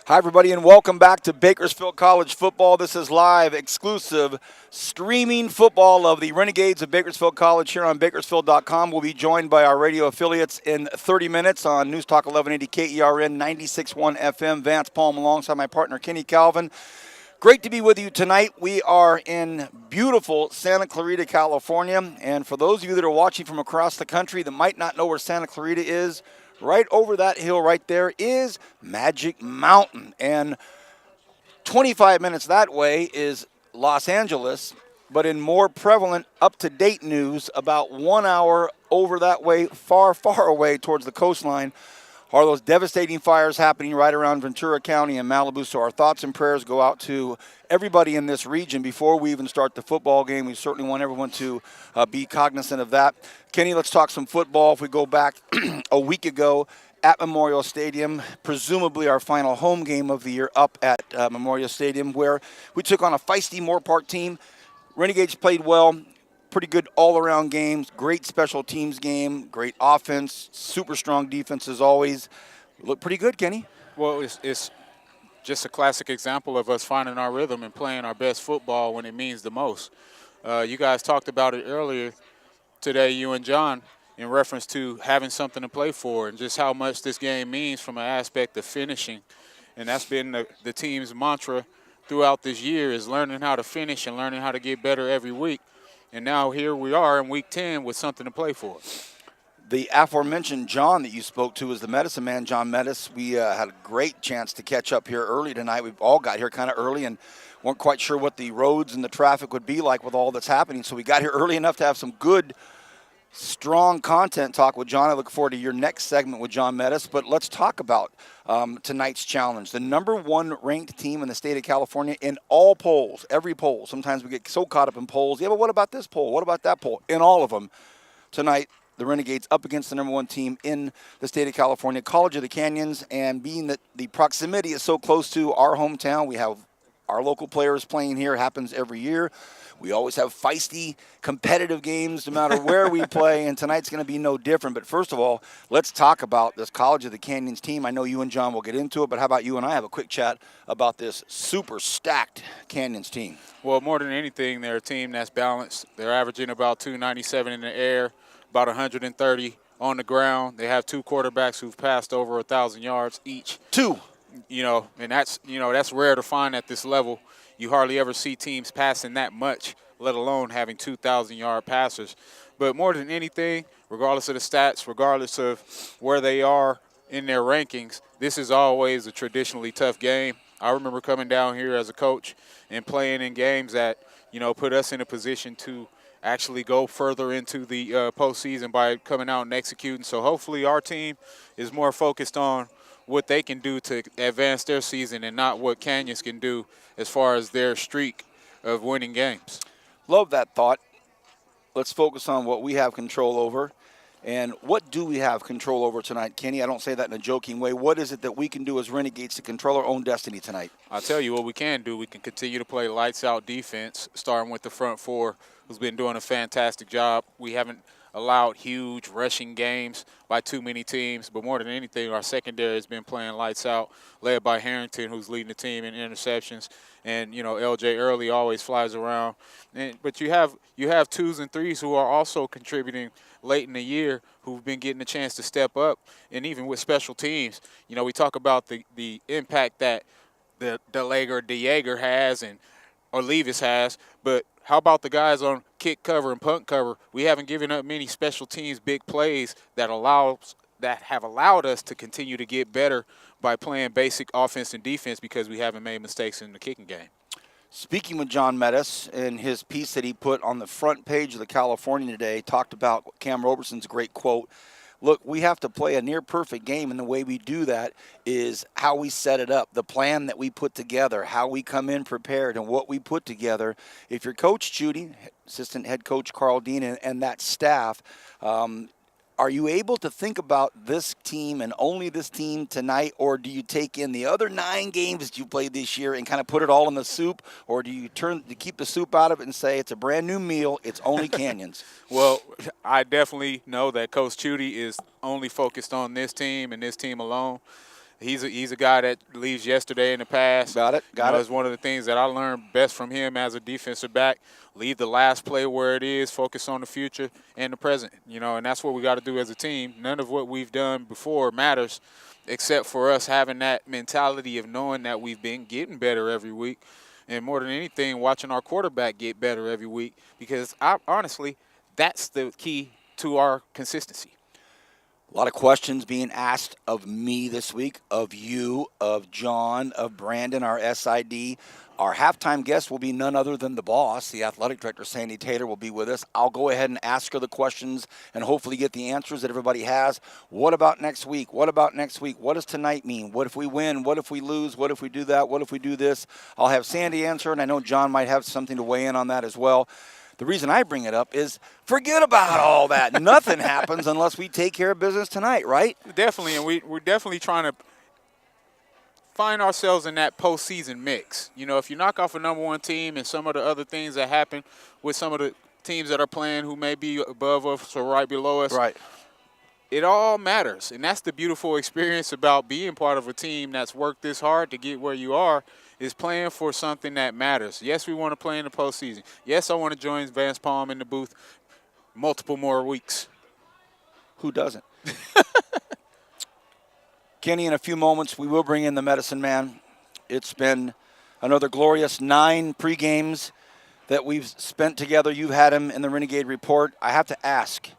Hi, everybody, and welcome back to Bakersfield College Football. This is live, exclusive, streaming football of the Renegades of Bakersfield College here on Bakersfield.com. We'll be joined by our radio affiliates in 30 minutes on News Talk 1180 KERN 96.1 FM. Vance Palm alongside my partner Kenny Calvin. Great to be with you tonight. We are in beautiful Santa Clarita, California. And for those of you that are watching from across the country that might not know where Santa Clarita is, right over that hill right there is Magic Mountain. And 25 minutes that way is Los Angeles. But in more prevalent, up-to-date news, about 1 hour over that way, far, far away towards the coastline, are those devastating fires happening right around Ventura County and Malibu. So our thoughts and prayers go out to everybody in this region. Before we even start the football game, we certainly want everyone to be cognizant of that. Kenny, let's talk some football. If we go back a week ago at Memorial Stadium, presumably our final home game of the year up at Memorial Stadium, where we took on a feisty Moore Park team. Renegades played well. Pretty good all-around games, great special teams game, great offense, super strong defense as always. Look pretty good, Kenny. Well, it's just a classic example of us finding our rhythm and playing our best football when it means the most. You guys talked about it earlier today, you and John, in reference to having something to play for and just how much this game means from an aspect of finishing. And that's been the team's mantra throughout this year, is learning how to finish and learning how to get better every week. And now here we are in Week 10 with something to play for. The aforementioned John that you spoke to is the medicine man, John Metis. We had a great chance to catch up here early tonight. We've all got here kind of early and weren't quite sure what the roads and the traffic would be like with all that's happening. So we got here early enough to have some good, strong content talk with John. I look forward to your next segment with John Metis. But let's talk about tonight's challenge. The number one ranked team in the state of California in all polls, every poll. Sometimes we get so caught up in polls. Yeah, but what about this poll? What about that poll? In all of them, tonight, the Renegades up against the number one team in the state of California, College of the Canyons. And being that the proximity is so close to our hometown, we have our local players playing here. It happens every year. We always have feisty, competitive games no matter where we play, and tonight's going to be no different. But first of all, let's talk about this College of the Canyons team. I know you and John will get into it, but how about you and I have a quick chat about this super stacked Canyons team? Well, more than anything, they're a team that's balanced. They're averaging about 297 in the air, about 130 on the ground. They have two quarterbacks who've passed over 1,000 yards each. Two. And that's rare to find at this level. You hardly ever see teams passing that much, let alone having 2,000-yard passers. But more than anything, regardless of the stats, regardless of where they are in their rankings, this is always a traditionally tough game. I remember coming down here as a coach and playing in games that, put us in a position to actually go further into the postseason by coming out and executing. So hopefully our team is more focused on what they can do to advance their season and not what Canyons can do as far as their streak of winning games. Love that thought. Let's focus on what we have control over. And what do we have control over tonight, Kenny? I don't say that in a joking way. What is it that we can do as Renegades to control our own destiny tonight? I'll tell you what we can do. We can continue to play lights-out defense, starting with the front four, who's been doing a fantastic job. We haven't allowed huge rushing games by too many teams, but more than anything, our secondary has been playing lights out, led by Harrington, who's leading the team in interceptions, and LJ Early always flies around. But you have twos and threes who are also contributing late in the year, who've been getting a chance to step up, and even with special teams, we talk about the impact that the DeJager has or Levis has, but how about the guys on kick cover and punt cover? We haven't given up many special teams big plays that have allowed us to continue to get better by playing basic offense and defense because we haven't made mistakes in the kicking game. Speaking with John Metis, in his piece that he put on the front page of the Californian today, talked about Cam Roberson's great quote. Look, we have to play a near-perfect game, and the way we do that is how we set it up, the plan that we put together, how we come in prepared, and what we put together. If you're Coach Judy, assistant head coach Carl Dean, and that staff, are you able to think about this team and only this team tonight, or do you take in the other 9 games that you played this year and kind of put it all in the soup, or do you keep the soup out of it and say it's a brand new meal, it's only Canyons? Well, I definitely know that Coach Judy is only focused on this team and this team alone. He's a guy that leaves yesterday in the past. Got it. It's one of the things that I learned best from him as a defensive back. Leave the last play where it is, focus on the future and the present, and that's what we got to do as a team. None of what we've done before matters except for us having that mentality of knowing that we've been getting better every week. And more than anything, watching our quarterback get better every week, because honestly, that's the key to our consistency. A lot of questions being asked of me this week, of you, of John, of Brandon, our SID. Our halftime guest will be none other than the boss, the athletic director, Sandy Taylor, will be with us. I'll go ahead and ask her the questions and hopefully get the answers that everybody has. What about next week? What about next week? What does tonight mean? What if we win? What if we lose? What if we do that? What if we do this? I'll have Sandy answer, and I know John might have something to weigh in on that as well. The reason I bring it up is forget about all that. Nothing happens unless we take care of business tonight, right? Definitely, and we're definitely trying to find ourselves in that postseason mix. If you knock off a number one team and some of the other things that happen with some of the teams that are playing who may be above us or right below us, right, it all matters. And that's the beautiful experience about being part of a team that's worked this hard to get where you are, is playing for something that matters. Yes, we want to play in the postseason. Yes, I want to join Vance Palm in the booth multiple more weeks. Who doesn't? Kenny, in a few moments, we will bring in the medicine man. It's been another glorious 9 pre-games that we've spent together. You've had him in the Renegade Report. I have to ask,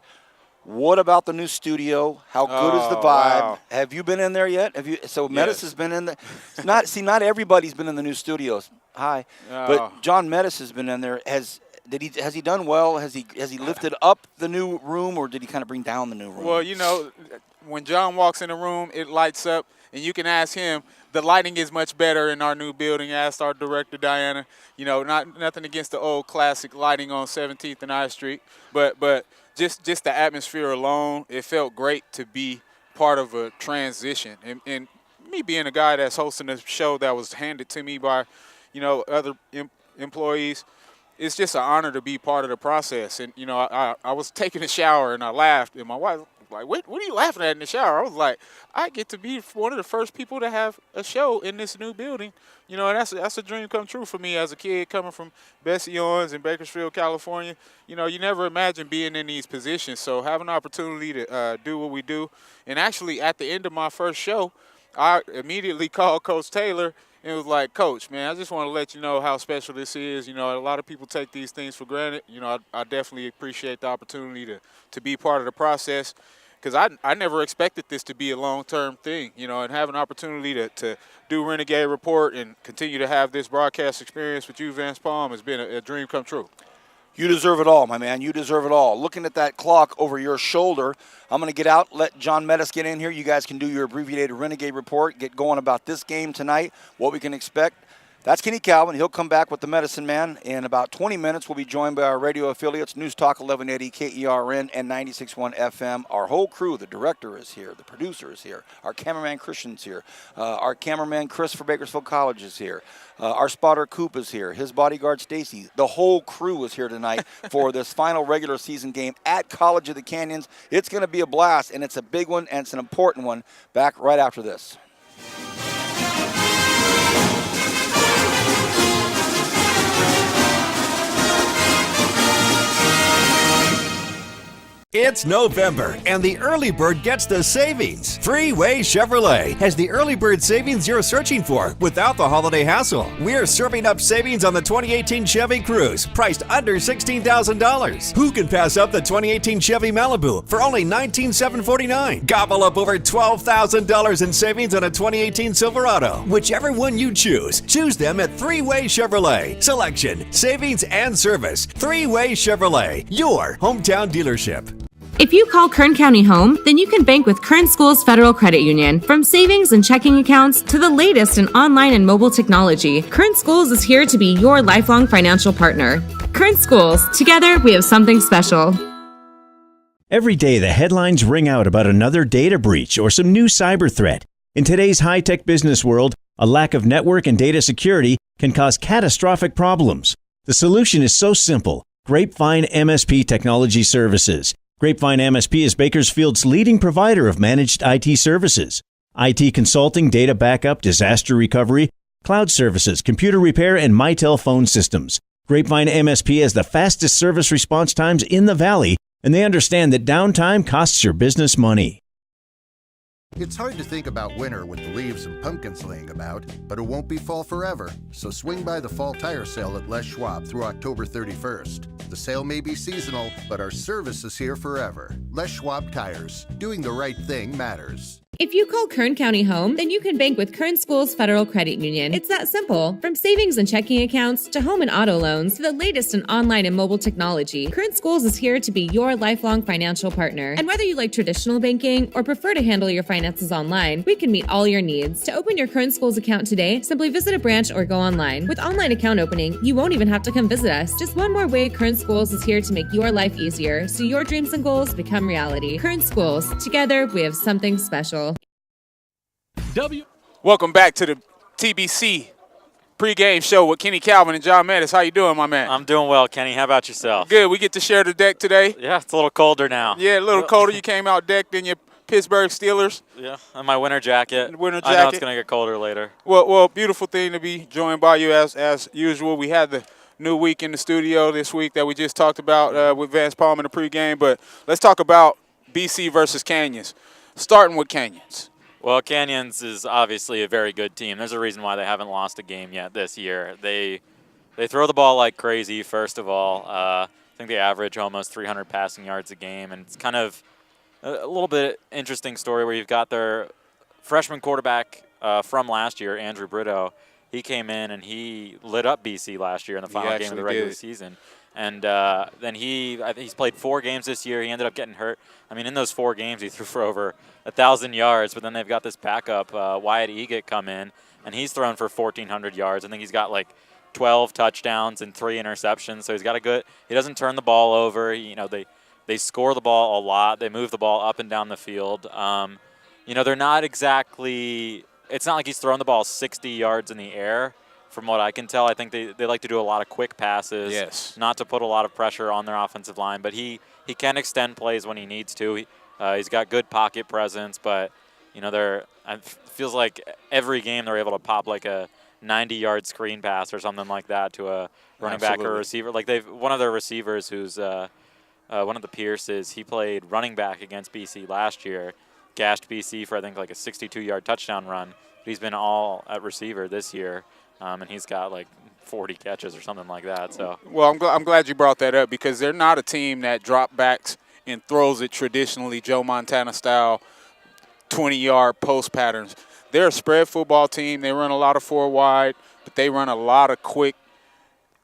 what about the new studio? How good is the vibe? Wow. Have you been in there yet? Metis has been in there. Not everybody's been in the new studios. Hi. But John Metis has been in there. Has he done well? Has he lifted up the new room, or did he kind of bring down the new room? Well, when John walks in the room, it lights up, and you can ask him. The lighting is much better in our new building. Asked our director, Diana. Nothing against the old classic lighting on 17th and I Street, but just the atmosphere alone, it felt great to be part of a transition. And me being a guy that's hosting a show that was handed to me by, other employees, it's just an honor to be part of the process. And, I was taking a shower and I laughed, and my wife was like, what are you laughing at in the shower? I was like, I get to be one of the first people to have a show in this new building. And that's a dream come true for me as a kid coming from Bessie Owens in Bakersfield, California. You never imagine being in these positions. So having an opportunity to do what we do. And actually, at the end of my first show, I immediately called Coach Taylor and was like, Coach, man, I just want to let you know how special this is. A lot of people take these things for granted. I definitely appreciate the opportunity to be part of the process, because I never expected this to be a long-term thing, and have an opportunity to do Renegade Report and continue to have this broadcast experience with you, Vance Palm, has been a dream come true. You deserve it all, my man. You deserve it all. Looking at that clock over your shoulder, I'm going to get out, let John Metis get in here. You guys can do your abbreviated Renegade Report, get going about this game tonight, what we can expect. That's Kenny Calvin. He'll come back with the medicine man. In about 20 minutes, we'll be joined by our radio affiliates, News Talk 1180, KERN, and 96.1 FM. Our whole crew, the director is here, the producer is here, our cameraman Christian's here, our cameraman Chris for Bakersfield College is here, our spotter Coop is here, his bodyguard Stacy. The whole crew is here tonight for this final regular season game at College of the Canyons. It's going to be a blast, and it's a big one, and it's an important one. Back right after this. It's November, and the early bird gets the savings. Freeway Chevrolet has the early bird savings you're searching for without the holiday hassle. We're serving up savings on the 2018 Chevy Cruze, priced under $16,000. Who can pass up the 2018 Chevy Malibu for only $19,749? Gobble up over $12,000 in savings on a 2018 Silverado. Whichever one you choose them at Freeway Chevrolet. Selection, savings, and service. Freeway Chevrolet, your hometown dealership. If you call Kern County home, then you can bank with Kern Schools Federal Credit Union. From savings and checking accounts to the latest in online and mobile technology, Kern Schools is here to be your lifelong financial partner. Kern Schools, together we have something special. Every day the headlines ring out about another data breach or some new cyber threat. In today's high-tech business world, a lack of network and data security can cause catastrophic problems. The solution is so simple: Grapevine MSP Technology Services. Grapevine MSP is Bakersfield's leading provider of managed IT services. IT consulting, data backup, disaster recovery, cloud services, computer repair, and Mitel phone systems. Grapevine MSP has the fastest service response times in the Valley, and they understand that downtime costs your business money. It's hard to think about winter with the leaves and pumpkins laying about, but it won't be fall forever. So swing by the fall tire sale at Les Schwab through October 31st. The sale may be seasonal, but our service is here forever. Les Schwab Tires. Doing the right thing matters. If you call Kern County home, then you can bank with Kern Schools Federal Credit Union. It's that simple. From savings and checking accounts to home and auto loans to the latest in online and mobile technology, Kern Schools is here to be your lifelong financial partner. And whether you like traditional banking or prefer to handle your finances online, we can meet all your needs. To open your Kern Schools account today, simply visit a branch or go online. With online account opening, you won't even have to come visit us. Just one more way Kern Schools is here to make your life easier so your dreams and goals become reality. Kern Schools. Together, we have something special. Welcome back to the TBC pregame show with Kenny Calvin and John Metis. How you doing, my man? I'm doing well, Kenny. How about yourself? Good. We get to share the deck today. Yeah, it's a little colder now. Yeah, a little colder. You came out decked in your Pittsburgh Steelers. Yeah, and my winter jacket. Winter I know jacket. it's going to get colder later. Well, beautiful thing to be joined by you as usual. We had the new week in the studio this week that we just talked about with Vance Palm in the pregame, but let's talk about BC versus Canyons. Starting with Canyons. Well, Canyons is obviously a very good team. There's a reason why they haven't lost a game yet this year. They throw the ball like crazy, first of all. I think they average almost 300 passing yards a game, and it's kind of a little bit interesting story where you've got their freshman quarterback from last year, Andrew Brito. He came in and he lit up BC last year in the final game of the regular season. And then he's played 4 games this year. He ended up getting hurt. I mean, in those 4 games, he threw for over 1,000 yards. But then they've got this backup, Wyatt Eagett, come in, and he's thrown for 1,400 yards. I think he's got like 12 touchdowns and 3 interceptions. So he's got a good. He doesn't turn the ball over. They score the ball a lot. They move the ball up and down the field. They're not exactly. It's not like he's throwing the ball 60 yards in the air. From what I can tell, I think they like to do a lot of quick passes, yes, not to put a lot of pressure on their offensive line. But he can extend plays when he needs to. He's got good pocket presence, but it feels like every game they're able to pop like a 90-yard screen pass or something like that to a running back or a receiver. Like one of their receivers, who's one of the Pierces, he played running back against BC last year, gashed BC for I think like a 62-yard touchdown run. But he's been all at receiver this year. And he's got like 40 catches or something like that. So, well, I'm glad you brought that up because they're not a team that drop backs and throws it traditionally Joe Montana style 20-yard post patterns. They're a spread football team. They run a lot of 4 wide, but they run a lot of quick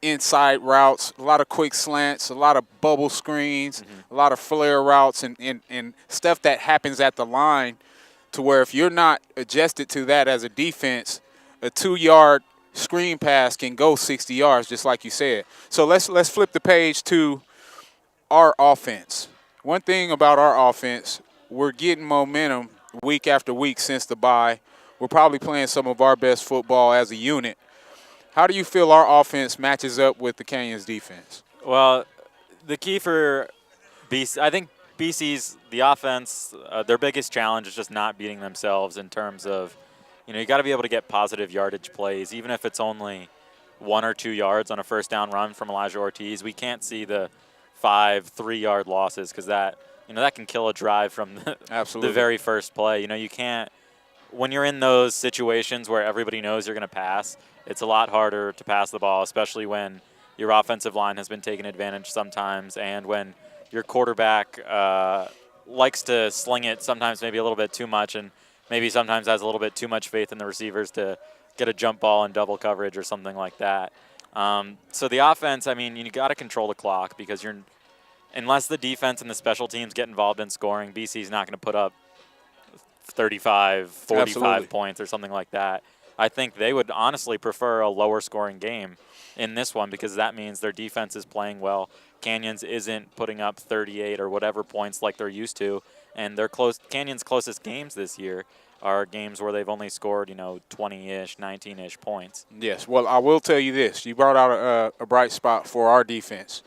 inside routes, a lot of quick slants, a lot of bubble screens, a lot of flare routes and stuff that happens at the line to where if you're not adjusted to that as a defense, a 2-yard screen pass can go 60 yards, just like you said. So let's flip the page to our offense. One thing about our offense, we're getting momentum week after week since the bye. We're probably playing some of our best football as a unit. How do you feel our offense matches up with the Canyons defense? Well, the key for BC, I think BC's, the offense, their biggest challenge is just not beating themselves in terms of, you got to be able to get positive yardage plays, even if it's only 1 or 2 yards on a first down run from Elijah Ortiz. We can't see the 5 3-yard losses because that can kill a drive from the very first play. You can't, when you're in those situations where everybody knows you're going to pass, it's a lot harder to pass the ball, especially when your offensive line has been taking advantage sometimes and when your quarterback likes to sling it sometimes maybe a little bit too much and maybe sometimes has a little bit too much faith in the receivers to get a jump ball in double coverage or something like that. So the offense, you got to control the clock because unless the defense and the special teams get involved in scoring, BC's not going to put up 35, 45 points or something like that. I think they would honestly prefer a lower scoring game in this one because that means their defense is playing well. Canyons isn't putting up 38 or whatever points like they're used to. And Canyons' closest games this year are games where they've only scored, 20-ish, 19-ish points. Yes. Well, I will tell you this. You brought out a bright spot for our defense.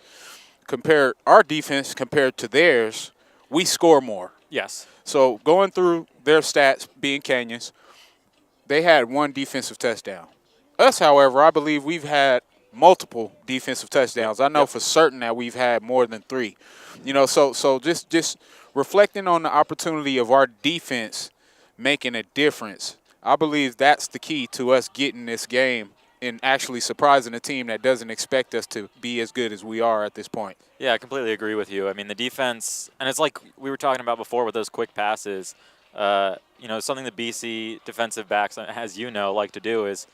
Our defense compared to theirs, we score more. Yes. So going through their stats, being Canyons, they had one defensive touchdown. Us, however, I believe we've had multiple defensive touchdowns. I know for certain that we've had more than 3. So just reflecting on the opportunity of our defense making a difference, I believe that's the key to us getting this game and actually surprising a team that doesn't expect us to be as good as we are at this point. Yeah, I completely agree with you. I mean, the defense, and it's like we were talking about before with those quick passes. Something the BC defensive backs, as you know, like to do is,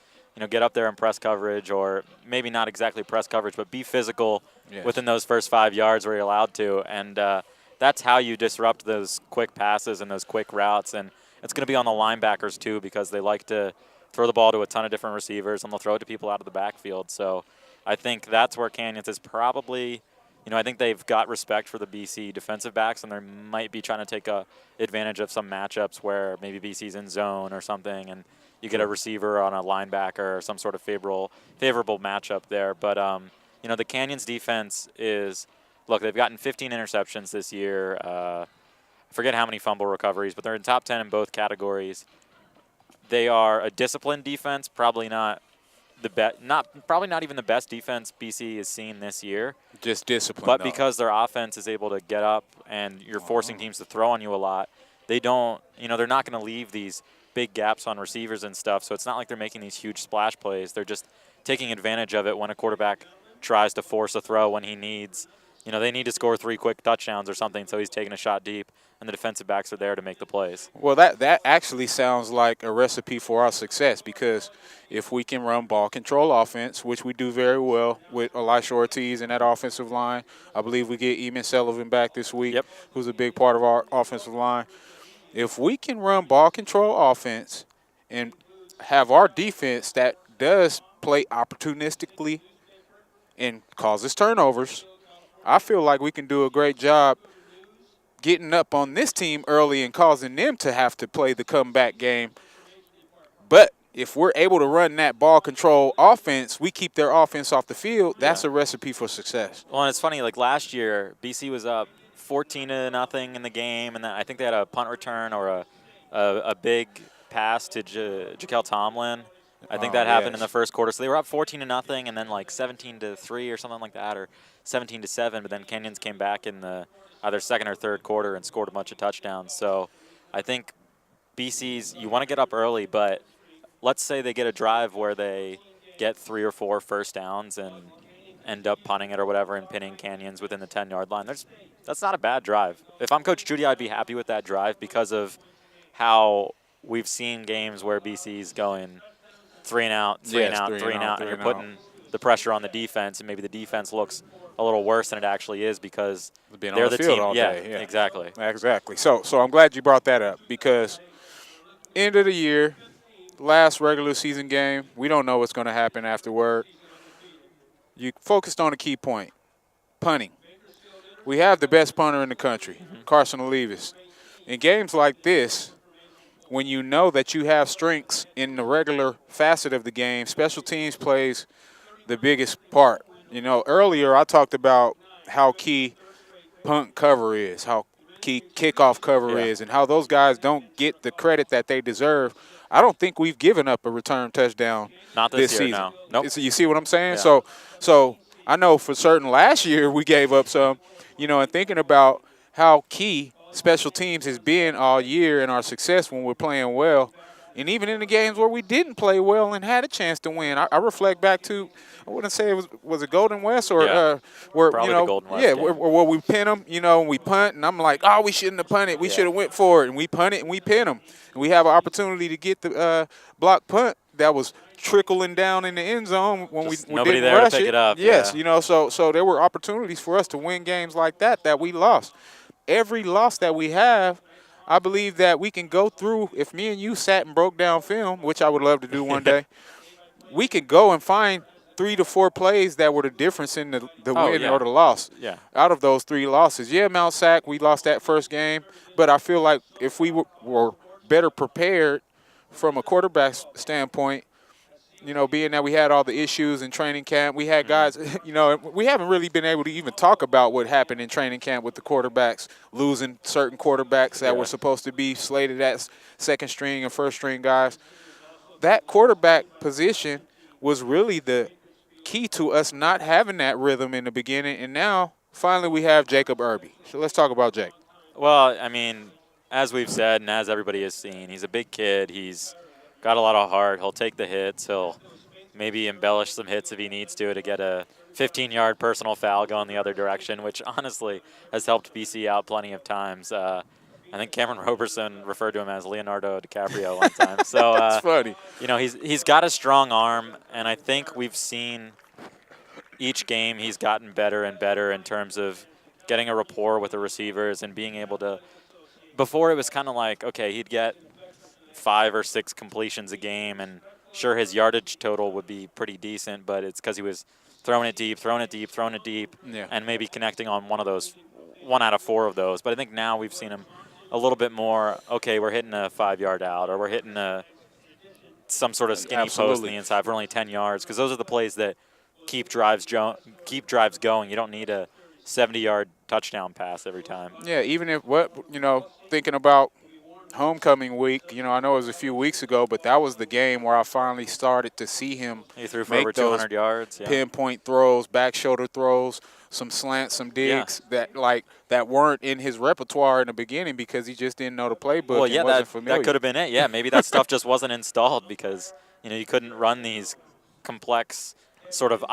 get up there and press coverage, or maybe not exactly press coverage, but be physical within those first 5 yards where you're allowed to. And that's how you disrupt those quick passes and those quick routes. And it's going to be on the linebackers too, because they like to throw the ball to a ton of different receivers, and they'll throw it to people out of the backfield. So I think that's where Canyons is probably, I think they've got respect for the BC defensive backs, and they might be trying to take advantage of some matchups where maybe BC's in zone or something, and you get a receiver on a linebacker or some sort of favorable matchup there. But, the Canyons defense is, look, they've gotten 15 interceptions this year. I forget how many fumble recoveries, but they're in top 10 in both categories. They are a disciplined defense, probably not even the best defense BC has seen this year. Just discipline. But because their offense is able to get up and you're forcing teams to throw on you a lot, they don't, they're not going to leave these big gaps on receivers and stuff. So it's not like they're making these huge splash plays. They're just taking advantage of it when a quarterback tries to force a throw when he needs, they need to score 3 quick touchdowns or something. So he's taking a shot deep, and the defensive backs are there to make the plays. Well, that actually sounds like a recipe for our success, because if we can run ball control offense, which we do very well with Elisha Ortiz and that offensive line, I believe we get Eamon Sullivan back this week, who's a big part of our offensive line. If we can run ball control offense and have our defense that does play opportunistically and causes turnovers, I feel like we can do a great job getting up on this team early and causing them to have to play the comeback game. But if we're able to run that ball control offense, we keep their offense off the field, that's a recipe for success. Well, and it's funny, like last year, BC was up 14-0 in the game, and then I think they had a punt return or a big pass to Jaquel Tomlin. I think that happened in the first quarter. So they were up 14-0 and then like 17-3 or something like that, or 17-7, but then Canyons came back in the either second or third quarter and scored a bunch of touchdowns. So I think BC's, you want to get up early, but let's say they get a drive where they get 3 or 4 first downs and end up punting it or whatever and pinning Canyons within the 10-yard line. That's not a bad drive. If I'm Coach Judy, I'd be happy with that drive because of how we've seen games where BC's going 3 and out, 3 and out, 3 and out, and you're putting the pressure on the defense, and maybe the defense looks a little worse than it actually is because they're the team. All day. Yeah, exactly. Exactly. So I'm glad you brought that up, because end of the year, last regular season game, we don't know what's going to happen afterward. You focused on a key point, punting. We have the best punter in the country, Carson Olivas. In games like this, when you know that you have strengths in the regular facet of the game, special teams plays the biggest part. Earlier I talked about how key punt cover is, how key kickoff cover is, and how those guys don't get the credit that they deserve. I don't think we've given up a return touchdown Not this year, season. No. Nope. You see what I'm saying? Yeah. So I know for certain last year we gave up some, and thinking about how key special teams has been all year in our success when we're playing well. And even in the games where we didn't play well and had a chance to win, I reflect back to, I wouldn't say it was it Golden West or where probably the Golden West game. where we pin them, and we punt, and I'm like, oh, we shouldn't have punted, we should have went for it, and we punt it and we pin them, and we have an opportunity to get the block punt that was trickling down in the end zone when we nobody didn't there rush to pick it up. Yes, Yeah. So there were opportunities for us to win games like that we lost. Every loss that we have, I believe that we can go through, if me and you sat and broke down film, which I would love to do one day, we could go and find 3 to 4 plays that were the difference in the win or the loss. Yeah. Out of those 3 losses. Yeah, Mount Sac, we lost that first game, but I feel like if we were better prepared from a quarterback standpoint, being that we had all the issues in training camp, we had guys, we haven't really been able to even talk about what happened in training camp with the quarterbacks, losing certain quarterbacks that were supposed to be slated as second string and first string guys. That quarterback position was really the key to us not having that rhythm in the beginning, and now finally we have Jacob Irby. So let's talk about Jake. Well, I mean, as we've said and as everybody has seen, he's a big kid. He's got a lot of heart. He'll take the hits. He'll maybe embellish some hits if he needs to get a 15-yard personal foul going the other direction, which honestly has helped BC out plenty of times. I think Cameron Roberson referred to him as Leonardo DiCaprio one time. So That's funny. He's got a strong arm, and I think we've seen each game he's gotten better and better in terms of getting a rapport with the receivers and being able to. Before it was kind of like, okay, he'd get 5 or 6 completions a game, and sure, his yardage total would be pretty decent, but it's because he was throwing it deep, and maybe connecting on one out of 4 of those. But I think now we've seen him a little bit more, okay, we're hitting a 5-yard out, or we're hitting some sort of skinny post on the inside for only 10 yards, because those are the plays that keep drives going. You don't need a 70-yard touchdown pass every time. Yeah, even if thinking about homecoming week, I know it was a few weeks ago, but that was the game where I finally started to see him. He threw for make over those 200 yards. Yeah. Pinpoint throws, back shoulder throws, some slants, some digs that weren't in his repertoire in the beginning because he just didn't know the playbook. Well, yeah, and wasn't familiar. that could have been it. Yeah, maybe that stuff just wasn't installed because you couldn't run these complex sort of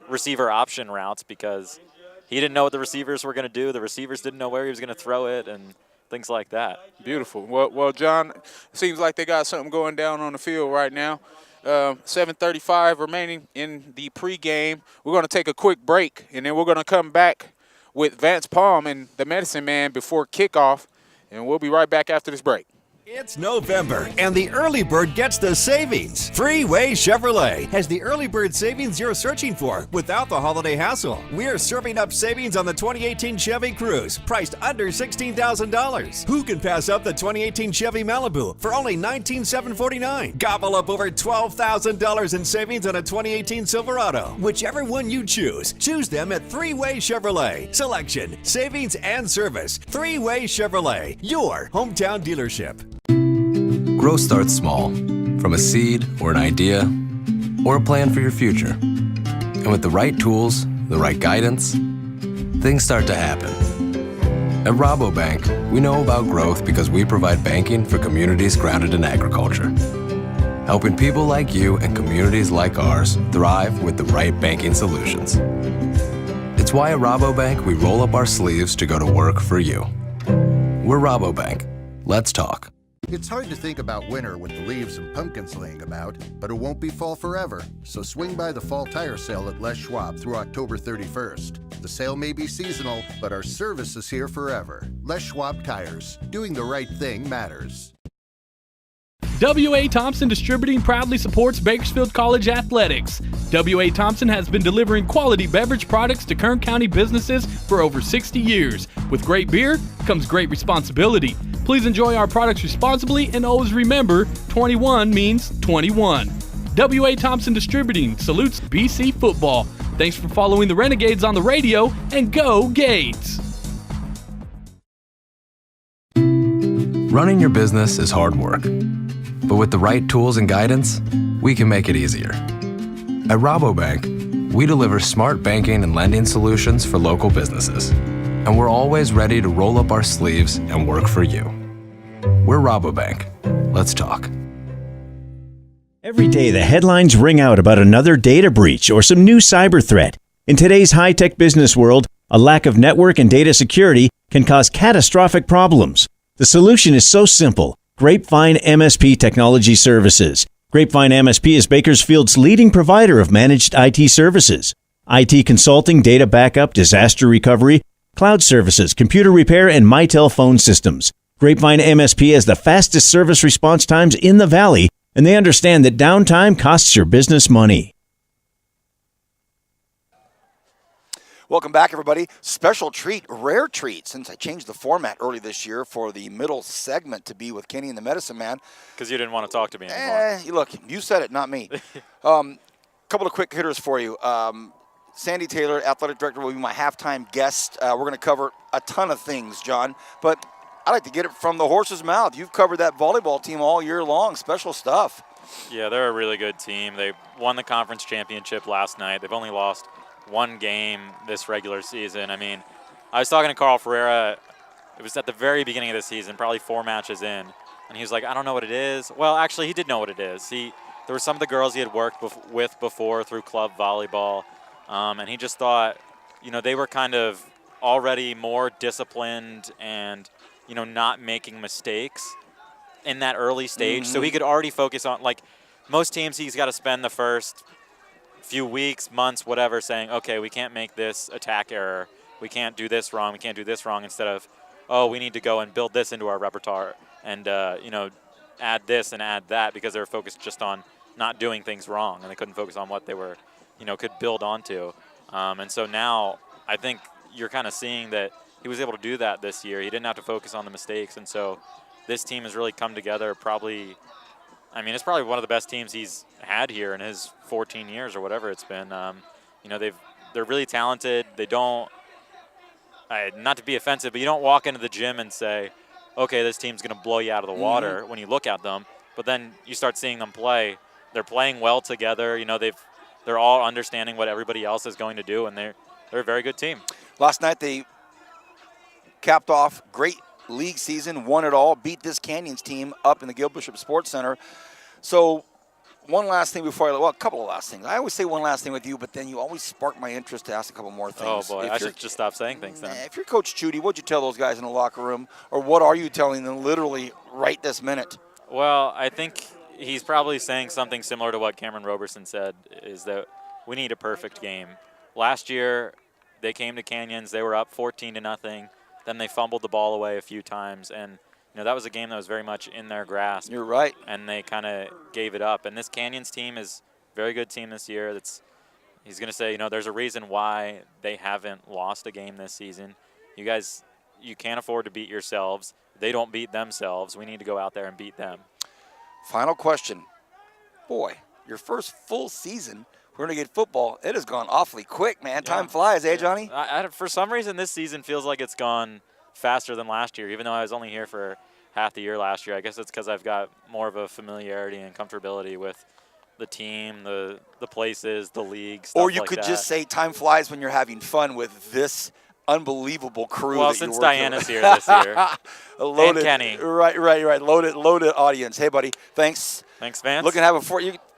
receiver option routes because he didn't know what the receivers were going to do. The receivers didn't know where he was going to throw it and things like that. Beautiful. Well, John, it seems like they got something going down on the field right now. 7:35 remaining in the pregame. We're going to take a quick break, and then we're going to come back with Vance Palm and the Medicine Man before kickoff, and we'll be right back after this break. It's November, and the early bird gets the savings. Freeway Chevrolet has the early bird savings you're searching for without the holiday hassle. We're serving up savings on the 2018 Chevy Cruze, priced under $16,000. Who can pass up the 2018 Chevy Malibu for only $19,749? Gobble up over $12,000 in savings on a 2018 Silverado. Whichever one you choose them at Freeway Chevrolet. Selection, savings, and service. Freeway Chevrolet, your hometown dealership. Growth starts small, from a seed or an idea or a plan for your future. And with the right tools, the right guidance, things start to happen. At Rabobank, we know about growth because we provide banking for communities grounded in agriculture, helping people like you and communities like ours thrive with the right banking solutions. It's why at Rabobank we roll up our sleeves to go to work for you. We're Rabobank. Let's talk. It's hard to think about winter with the leaves and pumpkins laying about, but it won't be fall forever. So swing by the fall tire sale at Les Schwab through October 31st. The sale may be seasonal, but our service is here forever. Les Schwab Tires. Doing the right thing matters. W.A. Thompson Distributing proudly supports Bakersfield College athletics. W.A. Thompson has been delivering quality beverage products to Kern County businesses for over 60 years. With great beer comes great responsibility. Please enjoy our products responsibly and always remember, 21 means 21. W.A. Thompson Distributing salutes BC football. Thanks for following the Renegades on the radio, and go Gates! Running your business is hard work, but with the right tools and guidance, we can make it easier. At Rabobank, we deliver smart banking and lending solutions for local businesses, and we're always ready to roll up our sleeves and work for you. We're Rabobank. Let's talk. Every day, the headlines ring out about another data breach or some new cyber threat. In today's high-tech business world, a lack of network and data security can cause catastrophic problems. The solution is so simple. Grapevine MSP Technology Services. Grapevine MSP is Bakersfield's leading provider of managed IT services. IT consulting, data backup, disaster recovery, cloud services, computer repair, and Mitel phone systems. Grapevine MSP has the fastest service response times in the Valley, and they understand that downtime costs your business money. Welcome back, everybody. Special treat, rare treat, since I changed the format early this year for the middle segment to be with Kenny and the Medicine Man. Because you didn't want to talk to me anymore. Look, you said it, not me. Couple of quick hitters for you. Sandy Taylor, athletic director, will be my halftime guest. We're going to cover a ton of things, John, but I like to get it from the horse's mouth. You've covered that volleyball team all year long. Special stuff. Yeah, they're a really good team. They won the conference championship last night. They've only lost one game this regular season. I mean, I was talking to Carl Ferreira. It was at the very beginning of the season, probably 4 matches in, and he was like, I don't know what it is. Well, actually, he did know what it is. There were some of the girls he had worked with before through club volleyball, and he just thought, they were kind of already more disciplined and, not making mistakes in that early stage. So he could already focus on, like most teams, he's got to spend the first few weeks, months, whatever, saying, okay, we can't make this attack error. We can't do this wrong. We can't do this wrong, instead of, oh, we need to go and build this into our repertoire and, add this and add that, because they were focused just on not doing things wrong, and they couldn't focus on what they were, could build onto. And so now I think you're kind of seeing that he was able to do that this year. He didn't have to focus on the mistakes, and so this team has really come together. It's probably one of the best teams he's had here in his 14 years or whatever it's been. They're really talented. They don't, not to be offensive, but you don't walk into the gym and say, okay, this team's going to blow you out of the water when you look at them. But then you start seeing them play. They're playing well together. They're all understanding what everybody else is going to do, and they're a very good team. Last night they capped off great league season, won it all, beat this Canyons team up in the Gil Bishop Sports Center. So one last thing before a couple of last things. I always say one last thing with you, but then you always spark my interest to ask a couple more things. Oh, boy, I should just stop saying things then. If you're Coach Judy, what'd you tell those guys in the locker room, or what are you telling them literally right this minute? Well, I think he's probably saying something similar to what Cameron Roberson said, is that we need a perfect game. Last year, they came to Canyons. They were up 14-0. Then they fumbled the ball away a few times, and that was a game that was very much in their grasp. You're right. And they kind of gave it up. And this Canyons team is a very good team this year. He's going to say, there's a reason why they haven't lost a game this season. You guys, you can't afford to beat yourselves. They don't beat themselves. We need to go out there and beat them. Final question. Boy, your first full season, Renegade football, it has gone awfully quick, man. Time flies, Johnny? For some reason, this season feels like it's gone faster than last year, even though I was only here for half the year last year. I guess it's because I've got more of a familiarity and comfortability with the team, the places, the league, stuff or you like could that. just say time flies when you're having fun with this unbelievable crew. Well, that since you're Diana's here this year. Loaded, and Kenny. Right. Loaded audience. Hey, buddy. Thanks. Thanks, Vance.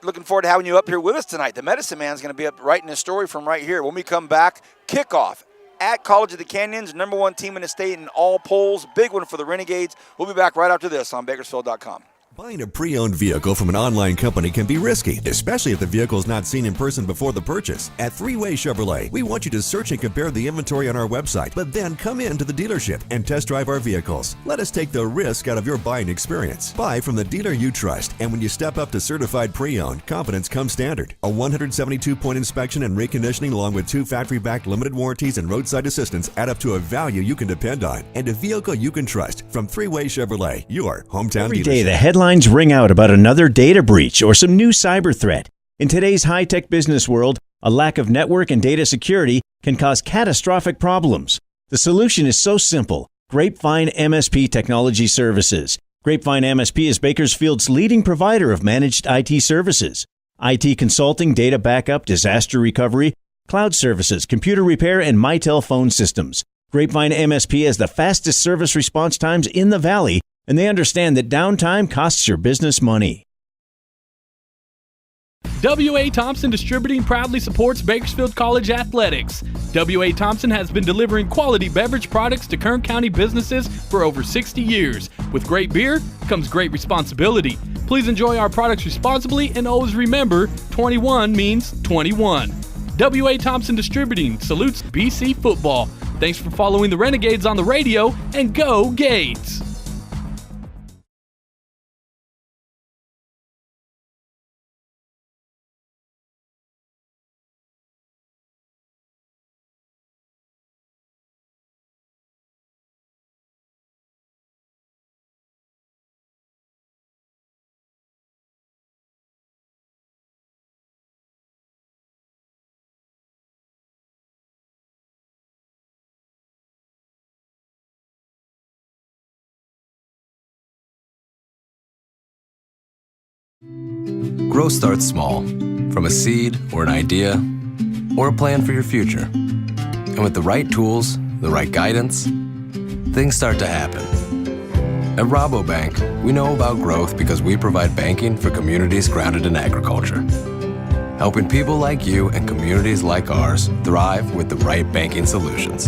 Looking forward to having you up here with us tonight. The Medicine Man's going to be up writing his story from right here. When we come back, kickoff at College of the Canyons, #1 team in the state in all polls. Big one for the Renegades. We'll be back right after this on Bakersfield.com. Buying a pre-owned vehicle from an online company can be risky, especially if the vehicle is not seen in person before the purchase. At Three-Way Chevrolet, we want you to search and compare the inventory on our website, but then come in to the dealership and test drive our vehicles. Let us take the risk out of your buying experience. Buy from the dealer you trust, and when you step up to certified pre-owned, confidence comes standard. A 172-point inspection and reconditioning, along with 2 factory-backed limited warranties and roadside assistance, add up to a value you can depend on, and a vehicle you can trust. From Three-Way Chevrolet, your hometown Every dealership. day, the headlines ring out about another data breach or some new cyber threat. In today's high-tech business world, a lack of network and data security can cause catastrophic problems. The solution is so simple. Grapevine MSP Technology Services. Grapevine MSP is Bakersfield's leading provider of managed IT services. IT consulting, data backup, disaster recovery, cloud services, computer repair, and Mitel phone systems. Grapevine MSP has the fastest service response times in the Valley, and they understand that downtime costs your business money. W.A. Thompson Distributing proudly supports Bakersfield College athletics. W.A. Thompson has been delivering quality beverage products to Kern County businesses for over 60 years. With great beer comes great responsibility. Please enjoy our products responsibly, and always remember, 21 means 21. W.A. Thompson Distributing salutes BC football. Thanks for following the Renegades on the radio, and go Gades! Growth starts small, from a seed or an idea or a plan for your future. And with the right tools, the right guidance, things start to happen. At Rabobank, we know about growth because we provide banking for communities grounded in agriculture, helping people like you and communities like ours thrive with the right banking solutions.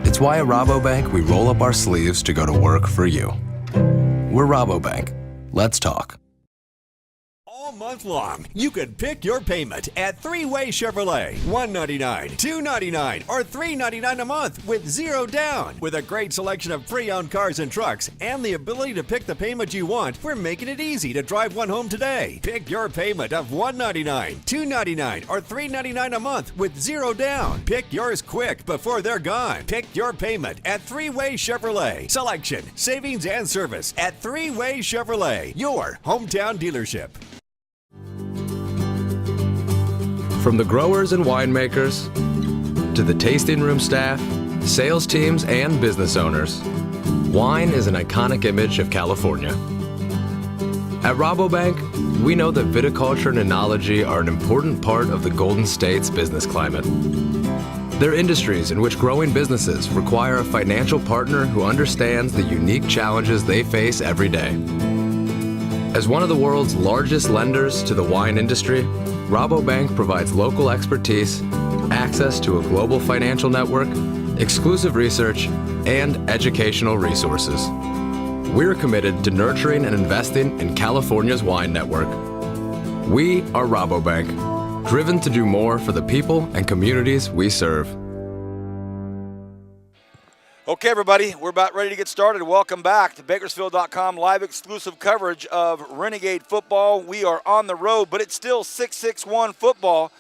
It's why at Rabobank we roll up our sleeves to go to work for you. We're Rabobank. Let's talk. All month long, you can pick your payment at Three-Way Chevrolet. $199, $299, or $399 a month with zero down. With a great selection of pre-owned cars and trucks and the ability to pick the payment you want, we're making it easy to drive one home today. Pick your payment of $199, $299, or $399 a month with zero down. Pick yours quick before they're gone. Pick your payment at Three-Way Chevrolet. Selection, savings, and service at Three-Way Chevrolet, your hometown dealership. From the growers and winemakers to the tasting room staff, sales teams, and business owners, wine is an iconic image of California. At Rabobank, we know that viticulture and enology are an important part of the Golden State's business climate. They're industries in which growing businesses require a financial partner who understands the unique challenges they face every day. As one of the world's largest lenders to the wine industry, Rabobank provides local expertise, access to a global financial network, exclusive research, and educational resources. We're committed to nurturing and investing in California's wine network. We are Rabobank, driven to do more for the people and communities we serve. Okay, everybody, we're about ready to get started. Welcome back to Bakersfield.com live exclusive coverage of Renegade football. We are on the road, but it's still 661 football.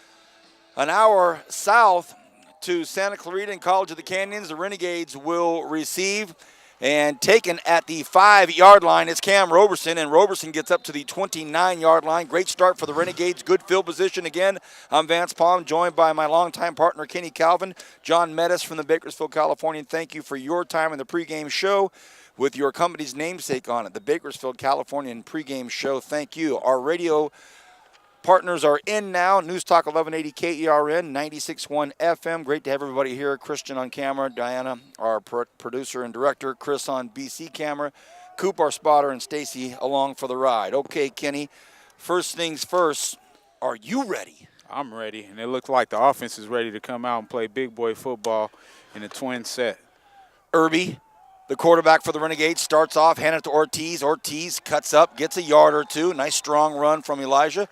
An hour south to Santa Clarita and College of the Canyons. The Renegades will receive, and taken at the 5-yard line is Cam Roberson, and Roberson gets up to the 29-yard line. Great start for the Renegades. Good field position again. I'm Vance Palm, joined by my longtime partner, Kenny Calvin. John Metis from the Bakersfield Californian. Thank you for your time in the pregame show with your company's namesake on it, the Bakersfield Californian pregame show. Thank you. Our radio partners are in now. News Talk 1180 KERN, 96.1 FM. Great to have everybody here. Christian on camera, Diana, our producer and director, Chris on BC camera, Coop, our spotter, and Stacy along for the ride. Okay, Kenny, first things first, are you ready? I'm ready, and it looks like the offense is ready to come out and play big boy football in a twin set. Irby, the quarterback for the Renegades, starts off, handed it to Ortiz. Ortiz cuts up, gets a yard or two. Nice strong run from Elijah.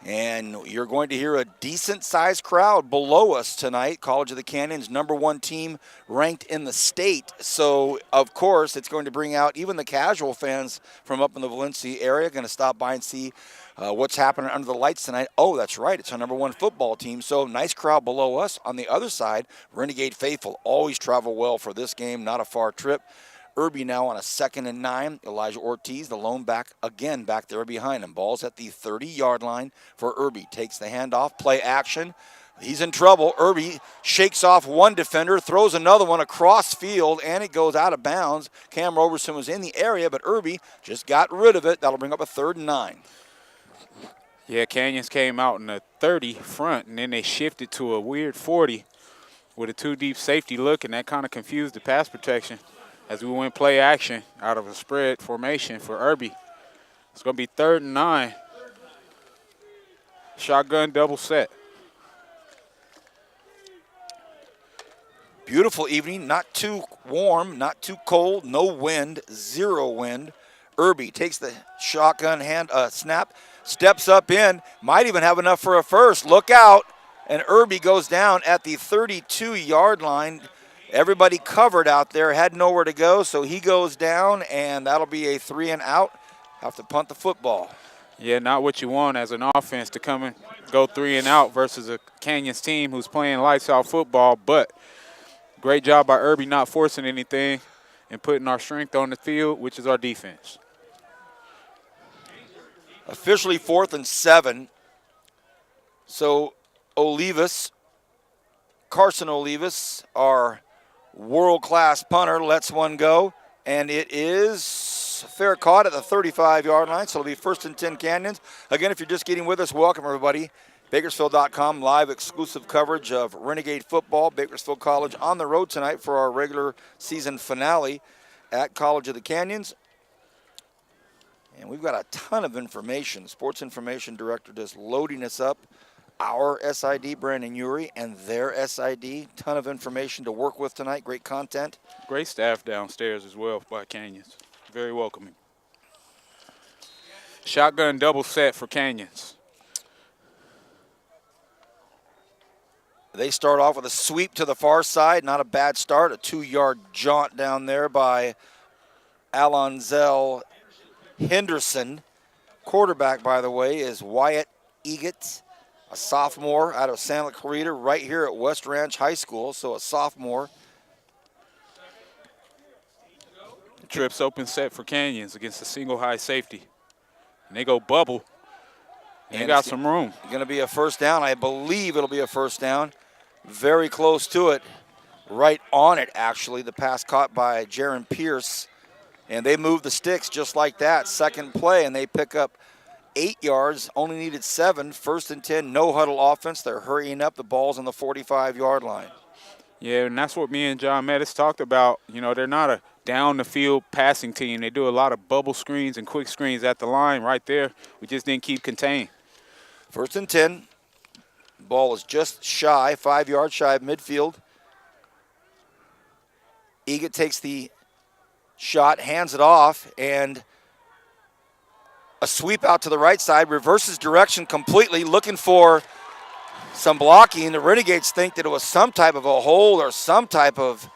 And you're going to hear a decent-sized crowd below us tonight. College of the Canyons, #1 team ranked in the state. So, of course, it's going to bring out even the casual fans from up in the Valencia area, going to stop by and see what's happening under the lights tonight. Oh, that's right. It's our #1 football team. So, nice crowd below us. On the other side, Renegade faithful always travel well for this game. Not a far trip. Irby now on a 2nd and 9. Elijah Ortiz, the lone back, again back there behind him. Ball's at the 30-yard line for Irby. Takes the handoff, play action. He's in trouble. Irby shakes off one defender, throws another one across field, and it goes out of bounds. Cam Roberson was in the area, but Irby just got rid of it. That'll bring up a 3rd and 9. Yeah, Canyons came out in a 30 front, and then they shifted to a weird 40 with a 2-deep safety look, and that kind of confused the pass protection as we went play action out of a spread formation for Irby. It's going to be 3rd and 9. Shotgun double set. Beautiful evening, not too warm, not too cold, no wind, 0 wind. Irby takes the shotgun snap, steps up in, might even have enough for a first. Look out, and Irby goes down at the 32-yard line. Everybody covered out there, had nowhere to go, so he goes down, and that'll be a 3 and out. Have to punt the football. Yeah, not what you want as an offense to come and go 3 and out versus a Canyons team who's playing lights out football, but great job by Irby not forcing anything and putting our strength on the field, which is our defense. Officially 4th and 7. So Carson Olivas, our world-class punter, lets one go, and it is Pierce. Fair caught at the 35-yard line, so it'll be 1st and 10 Canyons. Again, if you're just getting with us, welcome everybody. Bakersfield.com, live exclusive coverage of Renegade football. Bakersfield College on the road tonight for our regular season finale at College of the Canyons. And we've got a ton of information. Sports Information Director just loading us up. Our SID, Brandon Urie, and their SID. Ton of information to work with tonight. Great content. Great staff downstairs as well by Canyons. Very welcoming. Shotgun double set for Canyons. They start off with a sweep to the far side. Not a bad start. A 2-yard jaunt down there by Alonzel Henderson. Quarterback, by the way, is Wyatt Egat, a sophomore out of Santa Clarita, right here at West Ranch High School, so a sophomore. Trips open set for Canyons against a single high safety. And they go bubble. And they got some room. Going to be a first down. I believe it'll be a first down. Very close to it. Right on it, actually. The pass caught by Jaron Pierce. And they move the sticks just like that. Second play, and they pick up 8 yards. Only needed 7. 1st and 10, no huddle offense. They're hurrying up. The ball's on the 45-yard line. Yeah, and that's what me and John Mettis talked about. You know, they're not a down-the-field passing team. They do a lot of bubble screens and quick screens at the line right there. We just didn't keep contained. 1st and 10. Ball is just shy, 5 yards shy of midfield. Egat takes the shot, hands it off, and a sweep out to the right side, reverses direction completely, looking for some blocking. The Renegades think that it was some type of a hold or some type of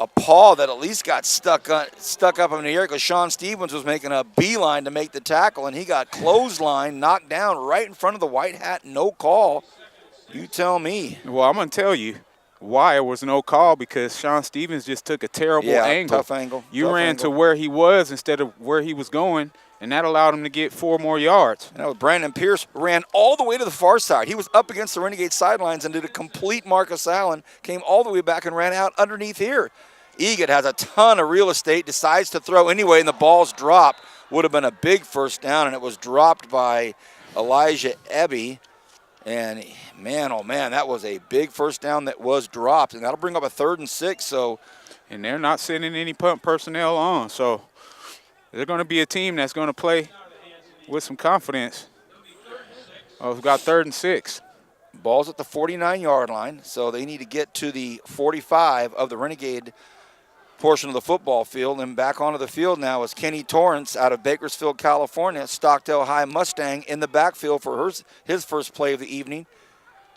a paw that at least got stuck up in the air, because Sean Stevens was making a beeline to make the tackle, and he got clothesline, knocked down right in front of the white hat, no call. You tell me. Well, I'm going to tell you why it was no call, because Sean Stevens just took a terrible angle. Tough angle. You ran to where he was instead of where he was going, and that allowed him to get 4 more yards. And Brandon Pierce ran all the way to the far side. He was up against the Renegade sidelines and did a complete Marcus Allen, came all the way back and ran out underneath here. Egat has a ton of real estate, decides to throw anyway, and the ball's dropped. Would have been a big first down, and it was dropped by Elijah Ebby. And, man, oh, man, that was a big first down that was dropped, and that'll bring up a 3rd and 6. And they're not sending any punt personnel on, so they're going to be a team that's going to play with some confidence. Oh, we've got 3rd and 6. Ball's at the 49-yard line, so they need to get to the 45 of the Renegade portion of the football field. And back onto the field now is Kenny Torrance out of Bakersfield, California. Stockdale High Mustang in the backfield for his first play of the evening.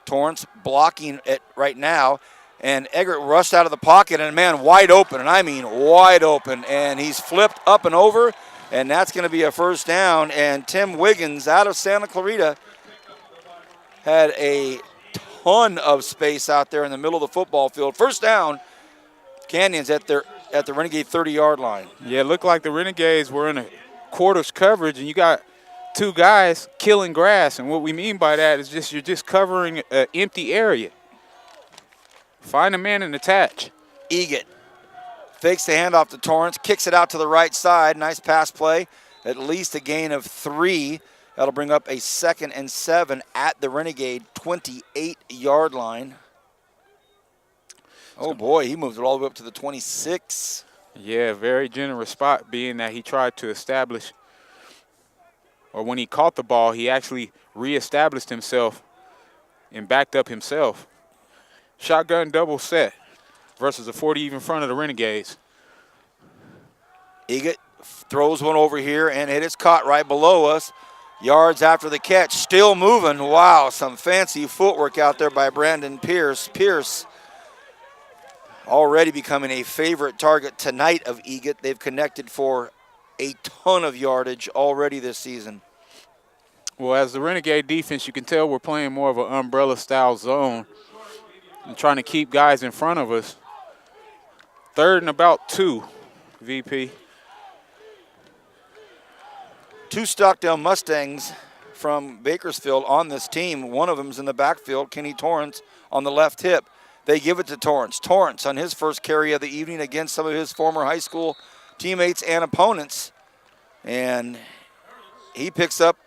Torrance blocking it right now. And Eggert rushed out of the pocket, and man, wide open, and I mean wide open. And he's flipped up and over, and that's going to be a first down. And Tim Wiggins out of Santa Clarita had a ton of space out there in the middle of the football field. First down, Canyons at the Renegade 30-yard line. Yeah, it looked like the Renegades were in a quarters coverage, and you got 2 guys killing grass. And what we mean by that is you're just covering an empty area. Find a man and attach. Egat fakes the handoff to Torrance, kicks it out to the right side. Nice pass play. At least a gain of 3. That'll bring up a 2nd and 7 at the Renegade 28-yard line. Oh, boy, he moves it all the way up to the 26. Yeah, very generous spot, being that he tried to establish, or when he caught the ball, he actually reestablished himself and backed up himself. Shotgun double set versus a 40 even front of the Renegades. Egat throws one over here, and it is caught right below us. Yards after the catch, still moving. Wow, some fancy footwork out there by Brandon Pierce. Pierce already becoming a favorite target tonight of Egat. They've connected for a ton of yardage already this season. Well, as the Renegade defense, you can tell we're playing more of an umbrella-style zone and trying to keep guys in front of us. 3rd and about 2, VP. 2 Stockdale Mustangs from Bakersfield on this team. One of them's in the backfield, Kenny Torrance on the left hip. They give it to Torrance. Torrance on his first carry of the evening against some of his former high school teammates and opponents. And he picks up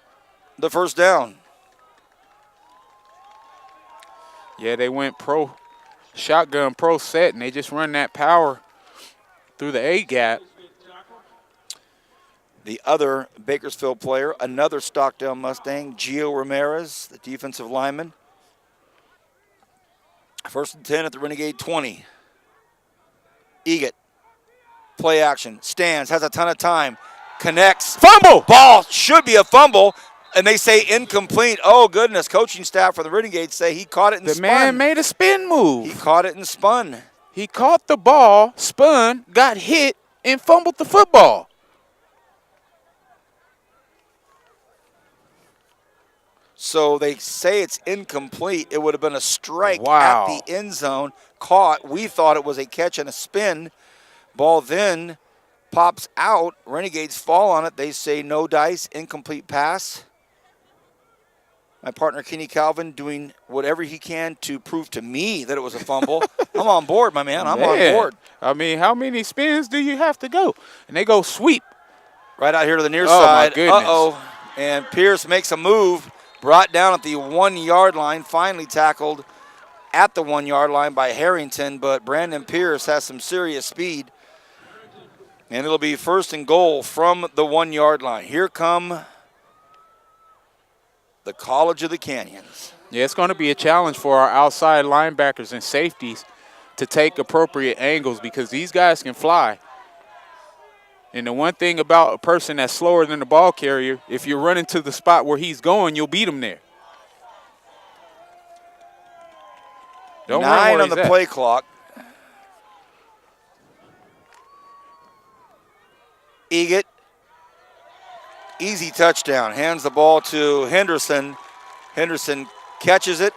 the first down. Yeah, they went shotgun pro set, and they just run that power through the A gap. The other Bakersfield player, another Stockdale Mustang, Gio Ramirez, the defensive lineman. 1st and 10 at the Renegade 20. Egat, play action, stands, has a ton of time, connects. Fumble! Ball should be a fumble, and they say incomplete. Oh, goodness. Coaching staff for the Renegades say he caught it and spun. The man made a spin move. He caught it and spun. He caught the ball, spun, got hit, and fumbled the football. So they say it's incomplete. It would have been a strike Wow. at the end zone. Caught. We thought it was a catch and a spin. Ball then pops out. Renegades fall on it. They say no dice, incomplete pass. My partner Kenny Calvin doing whatever he can to prove to me that it was a fumble. I'm on board, my man. I'm on board. I mean, how many spins do you have to go? And they go sweep. Right out here to the near Oh, side. my goodness. Uh-oh. And Pierce makes a move. Brought down at the 1 yard line. Finally tackled at the 1 yard line by Harrington. But Brandon Pierce has some serious speed. And it'll be 1st and goal from the 1 yard line. Here come the College of the Canyons. Yeah, it's going to be a challenge for our outside linebackers and safeties to take appropriate angles because these guys can fly. And the one thing about a person that's slower than the ball carrier, if you're running to the spot where he's going, you'll beat him there. Don't run 9 where on he's the at. play clock. Egat. Easy touchdown. Hands the ball to Henderson. Henderson catches it,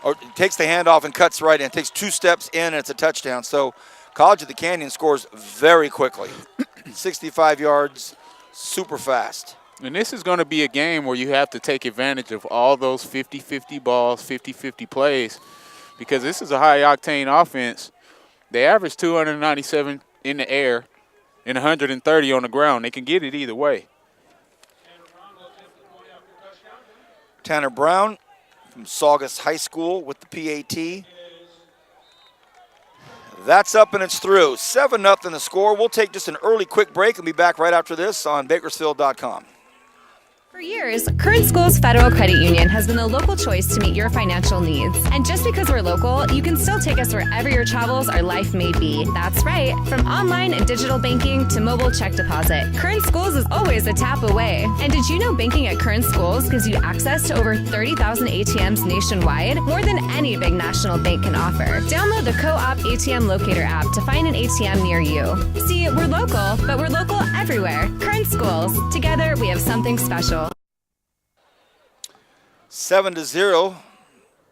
or takes the handoff and cuts right in. Takes 2 steps in, and it's a touchdown. So College of the Canyon scores very quickly. 65 yards, super fast. And this is going to be a game where you have to take advantage of all those 50-50 balls, 50-50 plays, because this is a high-octane offense. They average 297 in the air and 130 on the ground. They can get it either way. Tanner Brown from Saugus High School with the PAT. That's up and it's through. 7-0 the score. We'll take just an early quick break and be back right after this on Bakersfield.com. For years, Current Schools Federal Credit Union has been the local choice to meet your financial needs. And just because we're local, you can still take us wherever your travels or life may be. That's right. From online and digital banking to mobile check deposit, Current Schools is always a tap away. And did you know banking at Current Schools gives you access to over 30,000 ATMs nationwide? More than any big national bank can offer. Download the Co-op ATM Locator app to find an ATM near you. See, we're local, but we're local everywhere. Current Schools. Together, we have something special. 7-0.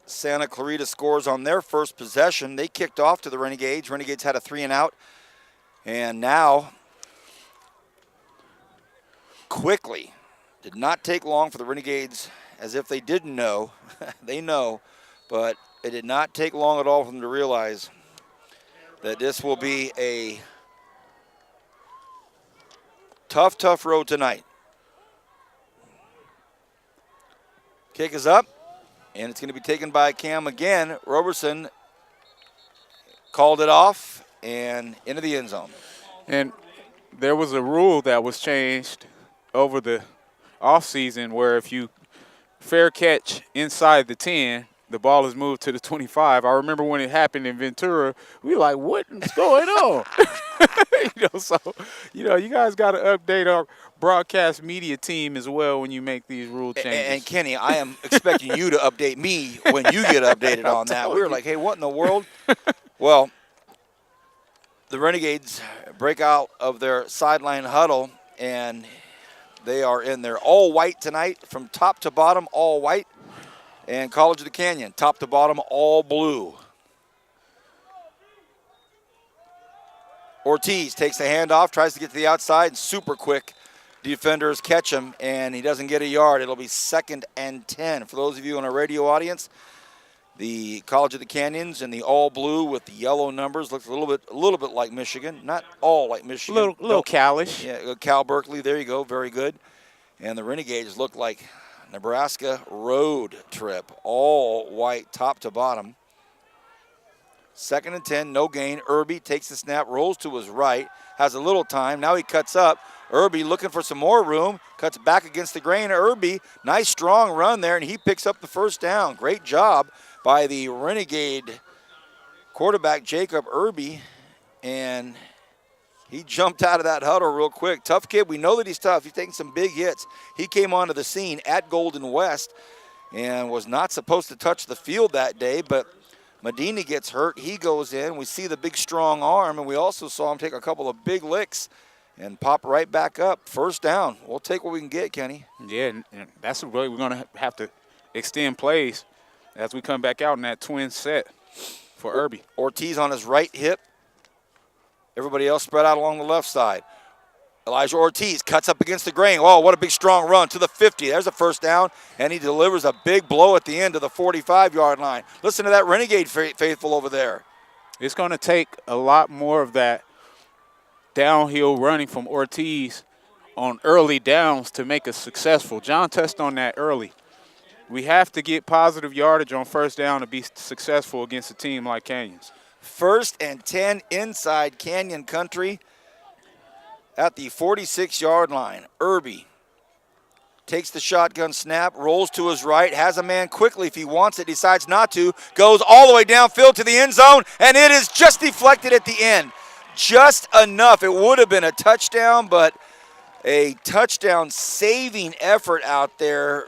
Santa Clarita scores on their first possession. They kicked off to the Renegades. Renegades had a 3-and-out. And now, quickly, did not take long for the Renegades, as if they didn't know. They know, but it did not take long at all for them to realize that this will be a tough, tough road tonight. Kick is up, and it's going to be taken by Cam again. Roberson called it off and into the end zone. And there was a rule that was changed over the offseason where if you fair catch inside the 10, the ball is moved to the 25. I remember when it happened in Ventura, we were like, what is going on? You guys got to update our broadcast media team as well when you make these rule changes. And Kenny, I am expecting you to update me when you get updated on that. We were like, hey, what in the world? Well, the Renegades break out of their sideline huddle, and they are in their all white tonight, from top to bottom, all white. And College of the Canyon, top to bottom, all blue. Ortiz takes the handoff, tries to get to the outside, and super quick defenders catch him, and he doesn't get a yard. It'll be 2nd and 10. For those of you in our radio audience, The College of the Canyons in the all blue with the yellow numbers looks a little bit like Michigan. Not all like Michigan. Little Calish. Yeah, Cal Berkeley. There you go. Very good. And the Renegades look like Nebraska road trip, all white top to bottom. 2nd and 10, no gain. Irby takes the snap, rolls to his right, has a little time. Now he cuts up. Irby looking for some more room, cuts back against the grain. Irby, nice strong run there, and he picks up the first down. Great job by the Renegade quarterback, Jacob Irby, and he jumped out of that huddle real quick. Tough kid. We know that he's tough. He's taking some big hits. He came onto the scene at Golden West and was not supposed to touch the field that day, but Medina gets hurt. He goes in. We see the big, strong arm, and we also saw him take a couple of big licks and pop right back up. First down. We'll take what we can get, Kenny. Yeah, and that's really we're going to have to extend plays as we come back out in that twin set for Irby. Ortiz on his right hip. Everybody else spread out along the left side. Elijah Ortiz cuts up against the grain. Oh, what a big, strong run to the 50. There's a first down, and he delivers a big blow at the end to the 45-yard line. Listen to that Renegade faithful over there. It's going to take a lot more of that downhill running from Ortiz on early downs to make us successful. John touched on that early. We have to get positive yardage on first down to be successful against a team like Canyons. 1st and 10 inside Canyon country at the 46-yard line. Irby takes the shotgun snap, rolls to his right, has a man quickly if he wants it, decides not to, goes all the way downfield to the end zone, and it is just deflected at the end. Just enough. It would have been a touchdown, but a touchdown-saving effort out there.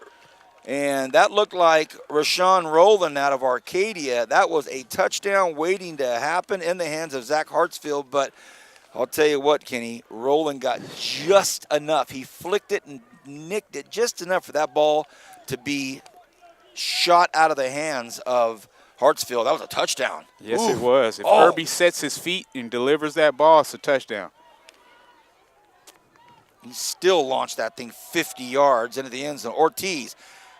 And that looked like Rashawn Rowland out of Arcadia. That was a touchdown waiting to happen in the hands of Zach Hartsfield. But I'll tell you what, Kenny, Rowland got just enough. He flicked it and nicked it just enough for that ball to be shot out of the hands of Hartsfield. That was a touchdown. Yes, Oof. It was. If Irby sets his feet and delivers that ball, it's a touchdown. He still launched that thing 50 yards into the end zone. Ortiz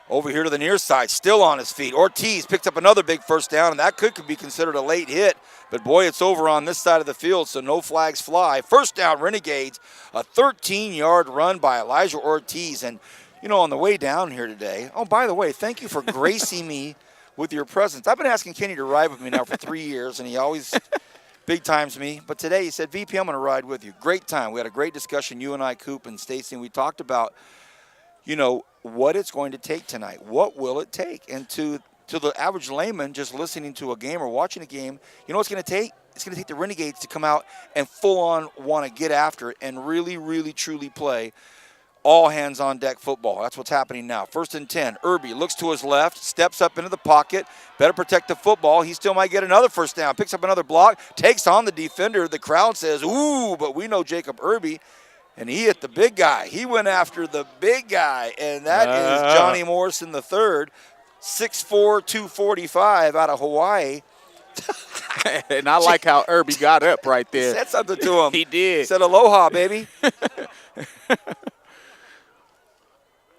over here to the near side, still on his feet. Ortiz picked up another big first down, and that could be considered a late hit. But, boy, it's over on this side of the field, so no flags fly. First down, Renegades, a 13-yard run by Elijah Ortiz. And, you know, on the way down here today, oh, by the way, thank you for gracing me with your presence. I've been asking Kenny to ride with me now for 3 years, and he always big times me. But today he said, VP, I'm going to ride with you. Great time. We had a great discussion, you and I, Coop and Stacy, and we talked about, you know, what it's going to take tonight. What will it take? And to the average layman just listening to a game or watching a game, you know what it's going to take? It's going to take the Renegades to come out and full-on want to get after it and really, really, truly play all hands-on-deck football. That's what's happening now. 1st and 10. Irby looks to his left, steps up into the pocket, better protect the football. He still might get another first down, picks up another block, takes on the defender. The crowd says, ooh, but we know Jacob Irby. And he hit the big guy. He went after the big guy, and that is Johnny Morrison III, 6'4", 245 out of Hawaii. And I like how Irby got up right there. He said something to him. He did. He said, aloha, baby.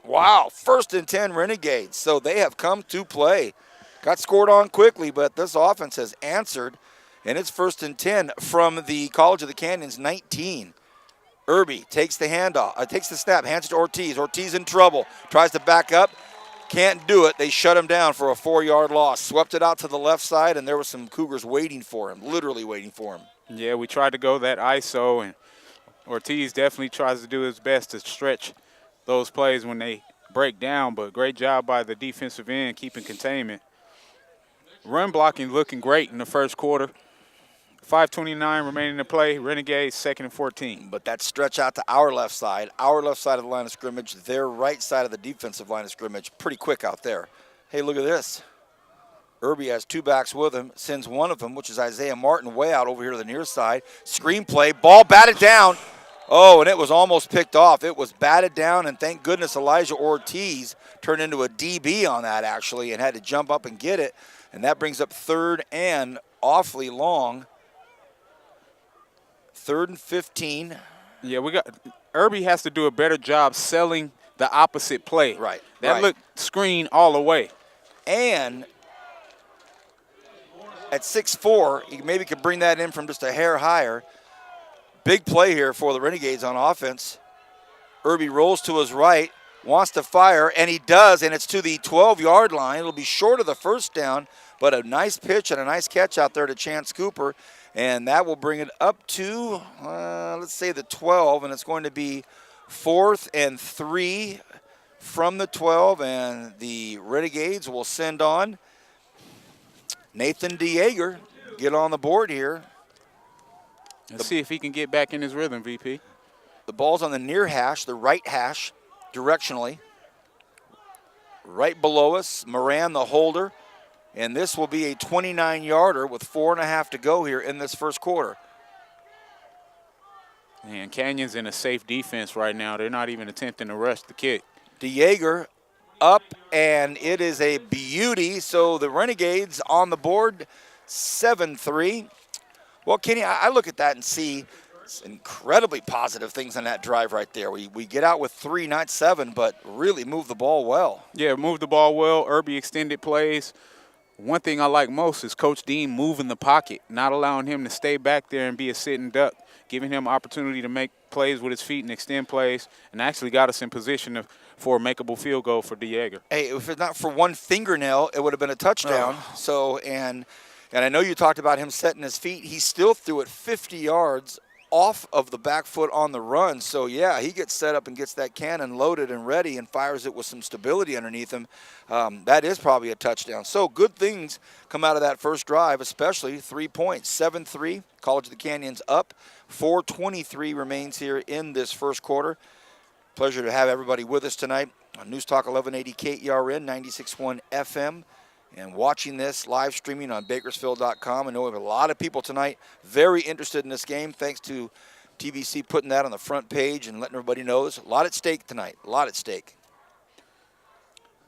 Wow, 1st and 10 Renegades. So they have come to play. Got scored on quickly, but this offense has answered, and it's 1st and 10 from the College of the Canyons 19. Irby takes the handoff, takes the snap, hands it to Ortiz. Ortiz in trouble, tries to back up, can't do it. They shut him down for a 4-yard loss. Swept it out to the left side, and there were some Cougars waiting for him, literally waiting for him. Yeah, we tried to go that ISO, and Ortiz definitely tries to do his best to stretch those plays when they break down, but great job by the defensive end keeping containment. Run blocking looking great in the first quarter. 5:29 remaining to play. Renegades 2nd and 14. But that stretch out to our left side of the line of scrimmage, their right side of the defensive line of scrimmage, pretty quick out there. Hey, look at this. Irby has 2 backs with him, sends one of them, which is Isaiah Martin, way out over here to the near side. Screen play, ball batted down. Oh, and it was almost picked off. It was batted down, and thank goodness Elijah Ortiz turned into a DB on that, actually, and had to jump up and get it. And that brings up 3rd and awfully long. 3rd and 15. Yeah, Irby has to do a better job selling the opposite play. Right. That looked screen all the way. And at 6'4". He maybe could bring that in from just a hair higher. Big play here for the Renegades on offense. Irby rolls to his right, wants to fire, and he does, and it's to the 12-yard line. It'll be short of the first down, but a nice pitch and a nice catch out there to Chance Cooper, and that will bring it up to, let's say, the 12, and it's going to be 4th and 3 from the 12, and the Renegades will send on Nathan DeYager, get on the board here. Let's see if he can get back in his rhythm, VP. The ball's on the near hash, the right hash, directionally. Right below us, Moran, the holder. And this will be a 29-yarder with 4.5 to go here in this first quarter. And Canyon's in a safe defense right now. They're not even attempting to rush the kick. DeYager up, and it is a beauty. So the Renegades on the board, 7-3. Well, Kenny, I look at that and see incredibly positive things on that drive right there. We get out with 3, not 7, but really move the ball well. Yeah, move the ball well. Irby extended plays. One thing I like most is Coach Dean moving the pocket, not allowing him to stay back there and be a sitting duck, giving him opportunity to make plays with his feet and extend plays, and actually got us in position for a makeable field goal for DeYager. Hey, if it's not for one fingernail, it would have been a touchdown. So, and I know you talked about him setting his feet. He still threw it 50 yards off of the back foot on the run. So, yeah, he gets set up and gets that cannon loaded and ready and fires it with some stability underneath him. That is probably a touchdown. So, good things come out of that first drive, especially 3 points. 7-3, College of the Canyons up. 4:23 remains here in this first quarter. Pleasure to have everybody with us tonight on News Talk 1180 KERN, 96.1 FM. And watching this live streaming on Bakersfield.com. I know we have a lot of people tonight very interested in this game. Thanks to TVC putting that on the front page and letting everybody know there's a lot at stake tonight. A lot at stake.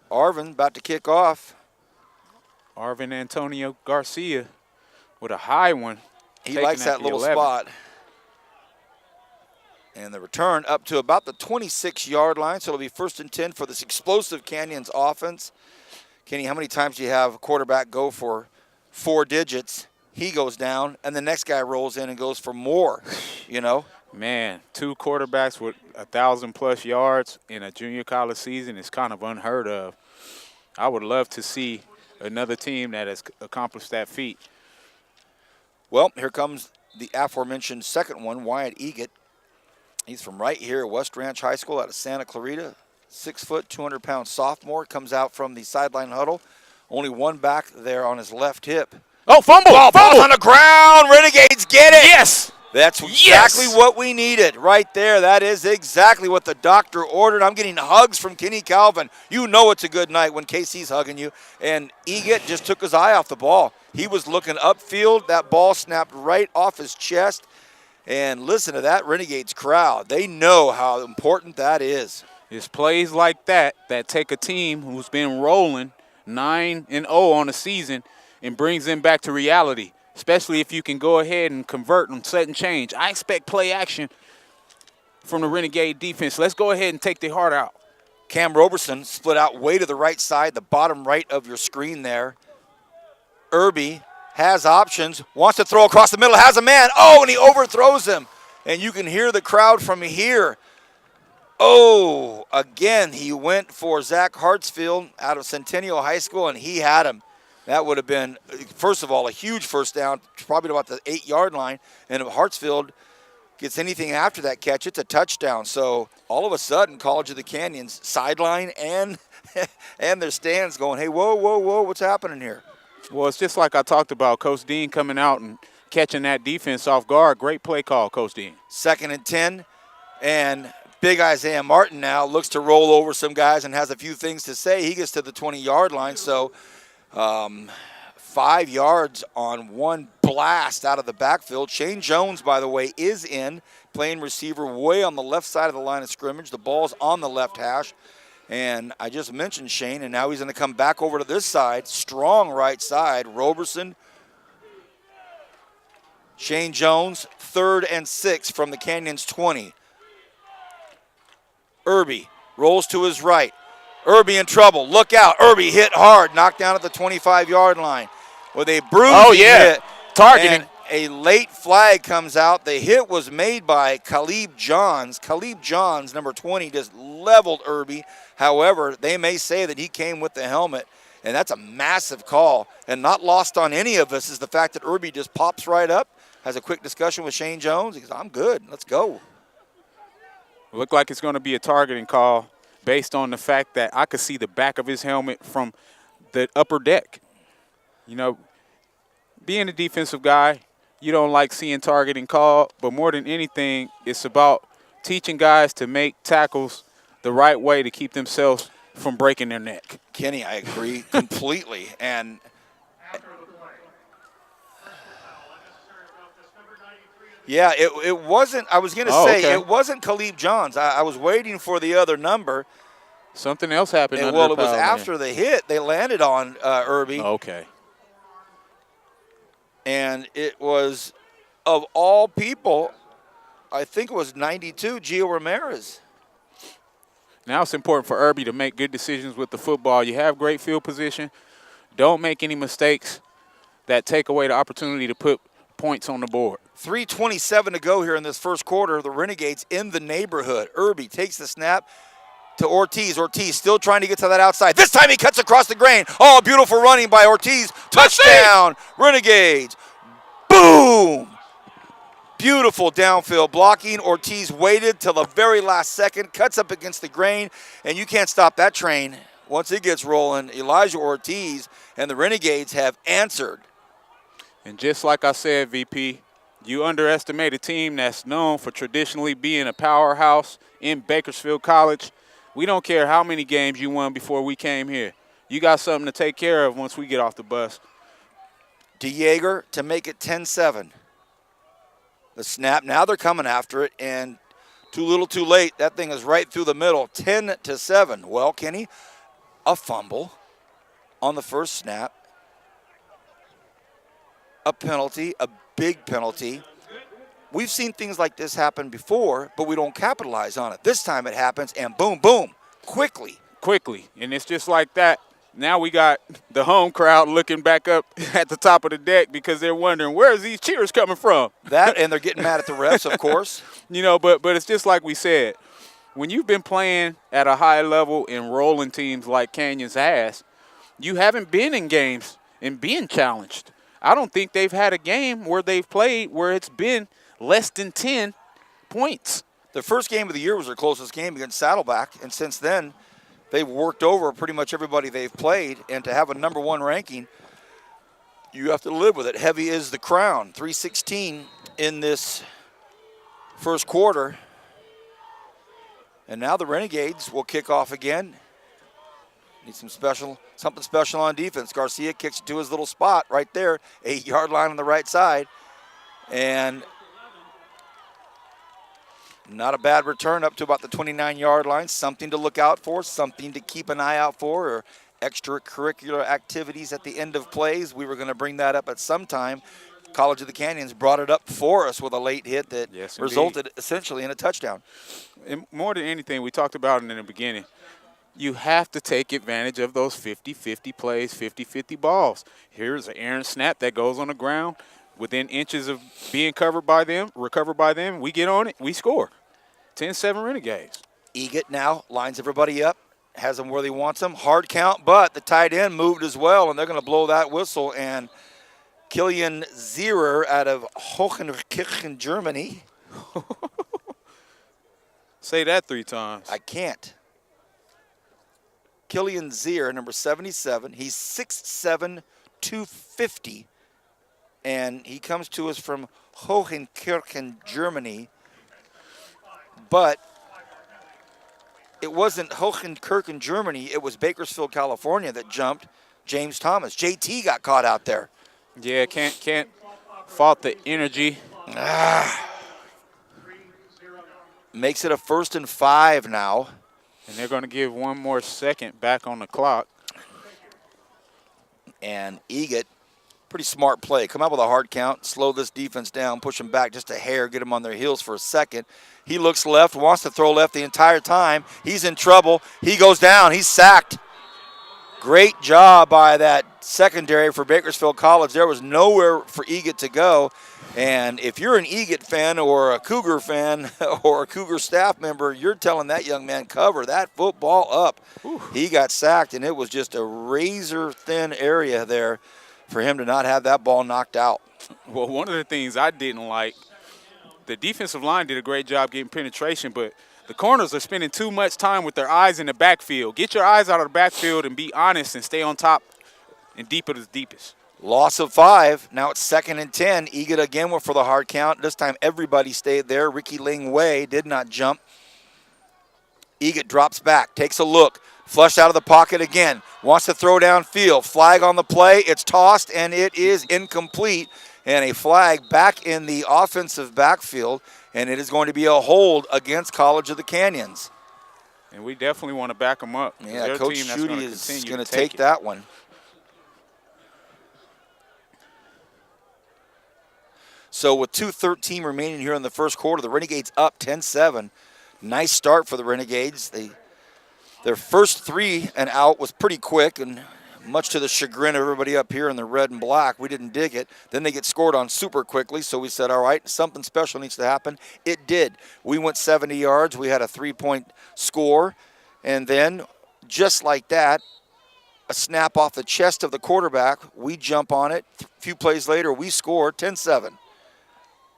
Arvin about to kick off. Arvin Antonio Garcia with a high one. He likes that little 11. spot. And the return up to about the 26-yard line. So it'll be 1st and 10 for this explosive Canyons offense. Kenny, how many times do you have a quarterback go for 4 digits, he goes down, and the next guy rolls in and goes for more, you know? Man, 2 quarterbacks with 1,000+ yards in a junior college season is kind of unheard of. I would love to see another team that has accomplished that feat. Well, here comes the aforementioned second one, Wyatt Egat. He's from right here at West Ranch High School out of Santa Clarita. 6 foot, 200-pound sophomore, comes out from the sideline huddle. Only one back there on his left hip. Oh, fumble! Ball's on the ground. Renegades get it. Yes! That's exactly what we needed right there. That is exactly what the doctor ordered. I'm getting hugs from Kenny Calvin. You know it's a good night when KC's hugging you. And Egat just took his eye off the ball. He was looking upfield. That ball snapped right off his chest. And listen to that Renegades crowd. They know how important that is. It's plays like that that take a team who's been rolling 9-0 on the season and brings them back to reality, especially if you can go ahead and convert and set and change. I expect play action from the Renegade defense. Let's go ahead and take their heart out. Cam Roberson split out way to the right side, the bottom right of your screen there. Irby has options, wants to throw across the middle, has a man. Oh, and he overthrows him. And you can hear the crowd from here. Oh, again, he went for Zach Hartsfield out of Centennial High School, and he had him. That would have been, first of all, a huge first down, probably about the 8-yard line. And if Hartsfield gets anything after that catch, it's a touchdown. So all of a sudden, College of the Canyons sideline and their stands going, hey, whoa, whoa, whoa, what's happening here? Well, it's just like I talked about, Coach Dean coming out and catching that defense off guard. Great play call, Coach Dean. 2nd and 10, and big Isaiah Martin now looks to roll over some guys and has a few things to say. He gets to the 20-yard line, so 5 yards on one blast out of the backfield. Shane Jones, by the way, is in, playing receiver way on the left side of the line of scrimmage. The ball's on the left hash. And I just mentioned Shane, and now he's going to come back over to this side. Strong right side. Roberson. Shane Jones, 3rd and 6 from the Canyons 20. Irby rolls to his right. Irby in trouble. Look out. Irby hit hard. Knocked down at the 25-yard line. with a bruising Oh, yeah. hit. Targeting. And a late flag comes out. The hit was made by Khalib Johns. Khalib Johns, number 20, just leveled Irby. However, they may say that he came with the helmet, and that's a massive call. And not lost on any of us is the fact that Irby just pops right up, has a quick discussion with Shane Jones. He goes, I'm good. Let's go. Looked like it's going to be a targeting call based on the fact that I could see the back of his helmet from the upper deck. You know, being a defensive guy, you don't like seeing targeting called, but more than anything, it's about teaching guys to make tackles the right way to keep themselves from breaking their neck. Kenny, I agree completely. And yeah, it wasn't, I was going to say, okay. it wasn't Khalib Johns. I was waiting for the other number. Something else happened. And, under well, the it was foul after the hit. They landed on Irby. Okay. And it was, of all people, I think it was 92, Gio Ramirez. Now it's important for Irby to make good decisions with the football. You have great field position. Don't make any mistakes that take away the opportunity to put points on the board. 3:27 to go here in this first quarter. The Renegades in the neighborhood. Irby takes the snap to Ortiz. Ortiz still trying to get to that outside. This time he cuts across the grain. Oh, beautiful running by Ortiz. Touchdown, Renegades. Boom. Beautiful downfield blocking. Ortiz waited till the very last second, cuts up against the grain, and you can't stop that train. Once it gets rolling, Elijah Ortiz and the Renegades have answered. And just like I said, VP, you underestimate a team that's known for traditionally being a powerhouse in Bakersfield College. We don't care how many games you won before we came here. You got something to take care of once we get off the bus. DeJager to make it 10-7. The snap, now they're coming after it, and too little too late. That thing is right through the middle, 10-7. Well, Kenny, a fumble on the first snap, a penalty, a big penalty. We've seen things like this happen before, but we don't capitalize on it. This time it happens, and boom, boom, quickly. Quickly, and it's just like that. Now we got the home crowd looking back up at the top of the deck because they're wondering, where's these cheers coming from? That, and they're getting mad at the refs, of course. You know, but it's just like we said. When you've been playing at a high level in rolling teams like Canyons has, you haven't been in games and being challenged. I don't think they've had a game where they've played where it's been less than 10 points. The first game of the year was their closest game against Saddleback, and since then, they've worked over pretty much everybody they've played, and to have a number one ranking, you have to live with it. Heavy is the crown. 3:16 in this first quarter. And now the Renegades will kick off again. Need something special on defense. Garcia kicks it to his little spot right there, 8-yard line on the right side. And not a bad return up to about the 29-yard line. Something to look out for, something to keep an eye out for, or extracurricular activities at the end of plays. We were going to bring that up at some time. College of the Canyons brought it up for us with a late hit that resulted essentially in a touchdown. And more than anything, we talked about it in the beginning. You have to take advantage of those 50-50 plays, 50-50 balls. Here's an errant snap that goes on the ground. Within inches of being recovered by them, we get on it, we score. 10-7 Renegades. Egot now lines everybody up, has them where he wants them. Hard count, but the tight end moved as well, and they're going to blow that whistle. And Kilian Zierer out of Hohenkirchen, Germany. Say that 3 times. I can't. Kilian Zierer, number 77. He's 6'7", 250. And he comes to us from Hohenkirchen, Germany. But it wasn't Hohenkirchen, Germany. It was Bakersfield, California that jumped James Thomas. JT got caught out there. Yeah, can't fault the energy. Makes it a 1st and 5 now. And they're going to give one more second back on the clock. And Egot, pretty smart play. Come out with a hard count, slow this defense down, push them back just a hair, get them on their heels for a second. He looks left, wants to throw left the entire time. He's in trouble. He goes down. He's sacked. Great job by that secondary for Bakersfield College. There was nowhere for Egat to go. And if you're an Egat fan or a Cougar fan or a Cougar staff member, you're telling that young man, cover that football up. Ooh. He got sacked, and it was just a razor-thin area there for him to not have that ball knocked out. Well, one of the things I didn't like, the defensive line did a great job getting penetration, but the corners are spending too much time with their eyes in the backfield. Get your eyes out of the backfield and be honest and stay on top and deep at the deepest. Loss of 5. Now it's 2nd and 10. Egat again went for the hard count. This time everybody stayed there. Ricky Ling Wei did not jump. Egat drops back, takes a look, flushed out of the pocket again, wants to throw downfield. Flag on the play. It's tossed, and it is incomplete. And a flag back in the offensive backfield, and it is going to be a hold against College of the Canyons. And we definitely want to back them up. Yeah, Coach Schutte is going to take that one. So with 2:13 remaining here in the first quarter, the Renegades up 10-7. Nice start for the Renegades. Their first 3 and out was pretty quick, and much to the chagrin of everybody up here in the red and black, we didn't dig it. Then they get scored on super quickly, so we said, all right, something special needs to happen. It did. We went 70 yards. We had a 3-point score, and then just like that, a snap off the chest of the quarterback. We jump on it. A few plays later, we score 10-7.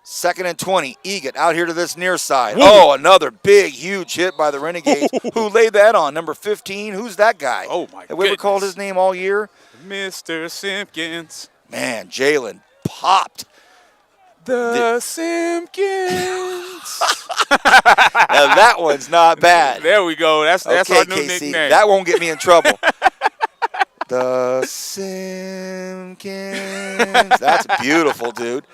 2nd and 20. Egat out here to this near side. Woo. Oh, another big, huge hit by the Renegades. Who laid that on? Number 15. Who's that guy? Oh, my Have we ever called his name all year? Mr. Simpkins. Man, Jalen popped. The Simpkins. Now, that one's not bad. There we go. That's okay, our new KC, nickname. That won't get me in trouble. The Simpkins. That's beautiful, dude.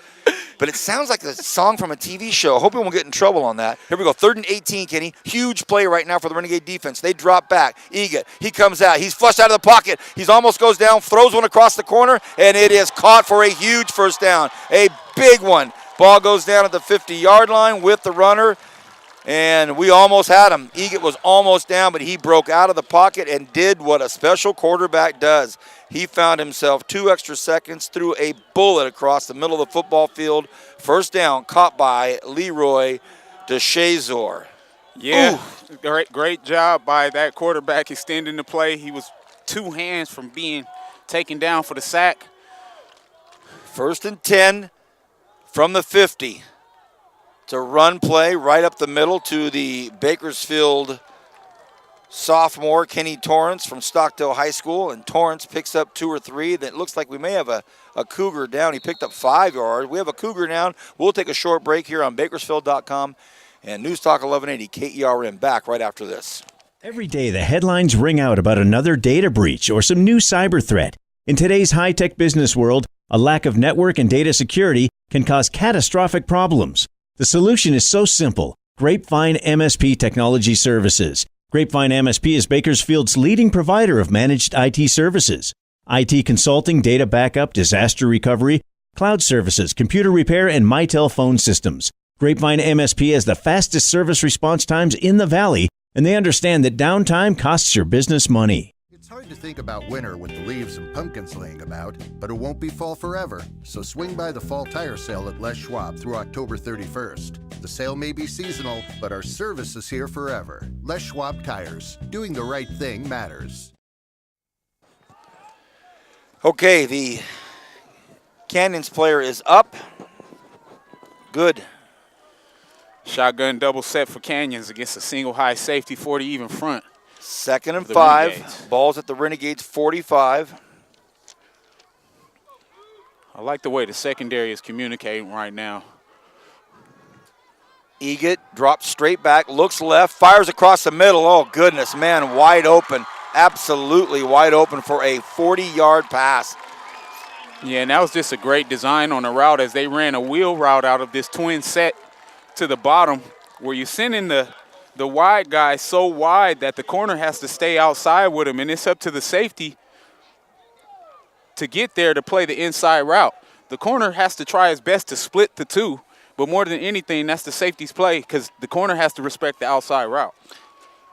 But it sounds like a song from a TV show. I hope we won't get in trouble on that. Here we go, 3rd and 18, Kenny. Huge play right now for the Renegade defense. They drop back. Egat, he comes out. He's flushed out of the pocket. He's almost goes down, throws one across the corner, and it is caught for a huge first down. A big one. Ball goes down at the 50-yard line with the runner, and we almost had him. Egat was almost down, but he broke out of the pocket and did what a special quarterback does. He found himself 2 extra seconds, threw a bullet across the middle of the football field. First down, caught by Leroy DeShazor. Yeah, great job by that quarterback extending the play. He was 2 hands from being taken down for the sack. 1st and 10 from the 50. It's a run play right up the middle to the Bakersfield sophomore Kenny Torrance from Stockdale High School, and Torrance picks up 2 or 3. That looks like we may have a Cougar down. He picked up 5 yards. We have a Cougar down. We'll take a short break here on Bakersfield.com and News Talk 1180 KERM back right after this. Every day the headlines ring out about another data breach or some new cyber threat. In today's high-tech business world, a lack of network and data security can cause catastrophic problems. The solution is so simple. Grapevine MSP Technology Services. Grapevine MSP is Bakersfield's leading provider of managed IT services. IT consulting, data backup, disaster recovery, cloud services, computer repair, and Mitel phone systems. Grapevine MSP has the fastest service response times in the Valley, and they understand that downtime costs your business money. It's hard to think about winter with the leaves and pumpkins laying about, but it won't be fall forever. So swing by the fall tire sale at Les Schwab through October 31st. The sale may be seasonal, but our service is here forever. Les Schwab Tires. Doing the right thing matters. Okay, the Canyons player is up. Good. Shotgun double set for Canyons against a single high safety 40 even front. 2nd and 5. Ball's at the Renegades 45. I like the way the secondary is communicating right now. Egat drops straight back, looks left, fires across the middle. Oh, goodness, man, wide open. Absolutely wide open for a 40-yard pass. Yeah, and that was just a great design on the route as they ran a wheel route out of this twin set to the bottom where you're sending the wide guy so wide that the corner has to stay outside with him, and it's up to the safety to get there to play the inside route. The corner has to try his best to split the two, but more than anything, that's the safety's play because the corner has to respect the outside route.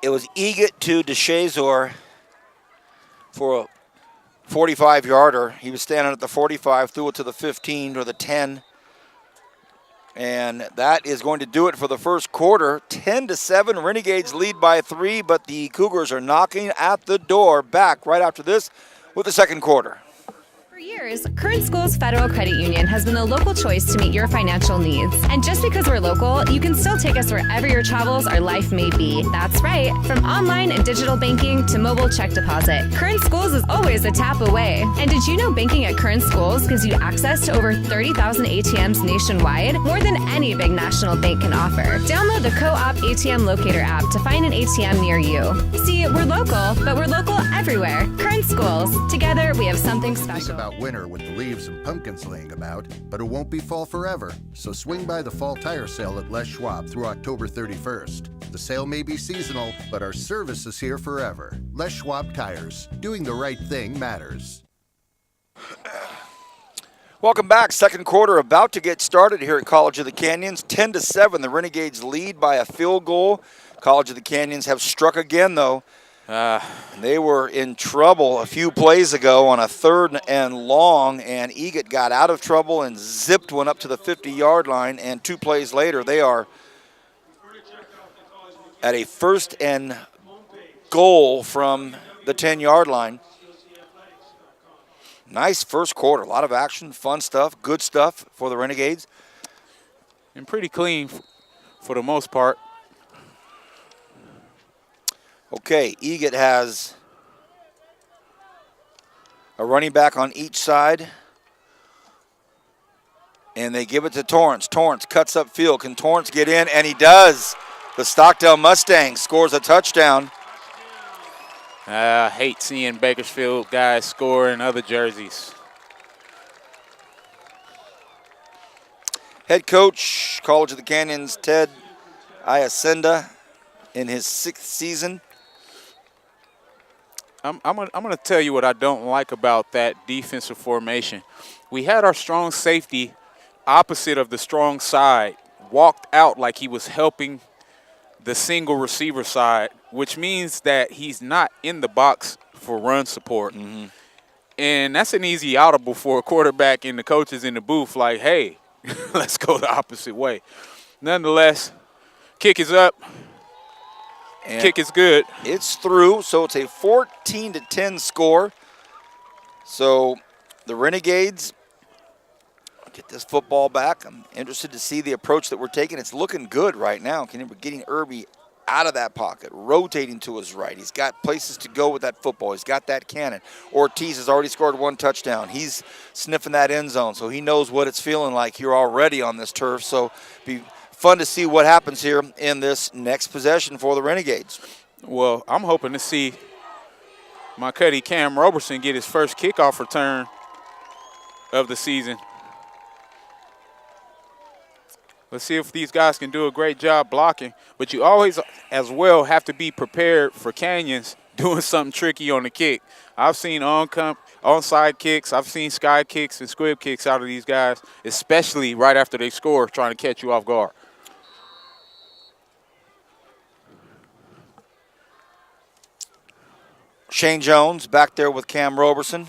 It was Egat to DeShazor for a 45-yarder. He was standing at the 45, threw it to the 15 or the 10. And that is going to do it for the first quarter. 10-7, Renegades lead by 3, but the Cougars are knocking at the door. Back right after this with the second quarter. For years, Current Schools Federal Credit Union has been the local choice to meet your financial needs. And just because we're local, you can still take us wherever your travels or life may be. That's right. From online and digital banking to mobile check deposit, Current Schools is always a tap away. And did you know banking at Current Schools gives you access to over 30,000 ATMs nationwide? More than any big national bank can offer. Download the Co-op ATM Locator app to find an ATM near you. See, we're local, but we're local everywhere. Current Schools. Together, we have something Think special. about winter with the leaves and pumpkins laying about, but it won't be fall forever. So swing by the fall tire sale at Les Schwab through October 31st. The sale may be seasonal, but our service is here forever. Les Schwab Tires. Doing the right thing matters. Welcome back. Second quarter about to get started here at College of the Canyons. 10-7, the Renegades lead by a field goal. College of the Canyons have struck again, though. They were in trouble a few plays ago on a 3rd and long, and Egot got out of trouble and zipped one up to the 50-yard line, and 2 plays later, they are at a 1st and goal from the 10-yard line. Nice first quarter. A lot of action, fun stuff, good stuff for the Renegades. And pretty clean for the most part. Okay, Egot has a running back on each side. And they give it to Torrance. Torrance cuts up field. Can Torrance get in? And he does. The Stockdale Mustangs scores a touchdown. I hate seeing Bakersfield guys score in other jerseys. Head coach, College of the Canyons, Ted Iacenda, in his 6th season. I'm going to tell you what I don't like about that defensive formation. We had our strong safety opposite of the strong side, walked out like he was helping the single receiver side, which means that he's not in the box for run support. Mm-hmm. And that's an easy audible for a quarterback and the coaches in the booth, like, hey, let's go the opposite way. Nonetheless, kick is up. And kick is good. It's through, so it's a 14-10 score. So the Renegades get this football back. I'm interested to see the approach that we're taking. It's looking good right now. We're getting Irby out of that pocket, rotating to his right. He's got places to go with that football. He's got that cannon. Ortiz has already scored 1 touchdown. He's sniffing that end zone, so he knows what it's feeling like here already on this turf. So be fun to see what happens here in this next possession for the Renegades. Well, I'm hoping to see my Cuddy Cam Roberson get his first kickoff return of the season. Let's see if these guys can do a great job blocking. But you always, as well, have to be prepared for Canyons doing something tricky on the kick. I've seen onside kicks. I've seen sky kicks and squib kicks out of these guys, especially right after they score, trying to catch you off guard. Shane Jones back there with Cam Roberson.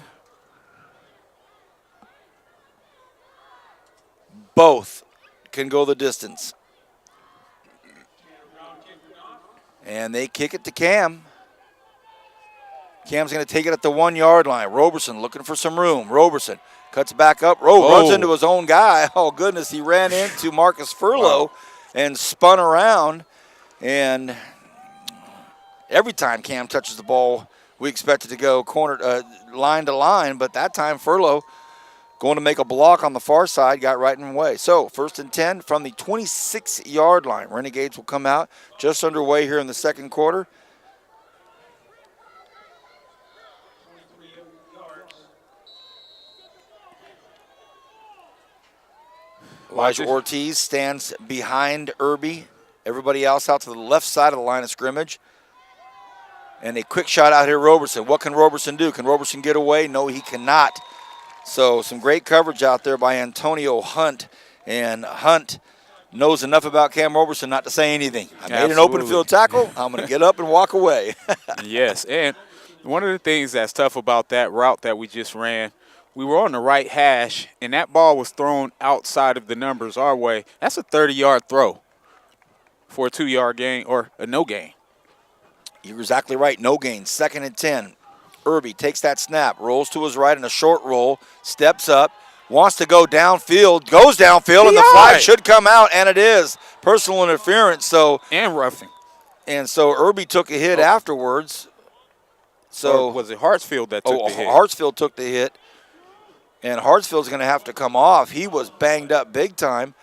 Both can go the distance. And they kick it to Cam. Cam's going to take it at the 1-yard line. Roberson looking for some room. Roberson cuts back up. Runs into his own guy. Oh, goodness. He ran into Marcus Furlow and spun around. And every time Cam touches the ball, we expect it to go line to line. But that time, Furlow going to make a block on the far side, got right in the way. So 1st and 10 from the 26-yard line. Renegades will come out just underway here in the second quarter. Elijah Ortiz stands behind Irby. Everybody else out to the left side of the line of scrimmage. And a quick shot out here, Roberson. What can Roberson do? Can Roberson get away? No, he cannot. So some great coverage out there by Antonio Hunt. And Hunt knows enough about Cam Roberson not to say anything. I made an open field tackle. I'm going to get up and walk away. Yes, and One of the things that's tough about that route that we just ran, we were on the right hash, and that ball was thrown outside of the numbers our way. That's a 30-yard throw for a 2-yard gain or a no gain. You're exactly right. No gain. 2nd and 10. Irby takes that snap, rolls to his right in a short roll, steps up, wants to go downfield, goes downfield, and the flag should come out, and it is. Personal interference. And roughing. And so Irby took a hit afterwards. So or was it Hartsfield that took the hit? Hartsfield took the hit, and Hartsfield's going to have to come off. He was banged up big time,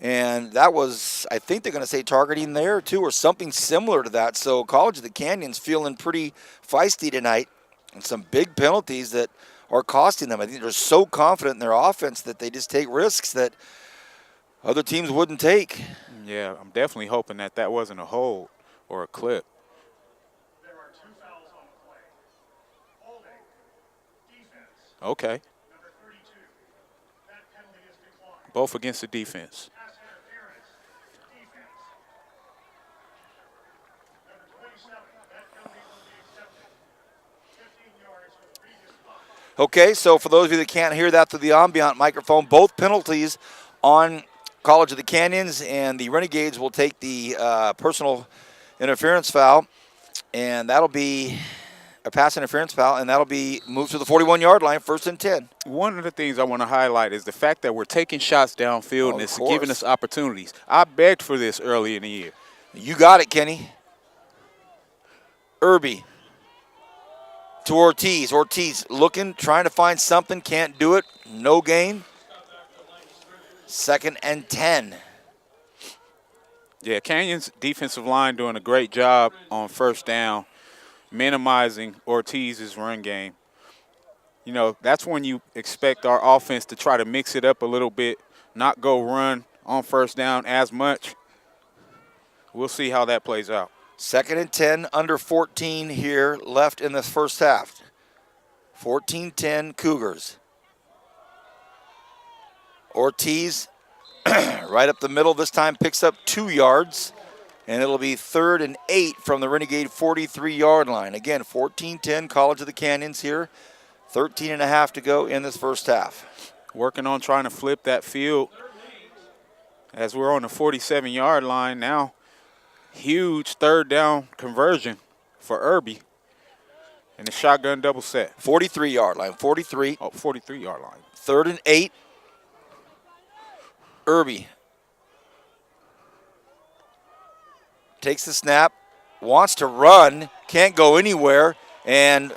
and that was, I think they're going to say targeting there too, or something similar to that. So College of the Canyons feeling pretty feisty tonight, and some big penalties that are costing them. I think they're so confident in their offense that they just take risks that other teams wouldn't take. Yeah, I'm definitely hoping that that wasn't a hold or a clip. Okay. Both against the defense. Okay, so for those of you that can't hear that through the ambient microphone, both penalties on College of the Canyons, and the Renegades will take the personal interference foul, and that'll be a pass interference foul, and that'll be moved to the 41-yard line, 1st and 10. One of the things I want to highlight is the fact that we're taking shots downfield and it's giving us opportunities. I begged for this early in the year. You got it, Kenny. Irby to Ortiz. Ortiz looking, trying to find something, can't do it. No gain. 2nd and 10. Yeah, Canyons defensive line doing a great job on 1st down, minimizing Ortiz's run game. You know, that's when you expect our offense to try to mix it up a little bit, not go run on 1st down as much. We'll see how that plays out. 2nd and 10, under 14 here left in the first half. 14-10 Cougars. Ortiz right up the middle this time picks up 2 yards, and it'll be 3rd and 8 from the Renegade 43-yard line. Again, 14-10 College of the Canyons here. 13 and a half to go in this first half. Working on trying to flip that field as we're on the 47-yard line now. Huge 3rd down conversion for Irby. And the shotgun double set. 43-yard line, 43. Oh, 43-yard line. 3rd and 8. Irby takes the snap, wants to run, can't go anywhere, and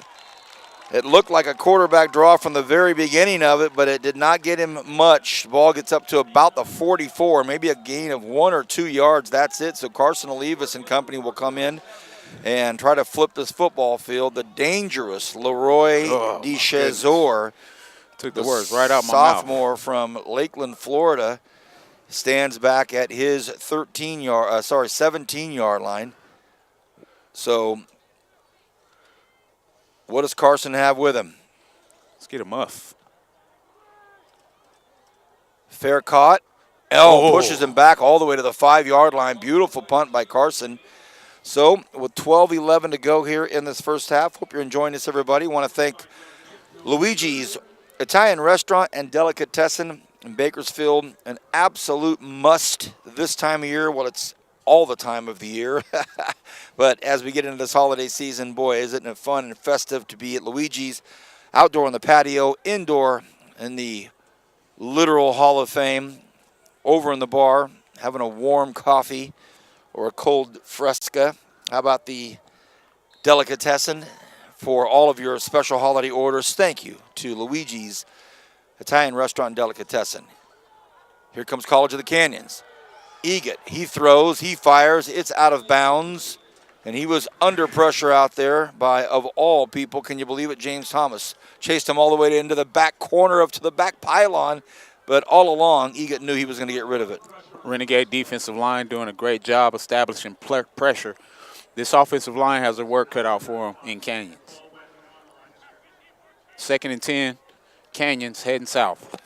it looked like a quarterback draw from the very beginning of it, but it did not get him much. The ball gets up to about the 44, maybe a gain of 1 or 2 yards. That's it. So Carson Olivas and company will come in and try to flip this football field. The dangerous Leroy DeChazor, took the words right out my mouth. Sophomore from Lakeland, Florida, stands back at his 17-yard line. So what does Carson have with him? Let's get a muff. Fair caught. Pushes him back all the way to the 5-yard line. Beautiful punt by Carson. So with 12-11 to go here in this first half, hope you're enjoying this, everybody. Want to thank Luigi's Italian Restaurant and Delicatessen in Bakersfield. An absolute must this time of year. Well, it's all the time of the year. But as we get into this holiday season, boy, isn't it fun and festive to be at Luigi's, outdoor on the patio, indoor in the literal Hall of Fame, over in the bar, having a warm coffee or a cold fresca. How about the Delicatessen for all of your special holiday orders? Thank you to Luigi's Italian Restaurant and Delicatessen. Here comes College of the Canyons. Egot, he throws, he fires, it's out of bounds, and he was under pressure out there by, of all people, can you believe it, James Thomas. Chased him all the way into the back corner to the back pylon, but all along, Egot knew he was going to get rid of it. Renegade defensive line doing a great job establishing pressure. This offensive line has their work cut out for them in Canyons. 2nd and 10, Canyons heading south.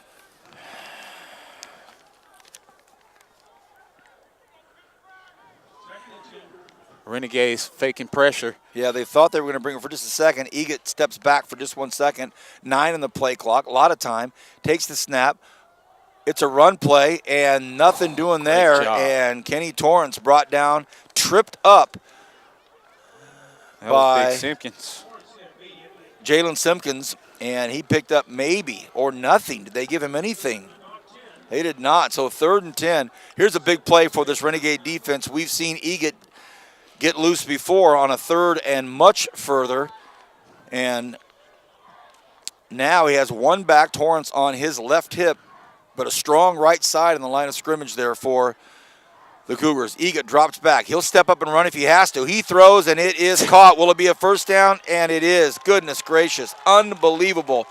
Renegades faking pressure. Yeah, they thought they were going to bring him for just a second. Egat steps back for just 1 second. 9 in the play clock, a lot of time. Takes the snap. It's a run play, and nothing doing there. And Kenny Torrance brought down, tripped up by Big Simpkins. Jalen Simpkins, and he picked up maybe or nothing. Did they give him anything? They did not. So 3rd and 10. Here's a big play for this Renegade defense. We've seen Egat get loose before on a 3rd and much further. And now he has one back, Torrance on his left hip, but a strong right side in the line of scrimmage there for the Cougars. Egat drops back. He'll step up and run if he has to. He throws, and it is caught. Will it be a first down? And it is. Goodness gracious. Unbelievable.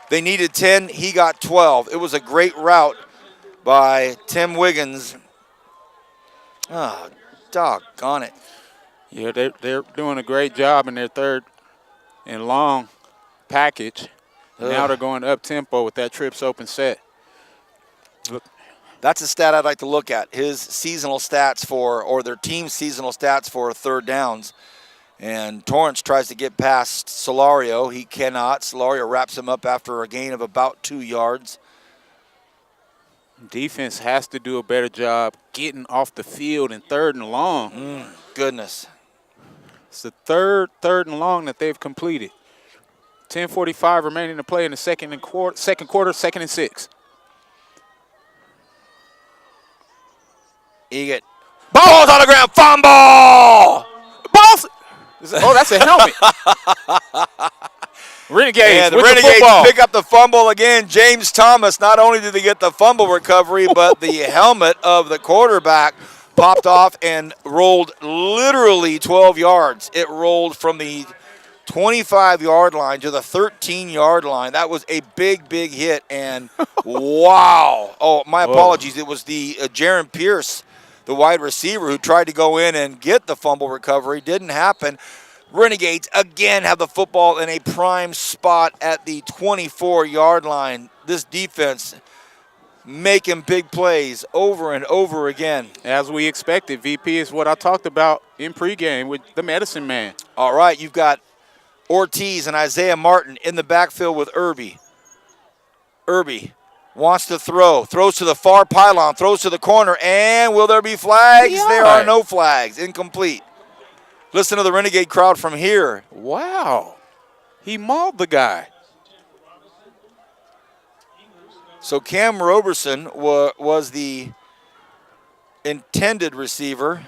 They needed 10. He got 12. It was a great route by Tim Wiggins. Ah, doggone it. Yeah, they're doing a great job in their 3rd and long package. Now they're going up-tempo with that trips open set. Look. That's a stat I'd like to look at, his seasonal stats or their team's seasonal stats for 3rd downs. And Torrance tries to get past Solario. He cannot. Solario wraps him up after a gain of about 2 yards. Defense has to do a better job getting off the field in 3rd and long. Goodness. It's the third and long that they've completed. 10:45 remaining to play in the second quarter, 2nd and 6. Egat. Ball's on the ground. Fumble! Balls! Oh, that's a helmet. Renegades and the with Renegades the football. pick up the fumble again. James Thomas, not only did they get the fumble recovery, but the helmet of the quarterback popped off and rolled literally 12 yards. It rolled from the 25-yard line to the 13-yard line. That was a big, big hit, and wow. Oh, my apologies. It was the Jaron Pierce, the wide receiver, who tried to go in and get the fumble recovery. Didn't happen. Renegades again have the football in a prime spot at the 24-yard line. This defense making big plays over and over again. As we expected, VP is what I talked about in pregame with the medicine man. All right, you've got Ortiz and Isaiah Martin in the backfield with Irby. Irby wants to throw, throws to the far pylon, throws to the corner, and will there be flags? Yeah. There are no flags. Incomplete. Listen to the Renegade crowd from here. Wow. He mauled the guy. So Cam Roberson was the intended receiver.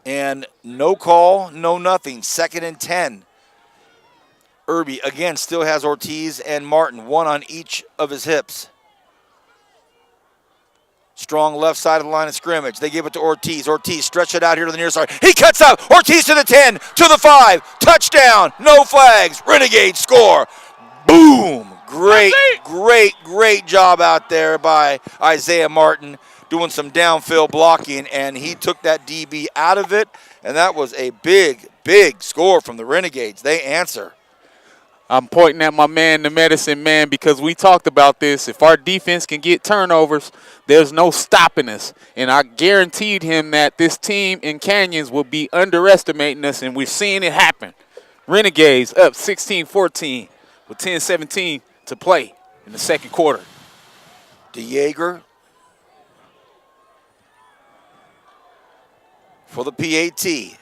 And no call, no nothing. 2nd and 10. Irby, again, still has Ortiz and Martin, one on each of his hips. Strong left side of the line of scrimmage. They give it to Ortiz. Ortiz stretch it out here to the near side. He cuts out. Ortiz to the 10, to the 5. Touchdown. No flags. Renegades score. Boom. Great, great, great job out there by Isaiah Martin doing some downfield blocking, and he took that DB out of it, and that was a big, big score from the Renegades. They answer. I'm pointing at my man, the medicine man, because we talked about this. If our defense can get turnovers, there's no stopping us. And I guaranteed him that this team in Canyons will be underestimating us, and we're seeing it happen. Renegades up 16-14 with 10-17 to play in the 2nd quarter. DeJager for the PAT.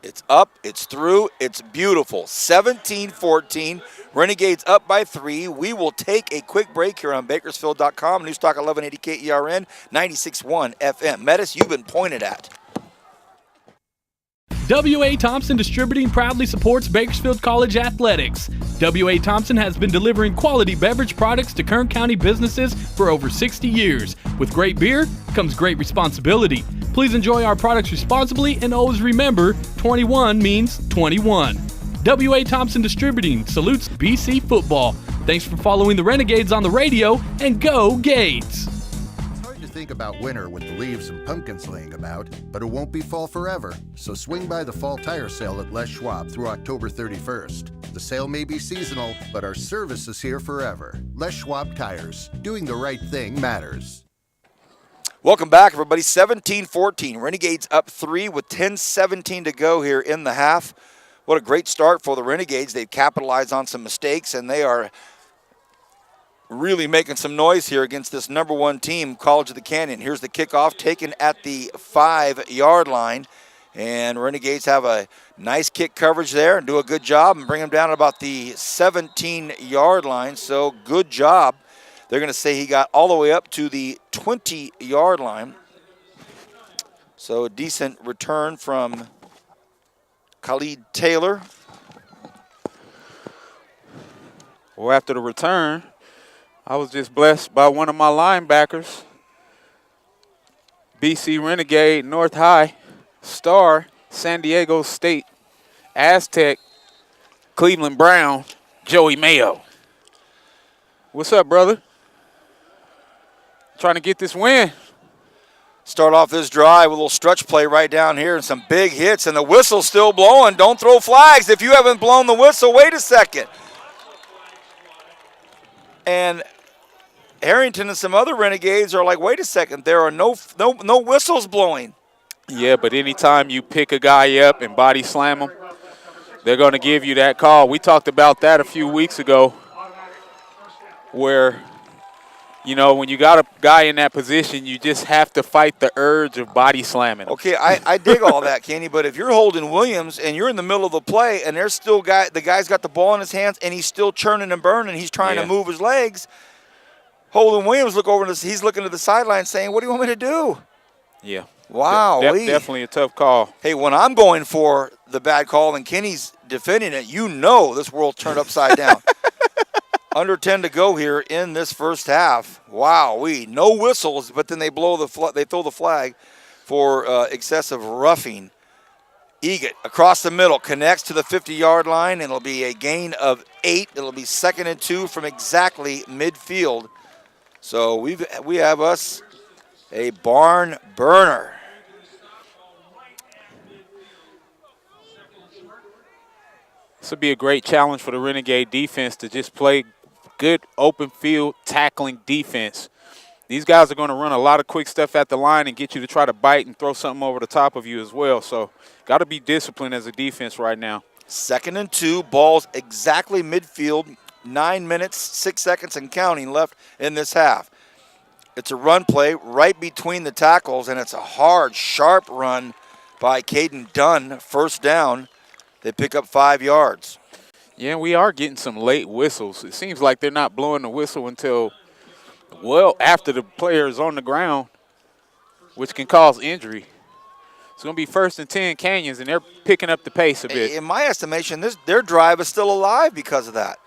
It's up, it's through, it's beautiful. 17-14, Renegades up by 3. We will take a quick break here on Bakersfield.com. Newstalk 1180 KERN, 96.1 FM. Metis, you've been pointed at. W.A. Thompson Distributing proudly supports Bakersfield College Athletics. W.A. Thompson has been delivering quality beverage products to Kern County businesses for over 60 years. With great beer comes great responsibility. Please enjoy our products responsibly and always remember, 21 means 21. W.A. Thompson Distributing salutes BC football. Thanks for following the Renegades on the radio, and go Gates! Think about winter with the leaves and pumpkins laying about, but it won't be fall forever. So swing by the fall tire sale at Les Schwab through October 31st. The sale may be seasonal, but our service is here forever. Les Schwab Tires. Doing the right thing matters. Welcome back, everybody. 17-14. Renegades up 3 with 10:17 to go here in the half. What a great start for the Renegades. They've capitalized on some mistakes, and they are really making some noise here against this number 1 team, College of the Canyon. Here's the kickoff taken at the 5-yard line. And Renegades have a nice kick coverage there and do a good job and bring them down at about the 17-yard line. So good job. They're going to say he got all the way up to the 20-yard line. So a decent return from Khalid Taylor. Well, after the return, I was just blessed by one of my linebackers, BC Renegade, North High, Star, San Diego State, Aztec, Cleveland Brown, Joey Mayo. What's up, brother? Trying to get this win. Start off this drive with a little stretch play right down here and some big hits, and the whistle's still blowing. Don't throw flags if you haven't blown the whistle. Wait a second. And Harrington and some other Renegades are like, wait a second, there are no whistles blowing. Yeah, but anytime you pick a guy up and body slam him, they're going to give you that call. We talked about that a few weeks ago where, you know, when you got a guy in that position, you just have to fight the urge of body slamming him. Okay, I dig all that, Kenny, but if you're holding Williams and you're in the middle of the play and there's still the guy's got the ball in his hands and he's still churning and burning, he's trying to move his legs, Holden Williams he's looking to the sideline saying, what do you want me to do? Yeah. Wow. Definitely a tough call. Hey, when I'm going for the bad call and Kenny's defending it, you know this world turned upside down. Under 10 to go here in this first half. Wow, no whistles, but then they throw the flag for excessive roughing. Egat across the middle, connects to the 50-yard line, and it'll be a gain of 8. It'll be 2nd and 2 from exactly midfield. So we have us a barn burner. This would be a great challenge for the Renegade defense to just play good open field tackling defense. These guys are going to run a lot of quick stuff at the line and get you to try to bite and throw something over the top of you as well. So got to be disciplined as a defense right now. 2nd and 2, balls exactly midfield, 9 minutes, 6 seconds and counting left in this half. It's a run play right between the tackles, and it's a hard, sharp run by Caden Dunn. First down. They pick up 5 yards. Yeah, we are getting some late whistles. It seems like they're not blowing the whistle until well after the player is on the ground, which can cause injury. It's going to be 1st and 10 Canyons, and they're picking up the pace a bit. In my estimation, their drive is still alive because of that.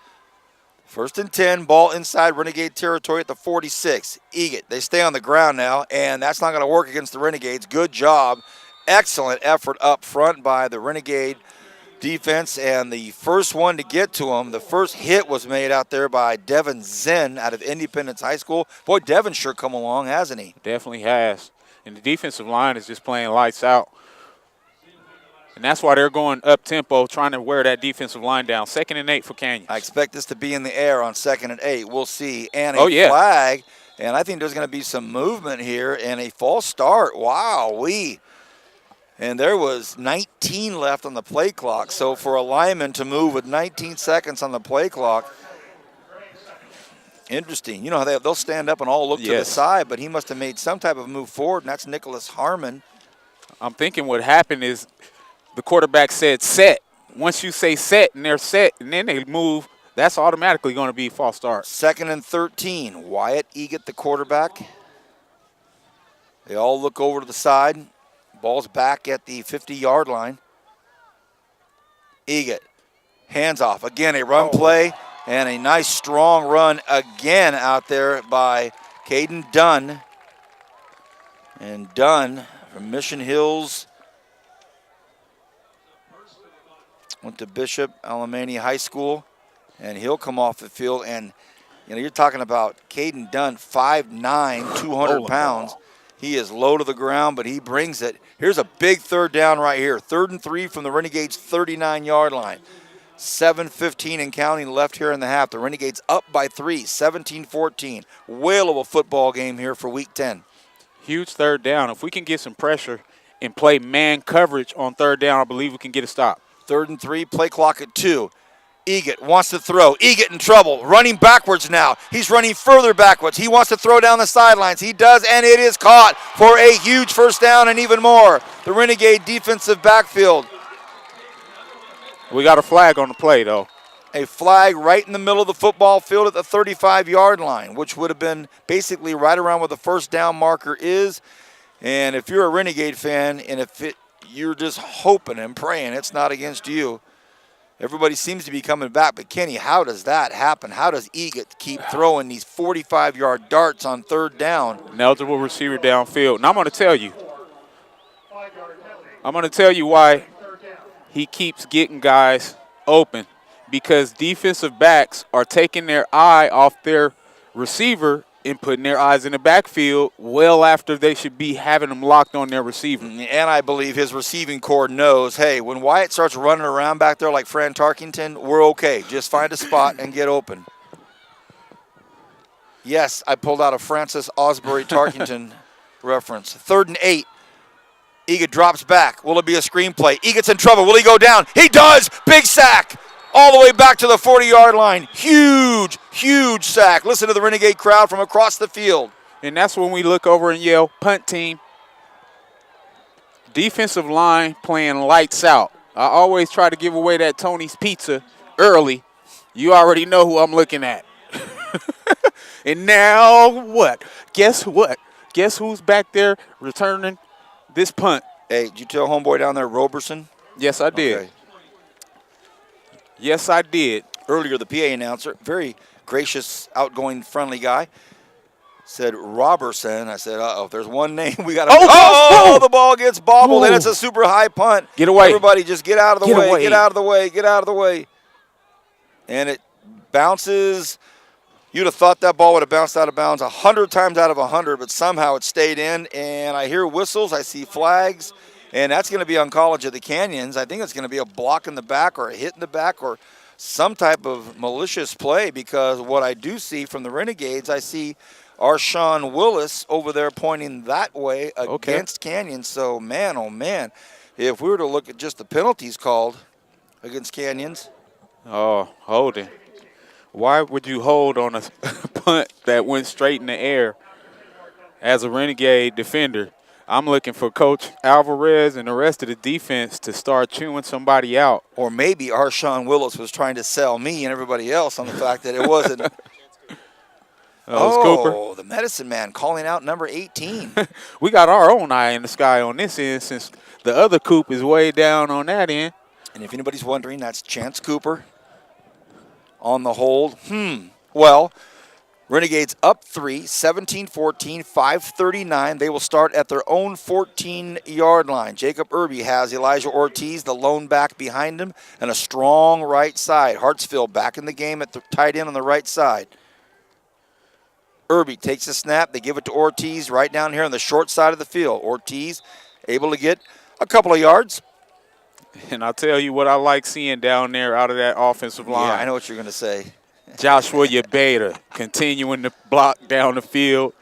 1st and 10, ball inside Renegade territory at the 46. Egat, they stay on the ground now, and that's not going to work against the Renegades. Good job. Excellent effort up front by the Renegade defense, and the first one to get to him, the first hit was made out there by Devin Zinn out of Independence High School. Boy, Devin sure come along, hasn't he? Definitely has. And the defensive line is just playing lights out. And that's why they're going up-tempo, trying to wear that defensive line down. 2nd and 8 for Canyon. I expect this to be in the air on 2nd and 8. We'll see. And a flag, and I think there's going to be some movement here and a false start. Wow-wee. And there was 19 left on the play clock. So for a lineman to move with 19 seconds on the play clock, interesting. You know how they'll stand up and all look to the side, but he must have made some type of move forward, and that's Nicholas Harmon. I'm thinking what happened is the quarterback said set. Once you say set and they're set and then they move, that's automatically going to be a false start. 2nd and 13. Wyatt Egat, the quarterback. They all look over to the side. Ball's back at the 50-yard line. Egat, hands off. Again, a run play and a nice strong run again out there by Caden Dunn. And Dunn from Mission Hills went to Bishop Alemany High School, and he'll come off the field. And, you know, you're talking about Caden Dunn, 5'9", 200 pounds. He is low to the ground, but he brings it. Here's a big 3rd down right here. 3rd and 3 from the Renegades' 39-yard line. 7:15 and counting left here in the half. The Renegades up by 3, 17-14. Whale of a football game here for Week 10. Huge third down. If we can get some pressure and play man coverage on third down, I believe we can get a stop. 3rd and 3, play clock at 2. Eget wants to throw. Eget in trouble, running backwards now. He's running further backwards. He wants to throw down the sidelines. He does, and it is caught for a huge first down and even more. The Renegade defensive backfield. We got a flag on the play, though. A flag right in the middle of the football field at the 35-yard line, which would have been basically right around where the first down marker is. And if you're a Renegade fan, and you're just hoping and praying it's not against you, everybody seems to be coming back. But, Kenny, how does that happen? How does Eget keep throwing these 45-yard darts on third down? An eligible receiver downfield. And I'm going to tell you. Why he keeps getting guys open. Because defensive backs are taking their eye off their receiver and putting their eyes in the backfield well after they should be having them locked on their receiver. And I believe his receiving core knows, hey, when Wyatt starts running around back there like Fran Tarkington, we're okay. Just find a spot and get open. Yes, I pulled out a Francis Osbury Tarkington reference. 3rd and 8. Eget drops back. Will it be a screenplay? Eget's in trouble. Will he go down? He does! Big sack! All the way back to the 40-yard line. Huge, huge sack. Listen to the Renegade crowd from across the field. And that's when we look over and yell, punt team. Defensive line playing lights out. I always try to give away that Tony's Pizza early. You already know who I'm looking at. And now what? Guess what? Guess who's back there returning this punt? Hey, did you tell homeboy down there, Roberson? Yes, I did. Okay. Yes, I did. Earlier, the PA announcer, very gracious, outgoing, friendly guy, said Robertson. I said, uh-oh, if there's one name we got to Oh, the ball gets bobbled, and it's a super high punt. Get away. Everybody just get out of the way. away. Get out of the way. Get out of the way. And it bounces. You'd have thought that ball would have bounced out of bounds 100 times out of 100, but somehow it stayed in. And I hear whistles. I see flags. And that's going to be on College of the Canyons. I think it's going to be a block in the back or a hit in the back or some type of malicious play, because what I do see from the Renegades, I see Arshawn Willis over there pointing that way against Canyon. So, man, oh, man, if we were to look at just the penalties called against Canyons. Oh, holding. Why would you hold on a punt that went straight in the air as a Renegade defender? I'm looking for Coach Alvarez and the rest of the defense to start chewing somebody out. Or maybe Arshawn Willis was trying to sell me and everybody else on the fact that it wasn't. Cooper. The medicine man calling out number 18. We got our own eye in the sky on this end since the other Coop is way down on that end. And if anybody's wondering, that's Chance Cooper on the hold. Well, Renegades up 3, 17-14, 5:39. They will start at their own 14-yard line. Jacob Irby has Elijah Ortiz, the lone back behind him, and a strong right side. Hartsfield back in the game at the tight end on the right side. Irby takes a snap. They give it to Ortiz right down here on the short side of the field. Ortiz able to get a couple of yards. And I'll tell you what I like seeing down there out of that offensive line. Yeah, I know what you're going to say. Joshua Yabeda continuing to block down the field,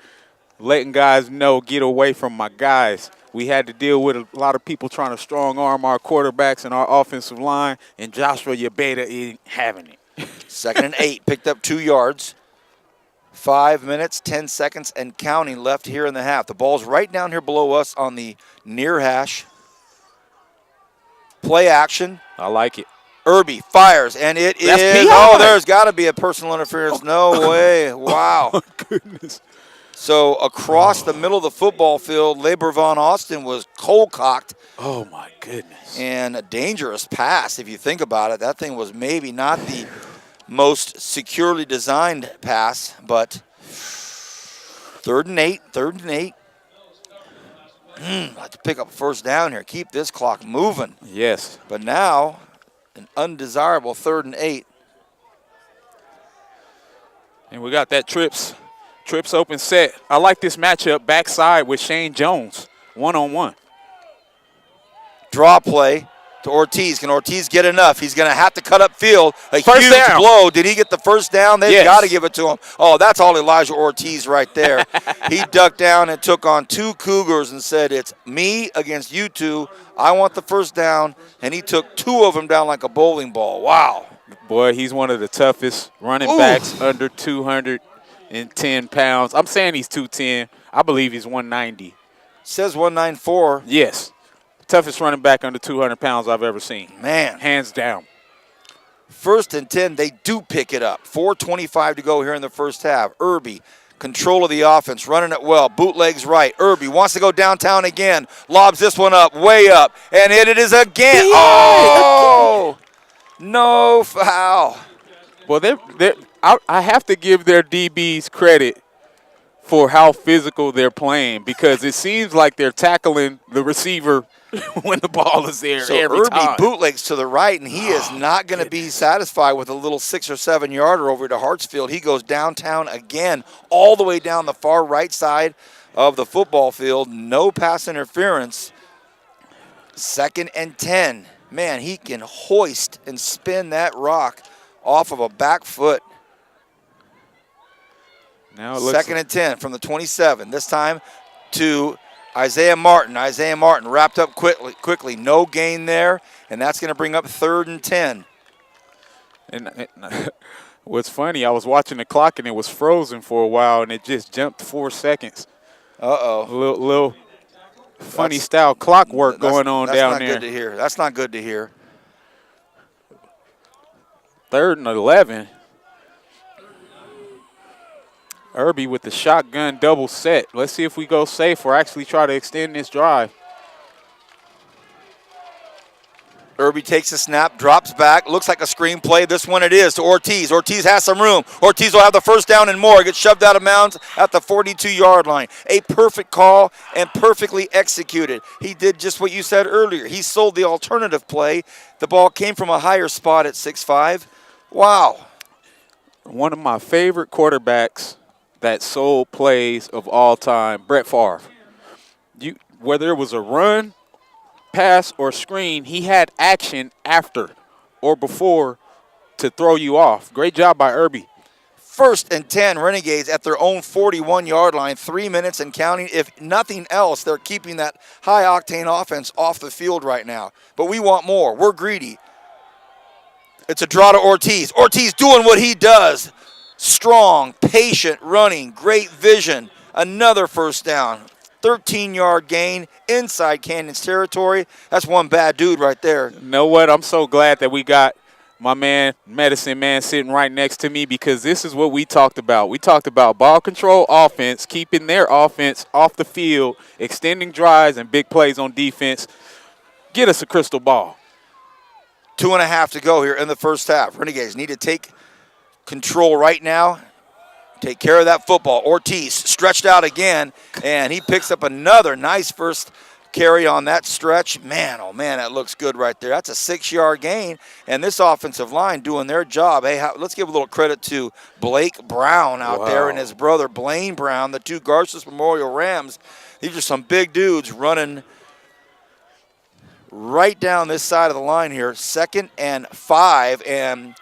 letting guys know, get away from my guys. We had to deal with a lot of people trying to strong-arm our quarterbacks and our offensive line, and Joshua Yabeda ain't having it. 2nd and 8, picked up 2 yards. 5 minutes, 10 seconds, and counting left here in the half. The ball's right down here below us on the near hash. Play action. I like it. Irby fires, and it is. Oh, there's got to be a personal interference. No way. Wow. Oh, my goodness. So across the middle of the football field, Labor Von Austin was cold-cocked. Oh, my goodness. And a dangerous pass, if you think about it. That thing was maybe not the most securely designed pass, but 3rd and 8. Like to pick up first down here. Keep this clock moving. Yes. But now, an undesirable 3rd and 8. And we got that trips open set. I like this matchup backside with Shane Jones, one-on-one. Draw play. to Ortiz. Can Ortiz get enough? He's going to have to cut up field. A First huge down. blow. Did he get the first down? They've Yes. got to give it to him. Oh, that's all Elijah Ortiz right there. He ducked down and took on 2 Cougars and said, it's me against you 2. I want the first down. And he took 2 of them down like a bowling ball. Wow. Boy, he's one of the toughest running backs under 210 pounds. I'm saying he's 210. I believe he's 190. Says 194. Yes. Toughest running back under 200 pounds I've ever seen. Man. Hands down. 1st and 10, they do pick it up. 4:25 to go here in the first half. Irby, control of the offense, running it well. Bootlegs right. Irby wants to go downtown again. Lobs this one up, way up, and hit it is again. Oh! No foul. Well, I have to give their DBs credit for how physical they're playing because it seems like they're tackling the receiver when the ball is there So every Irby time. bootlegs to the right, and he is not going to be satisfied with a little 6 or 7 yarder over to Hartsfield. He goes downtown again, all the way down the far right side of the football field. No pass interference. 2nd and 10. Man, he can hoist and spin that rock off of a back foot. Now it looks 2nd and 10 from the 27. This time to Isaiah Martin. Isaiah Martin wrapped up quickly. No gain there, and that's going to bring up 3rd and 10. And what's funny, I was watching the clock and it was frozen for a while and it just jumped 4 seconds. Uh-oh. A little funny style clockwork going on down there. That's not good to hear. That's not good to hear. 3rd and 11. Irby with the shotgun double set. Let's see if we go safe or actually try to extend this drive. Irby takes a snap, drops back, looks like a screen play. This one it is to Ortiz. Ortiz has some room. Ortiz will have the first down and more. Gets shoved out of bounds at the 42-yard line. A perfect call and perfectly executed. He did just what you said earlier. He sold the alternative play. The ball came from a higher spot at 6'5". Wow. One of my favorite quarterbacks that sold plays of all time, Brett Favre. Whether it was a run, pass, or screen, he had action after or before to throw you off. Great job by Irby. 1st and 10, Renegades at their own 41-yard line, 3 minutes and counting. If nothing else, they're keeping that high-octane offense off the field right now. But we want more. We're greedy. It's a draw to Ortiz. Ortiz doing what he does. Strong, patient running, great vision. Another first down. 13-yard gain inside Canyons territory. That's one bad dude right there. You know what? I'm so glad that we got my man, Medicine Man, sitting right next to me because this is what we talked about. We talked about ball control offense, keeping their offense off the field, extending drives and big plays on defense. Get us a crystal ball. 2.5 to go here in the first half. Renegades need to take control right now. Take care of that football. Ortiz stretched out again, and he picks up another nice first carry on that stretch. Man, oh man, that looks good right there. That's a 6-yard gain, and this offensive line doing their job. Hey, let's give a little credit to Blake Brown out there and his brother Blaine Brown, the 2 Garces Memorial Rams. These are some big dudes running right down this side of the line here. 2nd and 5, and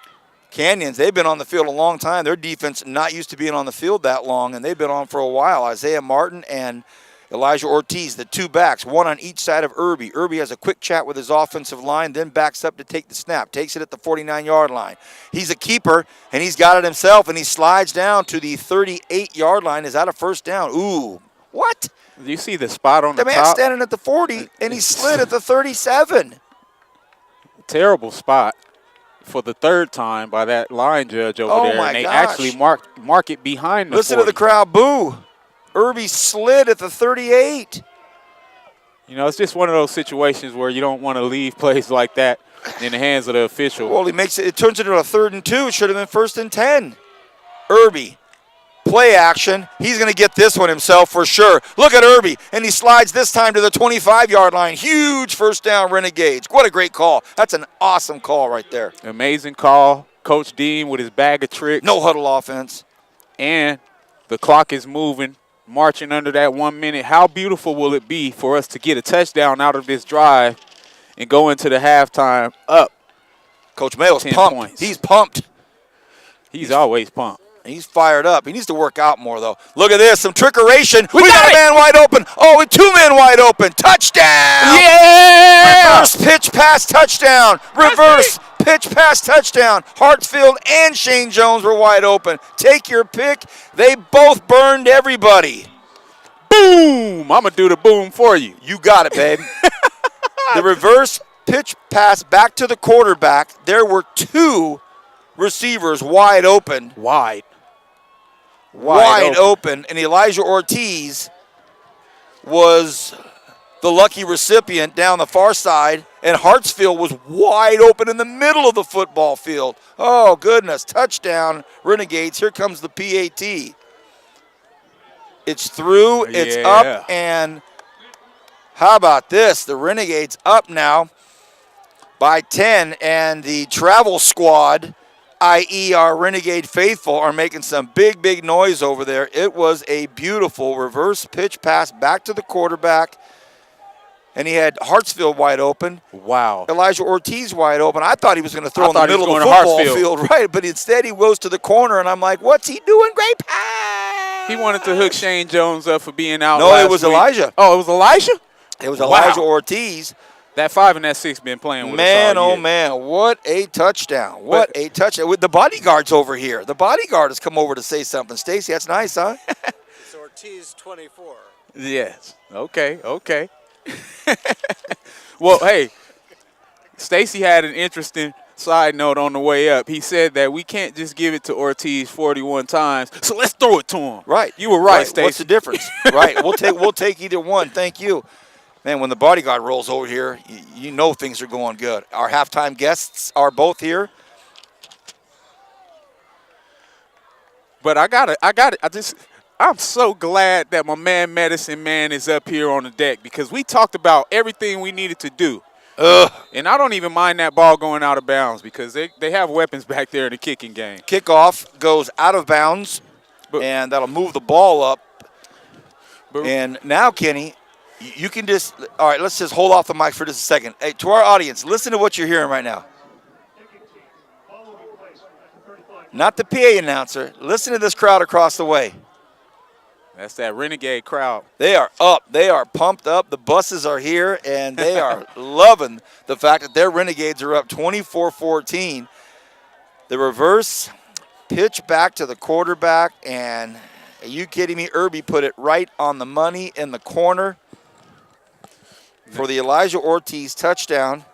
Canyons, they've been on the field a long time. Their defense not used to being on the field that long, and they've been on for a while. Isaiah Martin and Elijah Ortiz, the 2 backs, one on each side of Irby. Irby has a quick chat with his offensive line, then backs up to take the snap, takes it at the 49-yard line. He's a keeper, and he's got it himself, and he slides down to the 38-yard line. Is that a first down? Ooh, what? Do you see the spot on the top? The man's standing at the 40, and he slid at the 37. Terrible spot for the 3rd time by that line judge over there. My and they gosh. actually mark it behind the Listen 40. to the crowd boo. Irby slid at the 38. You know, it's just one of those situations where you don't want to leave plays like that in the hands of the official. Well, it turns into a 3rd and 2. It should have been 1st and 10. Irby, play action. He's going to get this one himself for sure. Look at Irby, and he slides this time to the 25-yard line. Huge first down, Renegades. What a great call. That's an awesome call right there. Amazing call. Coach Dean with his bag of tricks. No huddle offense. And the clock is moving, marching under that 1 minute. How beautiful will it be for us to get a touchdown out of this drive and go into the halftime up. Coach Mayo's 10 pumped. points. He's pumped. He's always pumped. He's fired up. He needs to work out more, though. Look at this. Some trickeration. We got got a it. man wide open. Oh, with 2 men wide open. Touchdown. Yeah! Reverse pitch pass touchdown. Reverse pitch pass touchdown. Hartsfield and Shane Jones were wide open. Take your pick. They both burned everybody. Boom! I'm going to do the boom for you. You got it, babe. The reverse pitch pass back to the quarterback. There were 2 receivers wide open. Wide Open. And Elijah Ortiz was the lucky recipient down the far side, and Hartsfield was wide open in the middle of the football field. Oh, goodness. Touchdown, Renegades. Here comes the PAT. It's through, it's Yeah. up, and how about this? The Renegades up now by 10, and the travel squad, i.e. our Renegade faithful, are making some big, big noise over there. It was a beautiful reverse pitch pass back to the quarterback, and he had Hartsfield wide open. Wow. Elijah Ortiz wide open. I thought he was going to throw in the thought he was middle of the going to football Hartsfield. field, right? But instead he goes to the corner, and I'm like, what's he doing? Great pass! He wanted to hook Shane Jones up for being out No, last it was week. Elijah. Oh, it was Elijah? It was Wow. Elijah Ortiz. That 5 and that 6 been playing with Man, us all oh year. man, what a touchdown. What a touchdown. With the bodyguard's over here. The bodyguard has come over to say something. Stacy, that's nice, huh? It's Ortiz 24. Yes. Okay. Well, hey, Stacy had an interesting side note on the way up. He said that we can't just give it to Ortiz 41 times, so let's throw it to him. Right. You were right, Stacy. What's the difference? Right. We'll take either one. Thank you. Man, when the bodyguard rolls over here, you know things are going good. Our halftime guests are both here. But I got it. I'm so glad that my man Medicine Man is up here on the deck because we talked about everything we needed to do. And I don't even mind that ball going out of bounds because they have weapons back there in the kicking game. Kickoff goes out of bounds, and that'll move the ball up. And now, Kenny, you can just – all right, let's just hold off the mic for just a second. Hey, to our audience, listen to what you're hearing right now. Not the PA announcer. Listen to this crowd across the way. That's that Renegade crowd. They are up. They are pumped up. The buses are here, and they are loving the fact that their Renegades are up 24-14. The reverse pitch back to the quarterback, and are you kidding me? Irby put it right on the money in the corner for the Elijah Ortiz touchdown.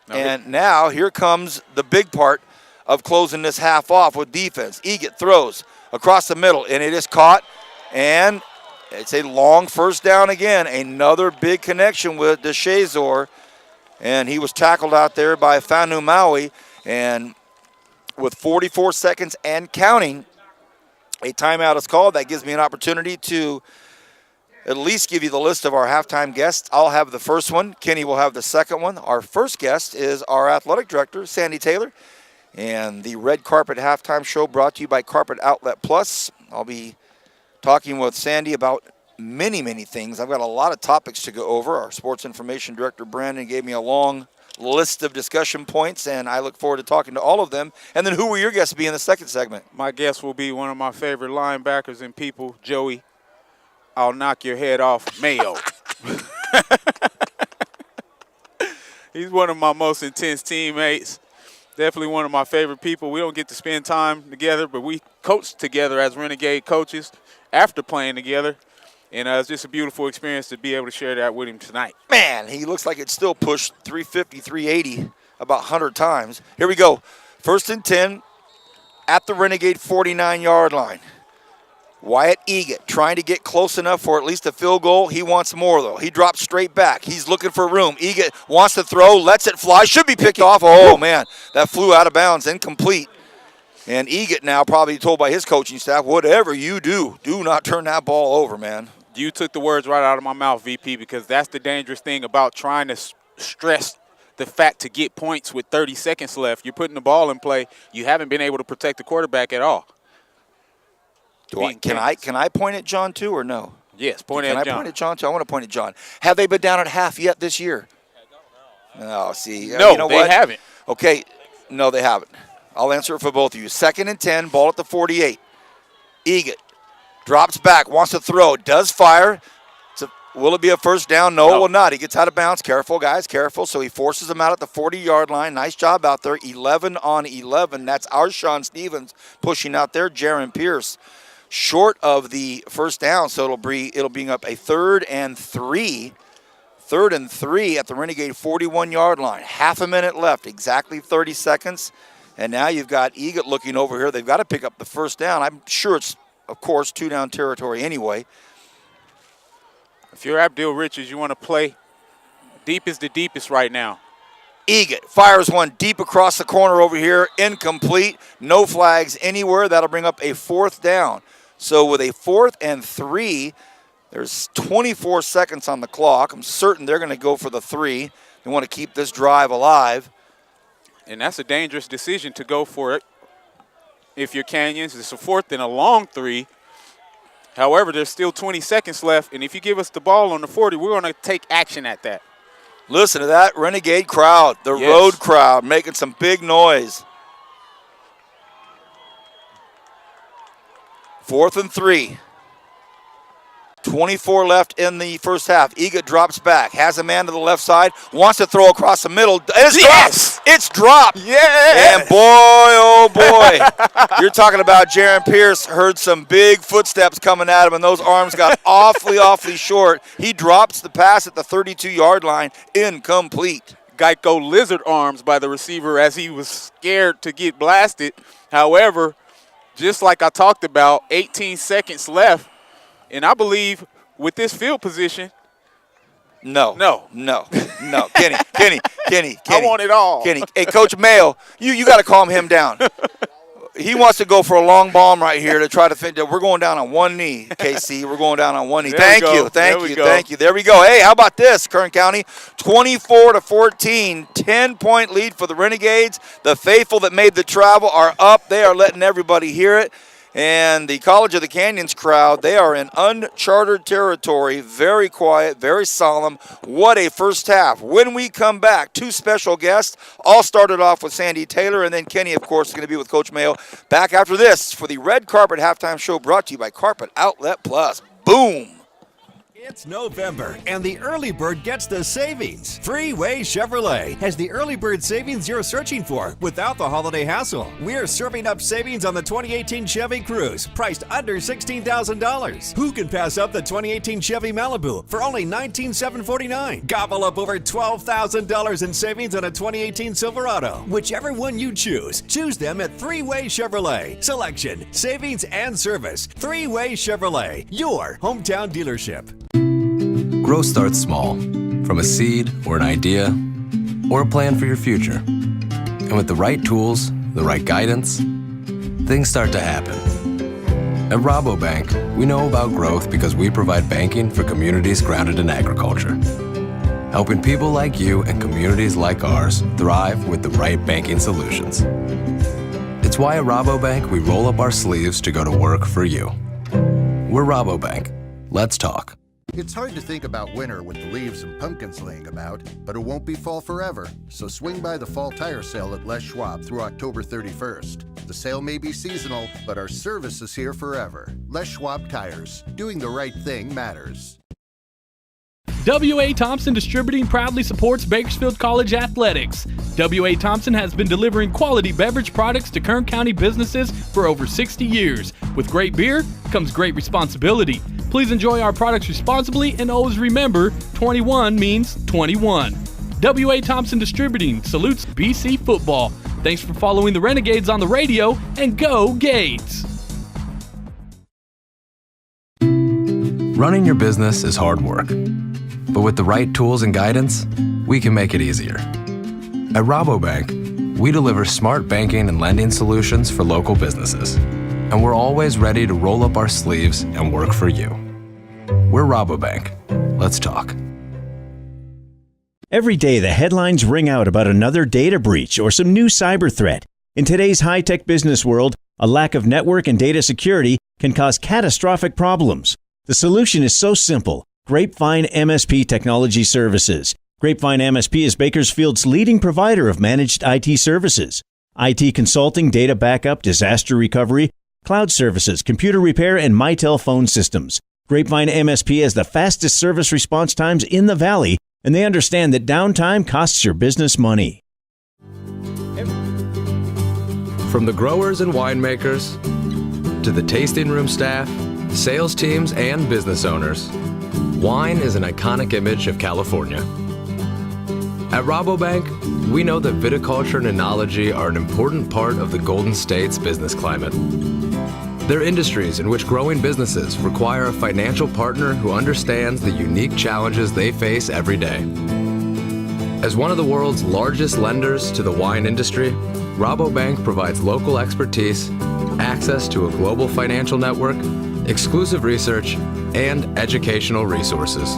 And now here comes the big part of closing this half off with defense. Eget throws across the middle, and it is caught, and it's a long first down again. Another big connection with DeShazor, and he was tackled out there by Fanu Maui, and with 44 seconds and counting, a timeout is called. That gives me an opportunity to at least give you the list of our halftime guests. I'll have the first one. Kenny will have the second one. Our first guest is our athletic director, Sandy Taylor. And the Red Carpet Halftime Show brought to you by Carpet Outlet Plus. I'll be talking with Sandy about many, many things. I've got a lot of topics to go over. Our sports information director, Brandon, gave me a long list of discussion points, and I look forward to talking to all of them. And then who will your guests be in the second segment? My guest will be one of my favorite linebackers and people, Joey. I'll knock your head off, Mayo. He's one of my most intense teammates. Definitely one of my favorite people. We don't get to spend time together, but we coach together as Renegade coaches after playing together. And it's just a beautiful experience to be able to share that with him tonight. Man, he looks like it still pushed 350, 380 about 100 times. Here we go. 1st and 10 at the Renegade 49-yard line. Wyatt Eget trying to get close enough for at least a field goal. He wants more, though. He drops straight back. He's looking for room. Eget wants to throw, lets it fly. Should be picked off. Oh, man, that flew out of bounds, incomplete. And Eget now probably told by his coaching staff, whatever you do not turn that ball over, man. You took the words right out of my mouth, VP, because that's the dangerous thing about trying to stress the fact to get points with 30 seconds left. You're putting the ball in play. You haven't been able to protect the quarterback at all. Can I point at John too or no? Yes, point at John. Can I point at John too? I want to point at John. Have they been down at half yet this year? No, see. No, you know they what? haven't. Okay, no, they haven't. I'll answer it for both of you. 2nd and 10, ball at the 48. Egan drops back, wants to throw, does fire. Will it be a first down? No, it will not. He gets out of bounds. Careful, guys, careful. So he forces him out at the 40-yard line. Nice job out there. 11 on 11. That's our Sean Stevens pushing out there. Jaron Pierce short of the first down, so it'll bring up a 3rd and 3. 3rd and 3 at the Renegade 41-yard line. Half a minute left, exactly 30 seconds. And now you've got Egan looking over here. They've got to pick up the first down. I'm sure it's, of course, 2-down territory anyway. If you're Abdul Richards, you want to play deep is the deepest right now. Egan fires one deep across the corner over here. Incomplete. No flags anywhere. That'll bring up a 4th down. So with a 4th and 3, there's 24 seconds on the clock. I'm certain they're going to go for the 3. They want to keep this drive alive. And that's a dangerous decision to go for it. If you're Canyons, it's a 4th and a long 3. However, there's still 20 seconds left, and if you give us the ball on the 40, we're going to take action at that. Listen to that Renegade crowd, the road crowd, making some big noise. 4th and 3. 24 left in the first half. Egan drops back, has a man to the left side, wants to throw across the middle. It's dropped. It's dropped. Yeah. And boy, oh boy, you're talking about Jaron Pierce heard some big footsteps coming at him, and those arms got awfully short. He drops the pass at the 32-yard line, incomplete. Geico lizard arms by the receiver as he was scared to get blasted. However, just like I talked about, 18 seconds left. And I believe with this field position, No. Kenny. I want it all. Kenny. Hey, Coach Mayo, you got to calm him down. He wants to go for a long bomb right here to try to fit. We're going down on one knee, KC. We're going down on one knee. Thank you. There we go. Hey, how about this, Kern County? 24-14, 10-point lead for the Renegades. The faithful that made the travel are up. They are letting everybody hear it. And the College of the Canyons crowd, they are in uncharted territory, very quiet, very solemn. What a first half. When we come back, 2 special guests, all started off with Sandy Taylor, and then Kenny, of course, is going to be with Coach Mayo. Back after this for the Red Carpet Halftime Show brought to you by Carpet Outlet Plus. Boom. It's November, and the early bird gets the savings. Freeway Chevrolet has the early bird savings you're searching for without the holiday hassle. We're serving up savings on the 2018 Chevy Cruze, priced under $16,000. Who can pass up the 2018 Chevy Malibu for only $19,749? Gobble up over $12,000 in savings on a 2018 Silverado. Whichever one you choose them at Freeway Chevrolet. Selection, savings, and service. Freeway Chevrolet, your hometown dealership. Growth starts small, from a seed or an idea or a plan for your future. And with the right tools, the right guidance, things start to happen. At Rabobank, we know about growth because we provide banking for communities grounded in agriculture, helping people like you and communities like ours thrive with the right banking solutions. It's why at Rabobank we roll up our sleeves to go to work for you. We're Rabobank. Let's talk. It's hard to think about winter with the leaves and pumpkins laying about, but it won't be fall forever. So swing by the fall tire sale at Les Schwab through October 31st. The sale may be seasonal, but our service is here forever. Les Schwab Tires. Doing the right thing matters. W.A. Thompson Distributing proudly supports Bakersfield College athletics. W.A. Thompson has been delivering quality beverage products to Kern County businesses for over 60 years. With great beer comes great responsibility. Please enjoy our products responsibly and always remember, 21 means 21. W.A. Thompson Distributing salutes BC football. Thanks for following the Renegades on the radio, and go Gades! Running your business is hard work, but with the right tools and guidance, we can make it easier. At Rabobank, we deliver smart banking and lending solutions for local businesses, and we're always ready to roll up our sleeves and work for you. We're Rabobank. Let's talk. Every day, the headlines ring out about another data breach or some new cyber threat. In today's high-tech business world, a lack of network and data security can cause catastrophic problems. The solution is so simple. Grapevine MSP Technology Services. Grapevine MSP is Bakersfield's leading provider of managed IT services. IT consulting, data backup, disaster recovery, cloud services, computer repair, and Mitel phone systems. Grapevine MSP has the fastest service response times in the Valley, and they understand that downtime costs your business money. From the growers and winemakers to the tasting room staff, sales teams, and business owners, wine is an iconic image of California. At Rabobank, we know that viticulture and enology are an important part of the Golden State's business climate. They're industries in which growing businesses require a financial partner who understands the unique challenges they face every day. As one of the world's largest lenders to the wine industry, Rabobank provides local expertise, access to a global financial network, exclusive research, and educational resources.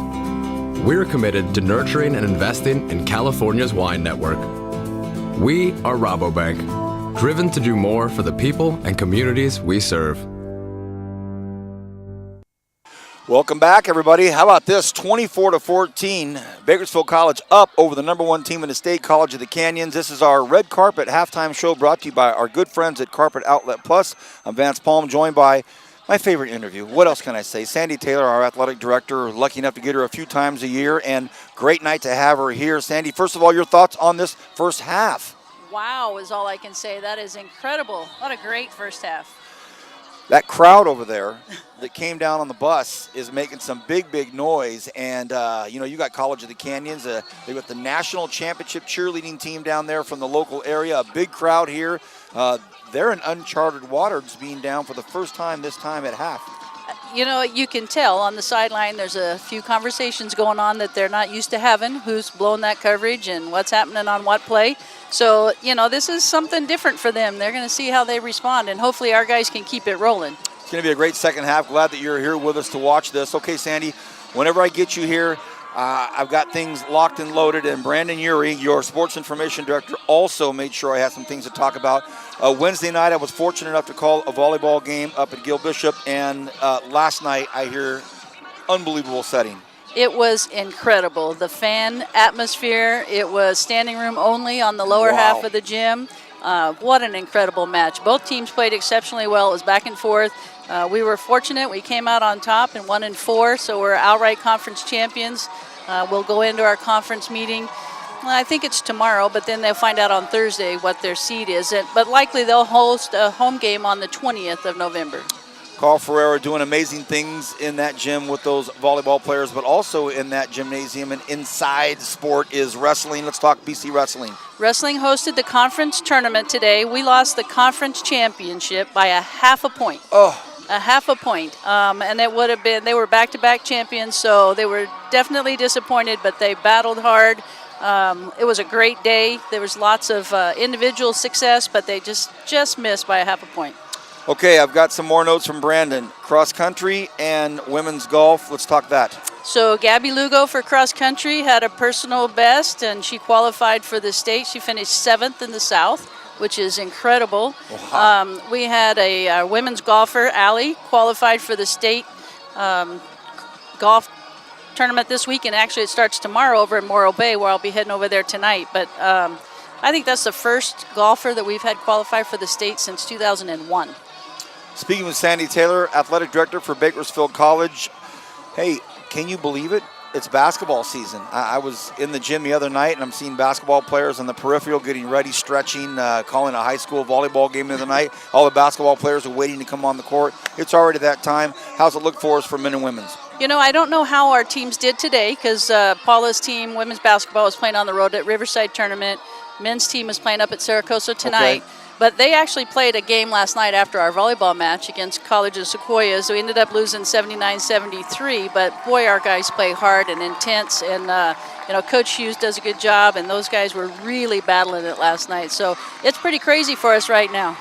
We're committed to nurturing and investing in California's wine network. We are Rabobank, driven to do more for the people and communities we serve. Welcome back, everybody. How about this? 24-14, Bakersfield College up over the number 1 team in the state, College of the Canyons. This is our red carpet halftime show brought to you by our good friends at Carpet Outlet Plus. I'm Vance Palm, joined by my favorite interview. What else can I say? Sandy Taylor, our athletic director, lucky enough to get her a few times a year, and great night to have her here. Sandy, first of all, your thoughts on this first half? Wow is all I can say. That is incredible. What a great first half. That crowd over there that came down on the bus is making some big noise. And, you got College of the Canyons. They got the national championship cheerleading team down there from the local area. A big crowd here. They're in uncharted waters, being down for the first time this time at half. You can tell on the sideline there's a few conversations going on that they're not used to having, who's blown that coverage and what's happening on what play. So, this is something different for them. They're going to see how they respond, and hopefully our guys can keep it rolling. It's going to be a great second half. Glad that you're here with us to watch this. Okay, Sandy, whenever I get you here, I've got things locked and loaded, and Brandon Urie, your sports information director, also made sure I had some things to talk about. Wednesday night, I was fortunate enough to call a volleyball game up at Gil Bishop, and last night, I hear unbelievable setting. It was incredible. The fan atmosphere, it was standing room only on the lower half of the gym. What an incredible match. Both teams played exceptionally well. It was back and forth. We were fortunate. We came out on top in 1-4, so we're outright conference champions. We'll go into our conference meeting. I think it's tomorrow, but then they'll find out on Thursday what their seed is. But likely they'll host a home game on the 20th of November. Carl Ferreira doing amazing things in that gym with those volleyball players, but also in that gymnasium and inside sport is wrestling. Let's talk BC Wrestling. Wrestling hosted the conference tournament today. We lost the conference championship by a half a point. A half a point. And it would have been, they were back-to-back champions, so they were definitely disappointed, but they battled hard. It was a great day. There was lots of individual success, but they just missed by a half a point. Okay, I've got some more notes from Brandon. Cross country and women's golf. Let's talk that. So Gabby Lugo for cross country had a personal best, and she qualified for the state. She finished 7th in the South, which is incredible. Wow. We had a women's golfer, Allie, qualified for the state golf tournament this week, and actually it starts tomorrow over in Morro Bay, where I'll be heading over there tonight. But I think that's the first golfer that we've had qualify for the state since 2001. Speaking with Sandy Taylor, athletic director for Bakersfield College. Hey, can you believe it? It's basketball season. I was in the gym the other night, and I'm seeing basketball players on the peripheral getting ready, stretching, calling a high school volleyball game the other night. All the basketball players are waiting to come on the court. It's already that time. How's it look for us for men and women's? I don't know how our teams did today because Paula's team, women's basketball, was playing on the road at Riverside Tournament. Men's team is playing up at Saracosa tonight. Okay. But they actually played a game last night after our volleyball match against College of Sequoia. So we ended up losing 79-73. But, boy, our guys play hard and intense. And, Coach Hughes does a good job. And those guys were really battling it last night. So it's pretty crazy for us right now.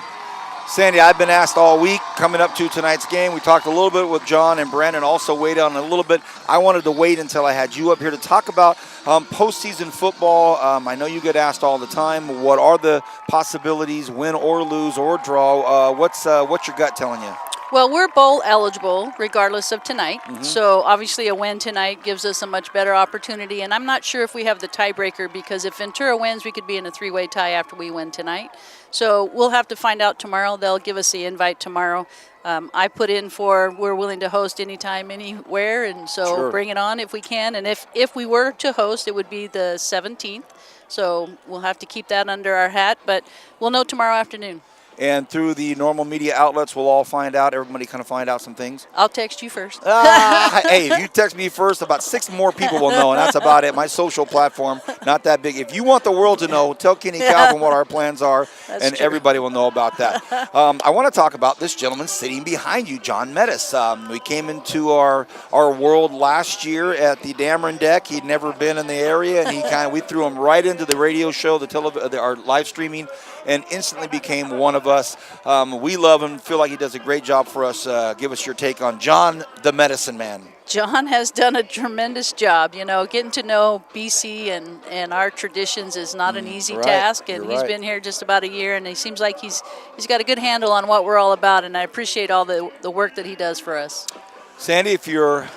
Sandy, I've been asked all week coming up to tonight's game. We talked a little bit with John and Brandon, also weighed on a little bit. I wanted to wait until I had you up here to talk about postseason football. I know you get asked all the time, what are the possibilities, win or lose or draw? What's your gut telling you? Well, we're bowl eligible regardless of tonight. So obviously a win tonight gives us a much better opportunity. And I'm not sure if we have the tiebreaker, because if Ventura wins, we could be in a 3-way tie after we win tonight. So we'll have to find out tomorrow. They'll give us the invite tomorrow. I put in for we're willing to host anytime, anywhere, and so bring it on if we can. And if we were to host, it would be the 17th. So we'll have to keep that under our hat, but we'll know tomorrow afternoon. And through the normal media outlets, we'll all find out. Everybody kind of find out some things. I'll text you first. Hey, if you text me first, about 6 more people will know, and that's about it. My social platform, not that big. If you want the world to know, tell Kenny Calvin what our plans are, and everybody will know about that. I want to talk about this gentleman sitting behind you, John Metis. We came into our world last year at the Dameron Deck. He'd never been in the area, and we threw him right into the radio show, our live streaming, and instantly became one of us. We love him, feel like he does a great job for us. Give us your take on John, the Medicine Man. John has done a tremendous job. You know, getting to know BC and our traditions is not an easy task, and he's been here just about a year, and he seems like he's got a good handle on what we're all about, and I appreciate all the work that he does for us. Sandy, if you are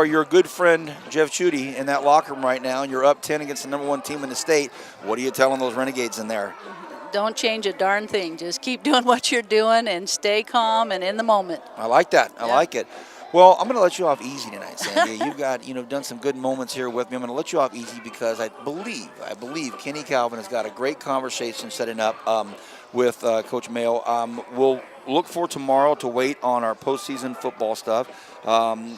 your good friend Jeff Chudy in that locker room right now, and you're up 10 against the number 1 team in the state, what are you telling those Renegades in there? Don't change a darn thing. Just keep doing what you're doing and stay calm and in the moment. I like that. I like it. Well, I'm going to let you off easy tonight, Sandy. You've got, done some good moments here with me. I'm going to let you off easy because I believe Kenny Calvin has got a great conversation setting up with Coach Mayo. We'll look for tomorrow to wait on our postseason football stuff.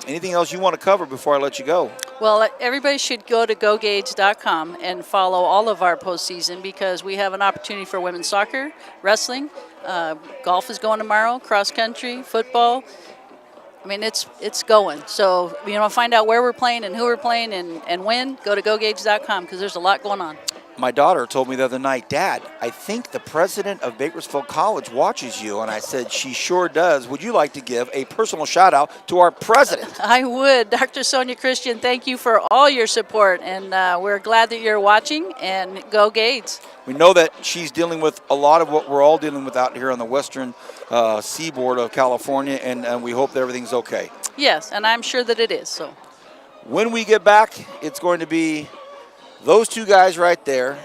Anything else you want to cover before I let you go? Well, everybody should go to GoGage.com and follow all of our postseason, because we have an opportunity for women's soccer, wrestling, golf is going tomorrow, cross country, football. I mean, it's going. So, find out where we're playing and who we're playing and when, go to GoGage.com, because there's a lot going on. My daughter told me the other night, Dad, I think the president of Bakersfield College watches you. And I said, she sure does. Would you like to give a personal shout out to our president? I would. Dr. Sonia Christian, thank you for all your support. And we're glad that you're watching, and go Gades. We know that she's dealing with a lot of what we're all dealing with out here on the western seaboard of California, and we hope that everything's okay. Yes, and I'm sure that it is. So when we get back, it's going to be those two guys right there.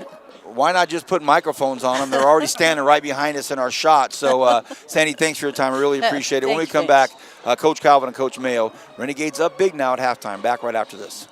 Why not just put microphones on them? They're already standing right behind us in our shot. So, Sandy, thanks for your time. I really appreciate it. When we come back, Coach Calvin and Coach Mayo, Renegades up big now at halftime. Back right after this.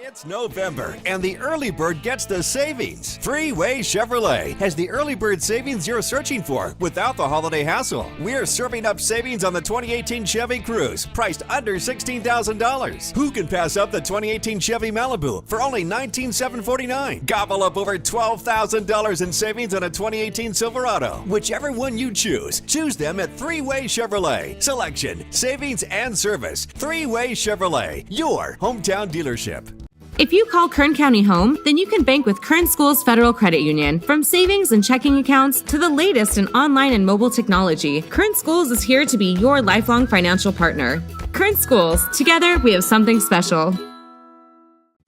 It's November, and the early bird gets the savings. Freeway Chevrolet has the early bird savings you're searching for without the holiday hassle. We're serving up savings on the 2018 Chevy Cruze, priced under $16,000. Who can pass up the 2018 Chevy Malibu for only $19,749? Gobble up over $12,000 in savings on a 2018 Silverado. Whichever one you choose them at Three-Way Chevrolet. Selection, savings, and service. Three-Way Chevrolet, your hometown dealership. If you call Kern County home, then you can bank with Kern Schools Federal Credit Union. From savings and checking accounts to the latest in online and mobile technology, Kern Schools is here to be your lifelong financial partner. Kern Schools, together we have something special.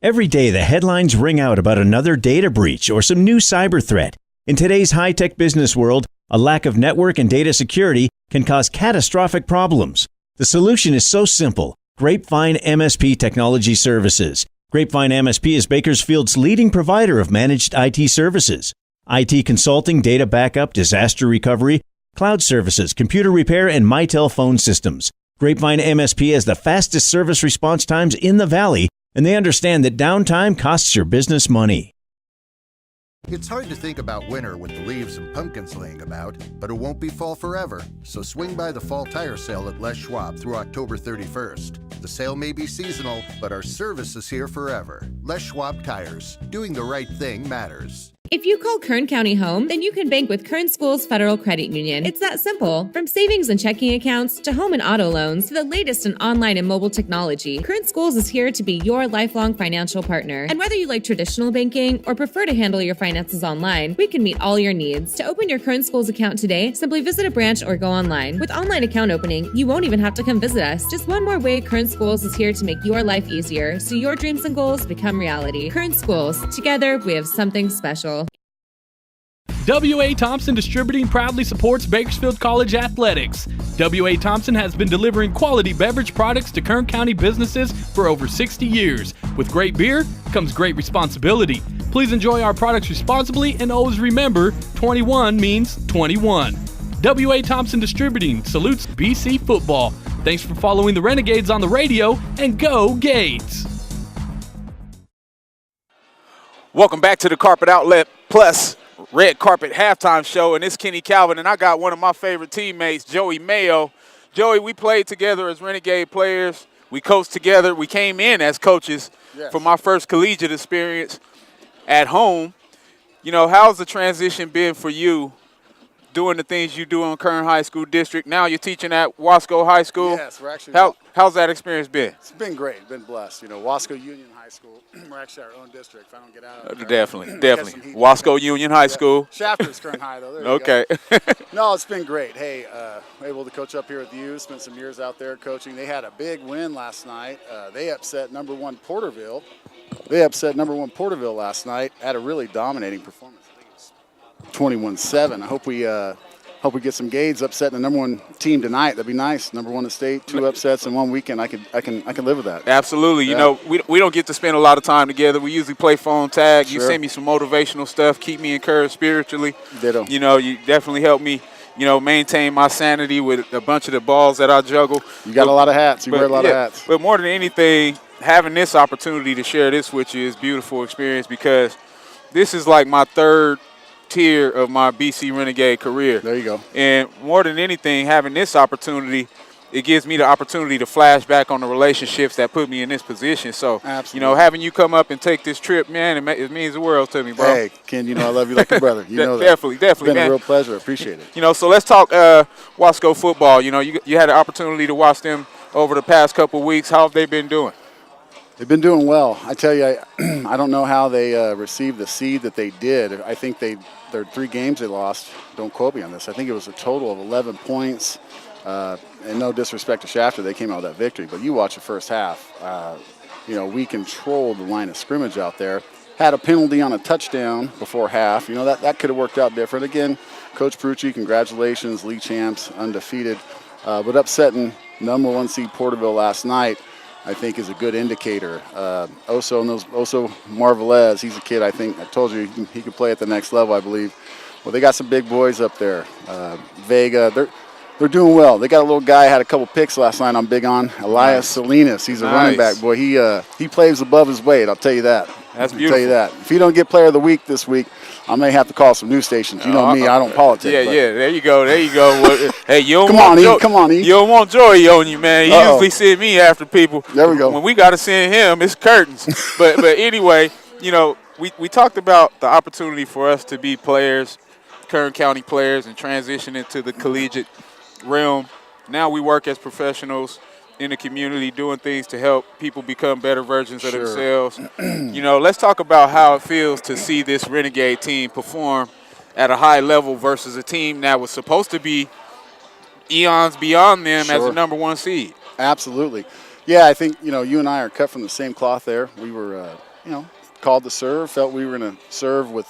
Every day the headlines ring out about another data breach or some new cyber threat. In today's high-tech business world, a lack of network and data security can cause catastrophic problems. The solution is so simple: Grapevine MSP Technology Services. Grapevine MSP is Bakersfield's leading provider of managed IT services. IT consulting, data backup, disaster recovery, cloud services, computer repair, and Mitel phone systems. Grapevine MSP has the fastest service response times in the Valley, and they understand that downtime costs your business money. It's hard to think about winter with the leaves and pumpkins laying about, but it won't be fall forever. So swing by the fall tire sale at Les Schwab through October 31st. The sale may be seasonal, but our service is here forever. Les Schwab Tires. Doing the right thing matters. If you call Kern County home, then you can bank with Kern Schools Federal Credit Union. It's that simple. From savings and checking accounts to home and auto loans to the latest in online and mobile technology, Kern Schools is here to be your lifelong financial partner. And whether you like traditional banking or prefer to handle your finances online, we can meet all your needs. To open your Kern Schools account today, simply visit a branch or go online. With online account opening, you won't even have to come visit us. Just one more way Kern Schools is here to make your life easier so your dreams and goals become reality. Kern Schools, together we have something special. W.A. Thompson Distributing proudly supports Bakersfield College athletics. W.A. Thompson has been delivering quality beverage products to Kern County businesses for over 60 years. With great beer comes great responsibility. Please enjoy our products responsibly and always remember, 21 means 21. W.A. Thompson Distributing salutes BC football. Thanks for following the Renegades on the radio, and go Gades! Welcome back to the Carpet Outlet Plus Red Carpet Halftime Show, and it's Kenny Calvin, and I got one of my favorite teammates, Joey Mayo. Joey, we played together as Renegade players. We coached together. We came in as coaches for my first collegiate experience at home. You know, how's the transition been for you doing the things you do in Kern High School District? Now you're teaching at Wasco High School. Yes, we're actually. How's that experience been? It's been great. Been blessed. You know, Wasco Union High School. We're actually our own district. If I don't get out of it. Definitely. Wasco Union High School. Shafter's Kern High, though. There you okay. go. No, it's been great. Hey, able to coach up here with you. Spent some years out there coaching. They had a big win last night. They upset number 1 Porterville. Last night. Had a really dominating performance. I think it was 21-7. I hope we get some Gades upsetting the number 1 team tonight. That'd be nice. Number 1 in the state, 2 upsets in 1 weekend. I can live with that. Absolutely. Yeah. You know, we don't get to spend a lot of time together. We usually play phone tag. Sure. You send me some motivational stuff, keep me encouraged spiritually. Ditto. You know, you definitely help me, you know, maintain my sanity with a bunch of the balls that I juggle. You got a lot of hats. You wear a lot of hats. But more than anything, having this opportunity to share this with you is a beautiful experience, because this is like my 3rd tier of my BC Renegade career. There you go. And more than anything, having this opportunity, it gives me the opportunity to flash back on the relationships that put me in this position. So, Absolutely. You know, having you come up and take this trip, man, it means the world to me, bro. Hey, Ken, you know I love you like a brother. You know that. Definitely, It's been man. a real pleasure. Appreciate it. You know, so let's talk Wasco football. You know, you had the opportunity to watch them over the past couple of weeks. How have they been doing? They've been doing well. I tell you, I don't know how they received the seed that they did. I think their 3 games they lost. Don't quote me on this. I think it was a total of 11 points. And no disrespect to Shafter, they came out with that victory. But you watch the first half. You know, we controlled the line of scrimmage out there. Had a penalty on a touchdown before half. You know, that could have worked out different. Again, Coach Perucci, congratulations, league champs, undefeated. But upsetting number 1 seed Porterville last night, I think, is a good indicator. Oso Marvelez, he's a kid, I think, I told you, he could play at the next level, I believe. Well, they got some big boys up there. Vega, they're doing well. They got a little guy, had a couple picks last night I'm big on. Elias Salinas, he's a running back, boy. He plays above his weight, I'll tell you that. That's beautiful. I'll tell you that. If he don't get player of the week this week, I may have to call some news stations. You know me, I don't politic. Yeah, there you go. Well, hey, you don't Come on, E. You don't want Joey on you, man. He usually send me after people. There we go. When we got to send him, it's curtains. but anyway, you know, we talked about the opportunity for us to be players, Kern County players, and transition into the collegiate realm. Now we work as professionals in the community, doing things to help people become better versions of themselves. You know, let's talk about how it feels to see this Renegade team perform at a high level versus a team that was supposed to be eons beyond them as the number 1 seed. Absolutely. Yeah, I think, you know, you and I are cut from the same cloth there. We were, you know, called to serve, felt we were going to serve with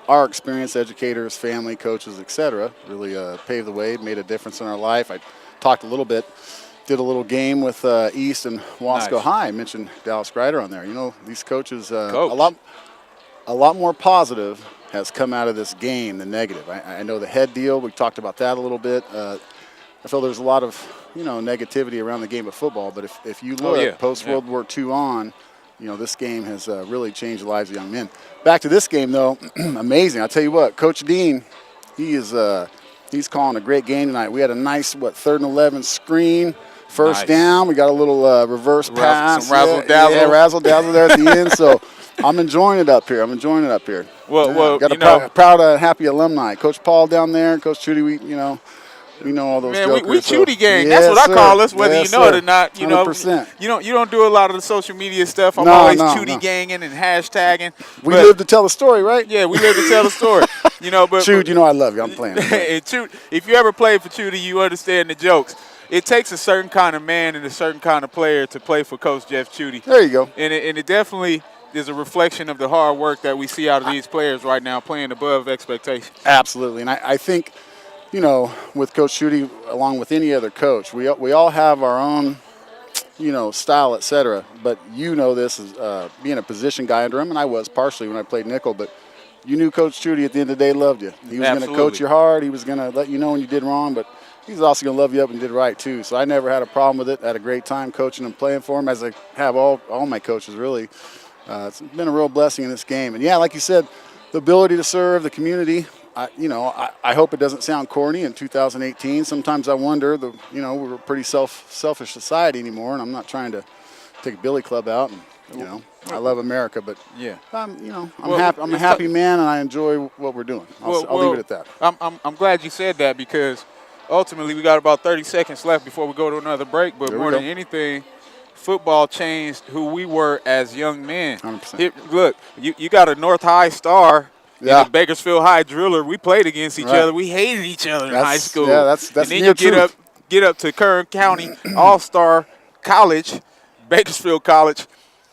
our experience, educators, family, coaches, etc. Really paved the way, made a difference in our life. I talked a little bit. Did a little game with East and Wasco High. I mentioned Dallas Greider on there. You know, these coaches, a lot more positive has come out of this game than negative. I know the head deal, we talked about that a little bit. I feel there's a lot of, you know, negativity around the game of football, but if you look post-World War II on, you know, this game has really changed the lives of young men. Back to this game, though, amazing. I'll tell you what, Coach Dean, he's calling a great game tonight. We had a nice, 3rd and 11 screen. First down, we got a little reverse pass. Some razzle-dazzle. Yeah, razzle-dazzle there at the end. So I'm enjoying it up here. Well, got a proud, happy alumni. Coach Paul down there, Coach Chudy, we know all those jokers. We Chudy gang. Yes, that's what I call us, whether yes, you know it or not. You 100%. know, you don't do a lot of the social media stuff. I'm always Chudy ganging and hashtagging. We live to tell the story, right? Yeah, we live to tell the story. You know, but Chudy, you know I love you. I'm playing. And Chudy, if you ever played for Chudy, you understand the jokes. It takes a certain kind of man and a certain kind of player to play for Coach Jeff Chudy. There you go. And it definitely is a reflection of the hard work that we see out of these players right now, playing above expectations. Absolutely, and I think, you know, with Coach Schutte, along with any other coach, we all have our own, you know, style, et cetera. But you know this as being a position guy under him, and I was partially when I played nickel, but you knew Coach Schutte at the end of the day loved you. He was going to coach you hard. He was going to let you know when you did wrong, but he was also going to love you up and did right too. So I never had a problem with it. I had a great time coaching and playing for him, as I have all my coaches really. It's been a real blessing in this game. And yeah, like you said, the ability to serve the community. I hope it doesn't sound corny in 2018. Sometimes I wonder, we're a pretty selfish society anymore, and I'm not trying to take Billy Club out. And I love America, but yeah, I'm happy. I'm a happy man, and I enjoy what we're doing. I'll leave it at that. I'm glad you said that, because ultimately we got about 30 seconds left before we go to another break. But more than anything, football changed who we were as young men. 100%. Look, you got a North High star. Yeah, the Bakersfield High Driller. We played against each other. We hated each other in high school. Yeah, that's and then you get up to Kern County All-Star College, Bakersfield College,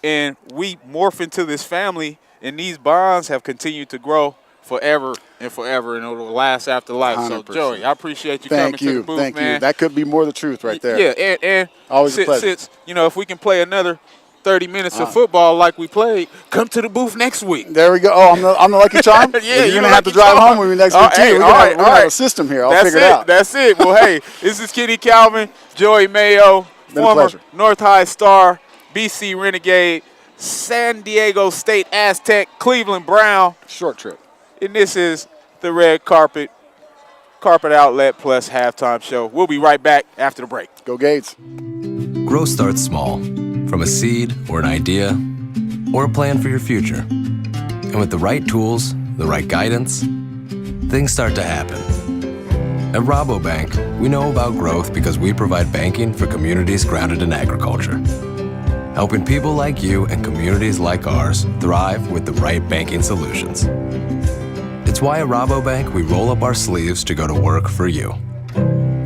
and we morph into this family. And these bonds have continued to grow forever and forever, and it will last after life. 100%. So, Joey, I appreciate you coming to the booth, Thank man. you. That could be more the truth right there. Yeah, and always a pleasure. Since if we can play another 30 minutes of football like we played, come to the booth next week. There we go. Oh, I'm the lucky charm? Yeah, well, you're going to have to drive home with me next week, too. We're going to have a system here. I'll figure it out. That's it. Well, hey, this is Kenny Calvin, Joey Mayo, former North High Star, BC Renegade, San Diego State Aztec, Cleveland Brown. Short trip. And this is the Red Carpet Outlet Plus halftime show. We'll be right back after the break. Go Gates. Growth starts small, from a seed or an idea or a plan for your future. And with the right tools, the right guidance, things start to happen. At Rabobank, we know about growth because we provide banking for communities grounded in agriculture, helping people like you and communities like ours thrive with the right banking solutions. It's why at Rabobank, we roll up our sleeves to go to work for you.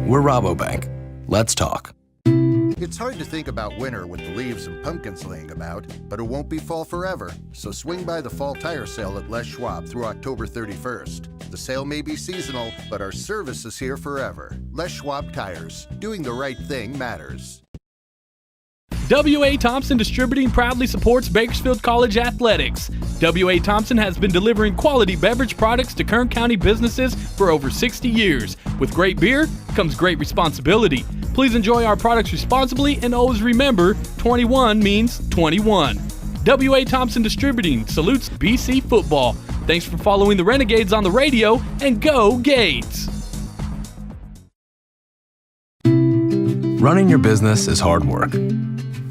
We're Rabobank. Let's talk. It's hard to think about winter with the leaves and pumpkins laying about, but it won't be fall forever. So swing by the fall tire sale at Les Schwab through October 31st. The sale may be seasonal, but our service is here forever. Les Schwab Tires. Doing the right thing matters. W.A. Thompson Distributing proudly supports Bakersfield College athletics. W.A. Thompson has been delivering quality beverage products to Kern County businesses for over 60 years. With great beer comes great responsibility. Please enjoy our products responsibly and always remember, 21 means 21. W.A. Thompson Distributing salutes BC football. Thanks for following the Renegades on the radio, and go Gates! Running your business is hard work,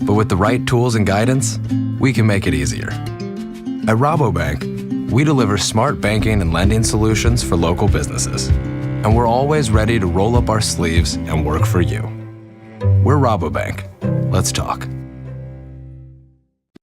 but with the right tools and guidance, we can make it easier. At Rabobank, we deliver smart banking and lending solutions for local businesses, and we're always ready to roll up our sleeves and work for you. We're Rabobank. Let's talk.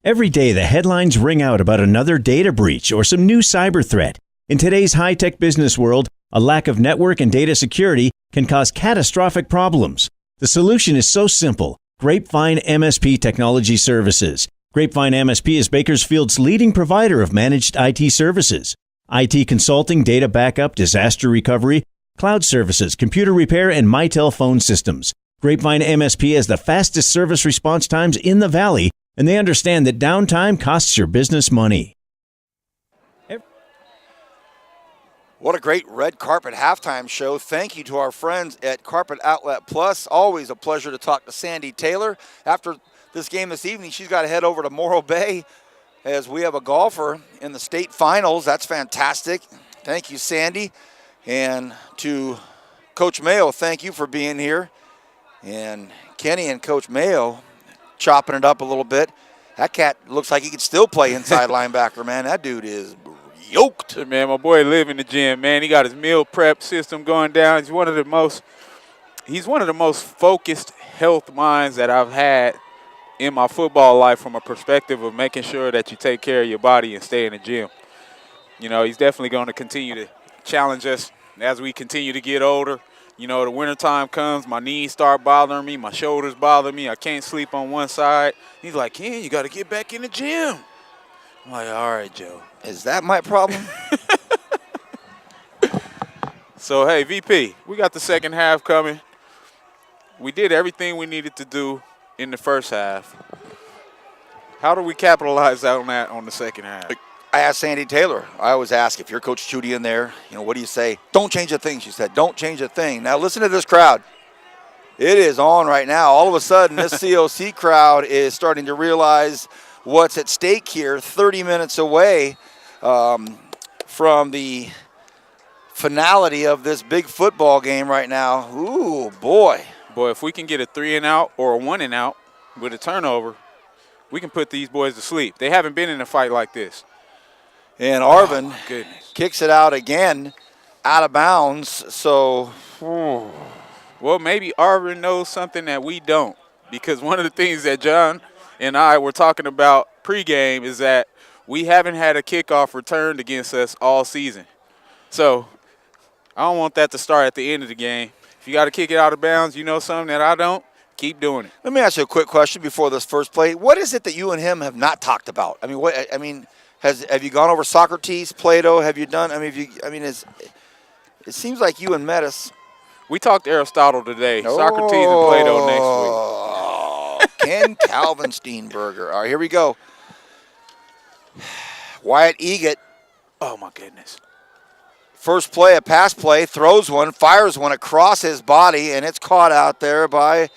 Every day, the headlines ring out about another data breach or some new cyber threat. In today's high-tech business world, a lack of network and data security can cause catastrophic problems. The solution is so simple. Grapevine MSP Technology Services. Grapevine MSP is Bakersfield's leading provider of managed IT services. IT consulting, data backup, disaster recovery, cloud services, computer repair, and Mitel phone systems. Grapevine MSP has the fastest service response times in the Valley, and they understand that downtime costs your business money. What a great red carpet halftime show. Thank you to our friends at Carpet Outlet Plus. Always a pleasure to talk to Sandy Taylor. After this game this evening, she's got to head over to Morro Bay as we have a golfer in the state finals. That's fantastic. Thank you, Sandy. And to Coach Mayo, thank you for being here. And Kenny and Coach Mayo chopping it up a little bit. That cat looks like he could still play inside linebacker, man. That dude is yoked. Hey, man, my boy live in the gym, man. He got his meal prep system going down. He's one of the most focused health minds that I've had in my football life, from a perspective of making sure that you take care of your body and stay in the gym. You know, he's definitely going to continue to challenge us as we continue to get older. You know, the wintertime comes, my knees start bothering me, my shoulders bother me, I can't sleep on one side. He's like, Ken, you got to get back in the gym. I'm like, all right, Joe. Is that my problem? So, hey, VP, we got the second half coming. We did everything we needed to do in the first half. How do we capitalize on that on the second half? I asked Sandy Taylor. I always ask, if you're Coach Judy in there, what do you say? Don't change a thing, she said. Don't change a thing. Now listen to this crowd. It is on right now. All of a sudden, this COC crowd is starting to realize what's at stake here, 30 minutes away from the finality of this big football game right now. Ooh, boy. Boy, if we can get a 3-and-out or a 1-and-out with a turnover, we can put these boys to sleep. They haven't been in a fight like this. And Arvin kicks it out again, out of bounds. So, well, maybe Arvin knows something that we don't, because one of the things that John and I were talking about pregame is that we haven't had a kickoff returned against us all season. So I don't want that to start at the end of the game. If you got to kick it out of bounds, you know something that I don't, keep doing it. Let me ask you a quick question before this first play. What is it that you and him have not talked about? Have you gone over Socrates, Plato? Have you done? It seems like you and Metis. We talked Aristotle today. Socrates and Plato next week. Ken Calvin Steenberger. All right, here we go. Wyatt Egat. Oh my goodness. First play, a pass play, throws one, fires one across his body, and it's caught out there by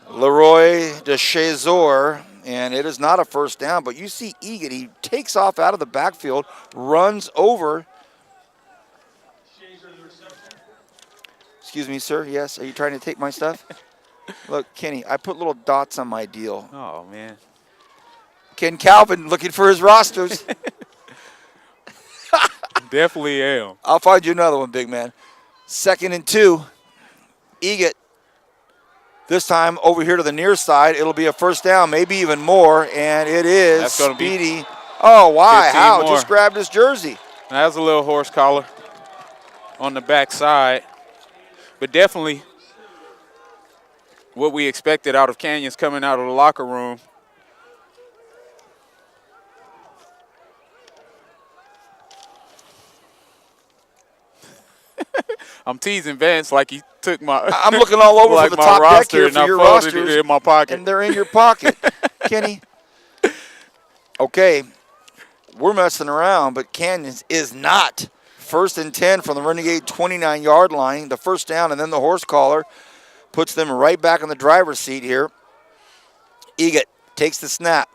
Leroy DeChazor, and it is not a first down. But you see Egan, he takes off out of the backfield, runs over. Excuse me, sir. Yes, are you trying to take my stuff? Look, Kenny, I put little dots on my deal. Oh, man. Ken Calvin looking for his rosters. Definitely am. I'll find you another one, big man. 2nd and 2. Egat. This time over here to the near side. It'll be a first down, maybe even more, and it is That's gonna Speedy. Oh, why? How? More. Just grabbed his jersey. That was a little horse collar on the backside. But definitely what we expected out of Canyons coming out of the locker room. I'm teasing Vance like he took my. I'm looking all over like for the my top deck roster here and for I your folded rosters. it in my pocket. And they're in your pocket, Kenny. Okay, we're messing around, but Canyons is not. 1st and 10 from the Renegade 29-yard line. The first down, and then the horse collar puts them right back in the driver's seat here. Egat takes the snap,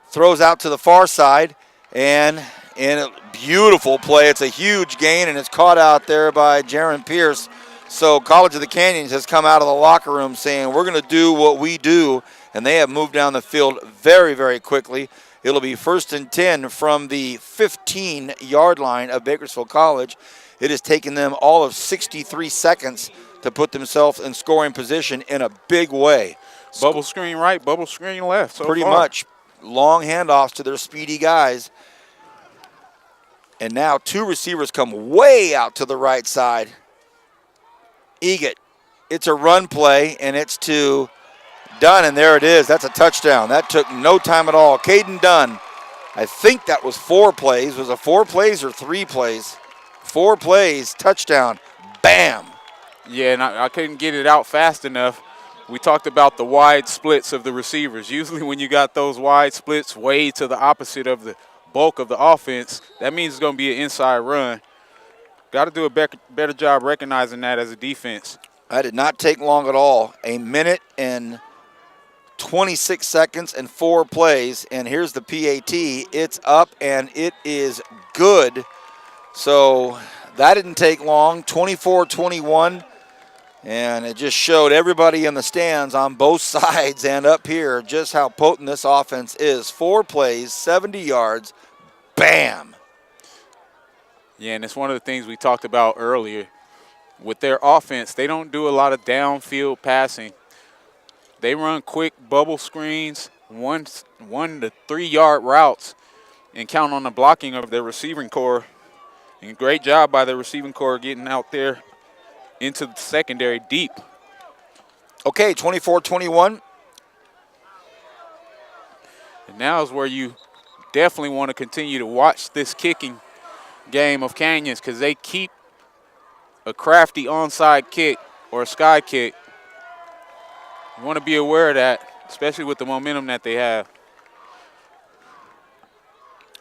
throws out to the far side, and in a beautiful play. It's a huge gain, and it's caught out there by Jaron Pierce. So College of the Canyons has come out of the locker room saying, we're going to do what we do, and they have moved down the field very, very quickly. It'll be 1st and 10 from the 15-yard line of Bakersfield College. It has taken them all of 63 seconds to put themselves in scoring position in a big way. Bubble screen right, bubble screen left. So pretty far. much long handoffs to their speedy guys. And now 2 receivers come way out to the right side. Egat, it's a run play, and it's to Dunn, and there it is. That's a touchdown. That took no time at all. Caden Dunn, I think that was 4 plays. Was it 4 plays or 3 plays? 4 plays, touchdown, bam. Yeah, and I couldn't get it out fast enough. We talked about the wide splits of the receivers. Usually when you got those wide splits way to the opposite of the bulk of the offense, that means it's going to be an inside run. Got to do a better job recognizing that as a defense. That did not take long at all. 1 minute and 26 seconds and 4 plays, and here's the PAT. It's up, and it is good. So that didn't take long, 24-21, and it just showed everybody in the stands on both sides and up here just how potent this offense is. 4 plays, 70 yards, bam. Yeah, and it's one of the things we talked about earlier. With their offense, they don't do a lot of downfield passing. They run quick bubble screens, 1 to 3 yard routes, and count on the blocking of their receiving core. And great job by the receiving core getting out there into the secondary deep. Okay, 24-21. And now is where you definitely want to continue to watch this kicking game of Canyons because they keep a crafty onside kick or a sky kick. You want to be aware of that, especially with the momentum that they have.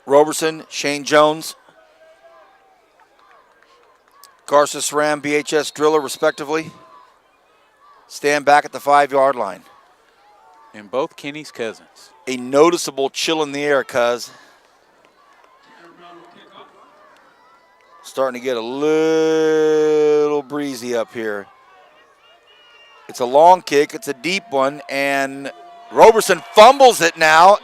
Roberson, Shane Jones, Garces Ram, BHS Driller, respectively, stand back at the 5-yard line. And both Kenny's cousins. A noticeable chill in the air, cuz. Starting to get a little breezy up here. It's a long kick. It's a deep one. And Roberson fumbles it now.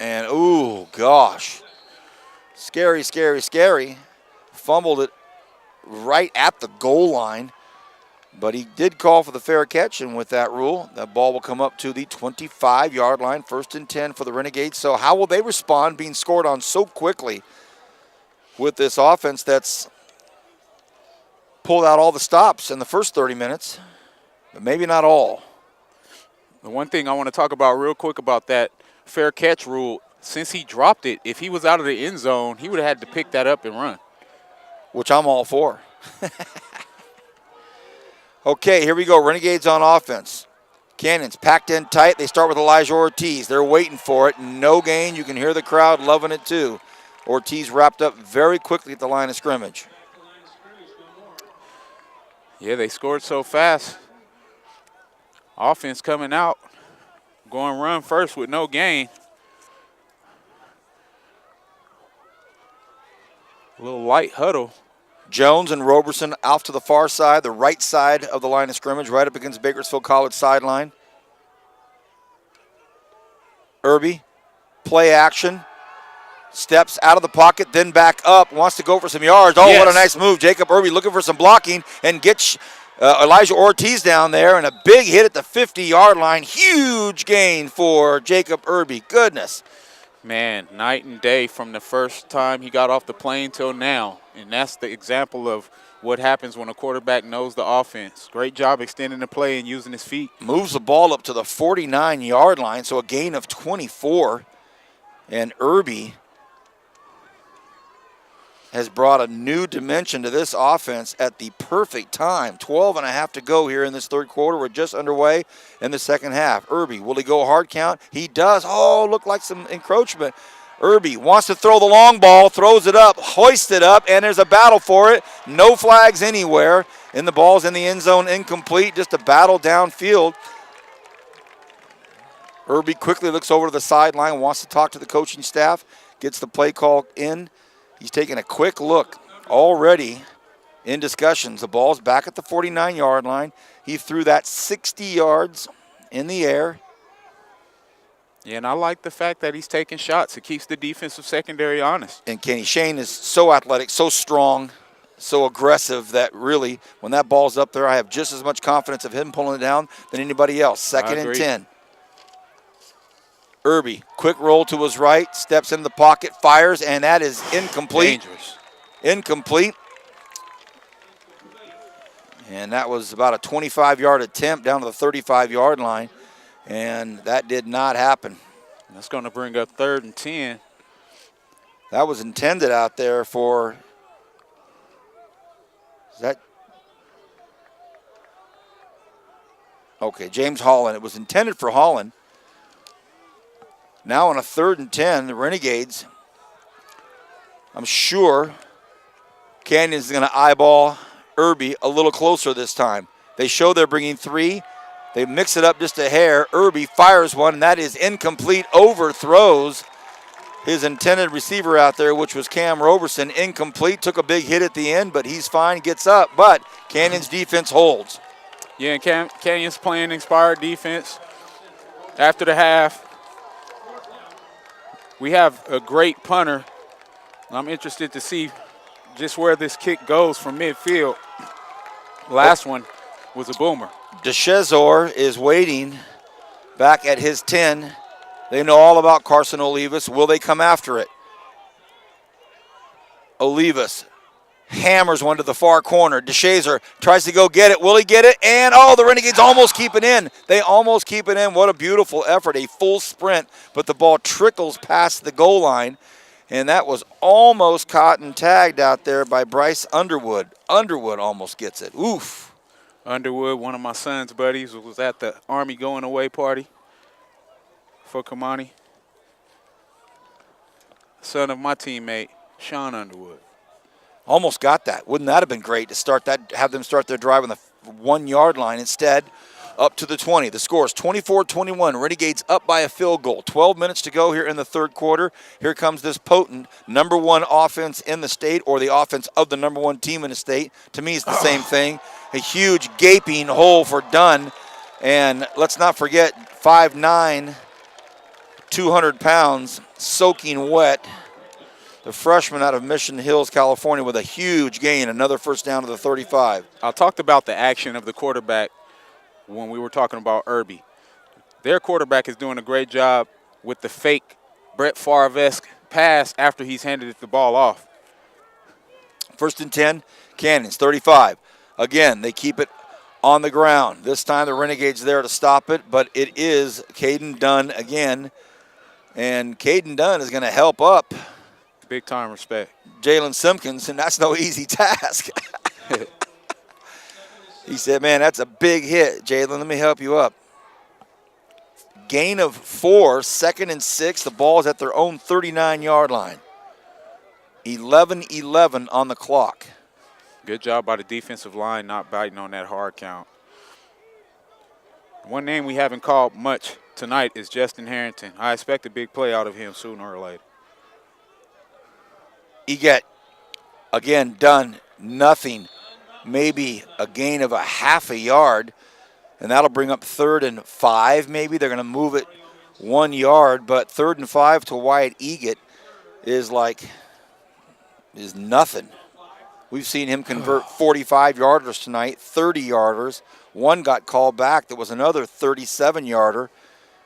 And, ooh, gosh. Scary, scary, scary. Fumbled it right at the goal line. But he did call for the fair catch, and with that rule, that ball will come up to the 25-yard line, 1st and 10 for the Renegades. So how will they respond being scored on so quickly with this offense that's pulled out all the stops in the first 30 minutes, but maybe not all? The one thing I want to talk about real quick about that fair catch rule, since he dropped it, if he was out of the end zone, he would have had to pick that up and run. Which I'm all for. Okay, here we go. Renegades on offense. Canyons packed in tight. They start with Elijah Ortiz. They're waiting for it. No gain. You can hear the crowd loving it too. Ortiz wrapped up very quickly at the line of scrimmage. Yeah, they scored so fast. Offense coming out, going run first with no gain. A little light huddle. Jones and Roberson off to the far side, the right side of the line of scrimmage, right up against Bakersfield College sideline. Irby, play action, steps out of the pocket, then back up, wants to go for some yards. Oh, yes. What a nice move. Jacob Irby looking for some blocking and gets Elijah Ortiz down there, and a big hit at the 50-yard line. Huge gain for Jacob Irby. Goodness. Man, night and day from the first time he got off the plane till now. And that's the example of what happens when a quarterback knows the offense. Great job extending the play and using his feet. Moves the ball up to the 49-yard line, so a gain of 24. And Irby has brought a new dimension to this offense at the perfect time. 12 and a half to go here in this third quarter. We're just underway in the second half. Irby, will he go hard count? He does. Oh, looked like some encroachment. Irby wants to throw the long ball, throws it up, hoists it up, and there's a battle for it. No flags anywhere. And the ball's in the end zone, incomplete. Just a battle downfield. Irby quickly looks over to the sideline, wants to talk to the coaching staff, gets the play call in. He's taking a quick look already in discussions. The ball's back at the 49-yard line. He threw that 60 yards in the air. Yeah, and I like the fact that he's taking shots. It keeps the defensive secondary honest. And Kenny Shane is so athletic, so strong, so aggressive that really, when that ball's up there, I have just as much confidence of him pulling it down than anybody else. Second and 10. Irby, quick roll to his right, steps into the pocket, fires, and that is incomplete. Dangerous. Incomplete. And that was about a 25-yard attempt down to the 35-yard line. And that did not happen. That's going to bring up 3rd and 10. That was intended out there for, is that? Okay, James Holland. It was intended for Holland. Now on a 3rd and 10, the Renegades, I'm sure Canyons is going to eyeball Irby a little closer this time. They show they're bringing 3. They mix it up just a hair. Irby fires one, and that is incomplete. Overthrows his intended receiver out there, which was Cam Roberson. Incomplete. Took a big hit at the end, but he's fine, gets up. But Canyons defense holds. Yeah, and Canyons playing inspired defense. After the half, we have a great punter. I'm interested to see just where this kick goes from midfield. Last one was a boomer. DeShezor is waiting back at his 10. They know all about Carson Olivas. Will they come after it? Olivas hammers one to the far corner. DeShazer tries to go get it. Will he get it? And, the Renegades almost keep it in. They almost keep it in. What a beautiful effort, a full sprint, but the ball trickles past the goal line, and that was almost caught and tagged out there by Bryce Underwood. Underwood almost gets it. Oof. Underwood, one of my son's buddies, was at the Army going away party for Kamani. Son of my teammate, Sean Underwood. Almost got that. Wouldn't that have been great to start that, have them start their drive on the 1 yard line instead? Up to the 20. The score is 24-21. Renegades up by a field goal. 12 minutes to go here in the third quarter. Here comes this potent number 1 offense in the state, or the offense of the number 1 team in the state. To me, it's the same thing. A huge gaping hole for Dunn. And let's not forget, 5'9", 200 pounds, soaking wet. The freshman out of Mission Hills, California, with a huge gain, another first down to the 35. I talked about the action of the quarterback when we were talking about Irby. Their quarterback is doing a great job with the fake Brett Favre-esque pass after he's handed the ball off. First and 10, Canyons, 35. Again, they keep it on the ground. This time the Renegades there to stop it, but it is Caden Dunn again. And Caden Dunn is going to help up. Big time respect. Jalen Simpkins, and that's no easy task. He said, man, that's a big hit. Jalen, let me help you up. Gain of 4, 2nd and 6. The ball is at their own 39-yard line. 11-11 on the clock. Good job by the defensive line not biting on that hard count. One name we haven't called much tonight is Justin Harrington. I expect a big play out of him sooner or later. Eget, again, done nothing. Maybe a gain of a half a yard, and that'll bring up 3rd and 5 maybe. They're going to move it 1 yard, but 3rd and 5 to Wyatt Eget is nothing. We've seen him convert 45-yarders tonight, 30-yarders. One got called back. That was another 37-yarder.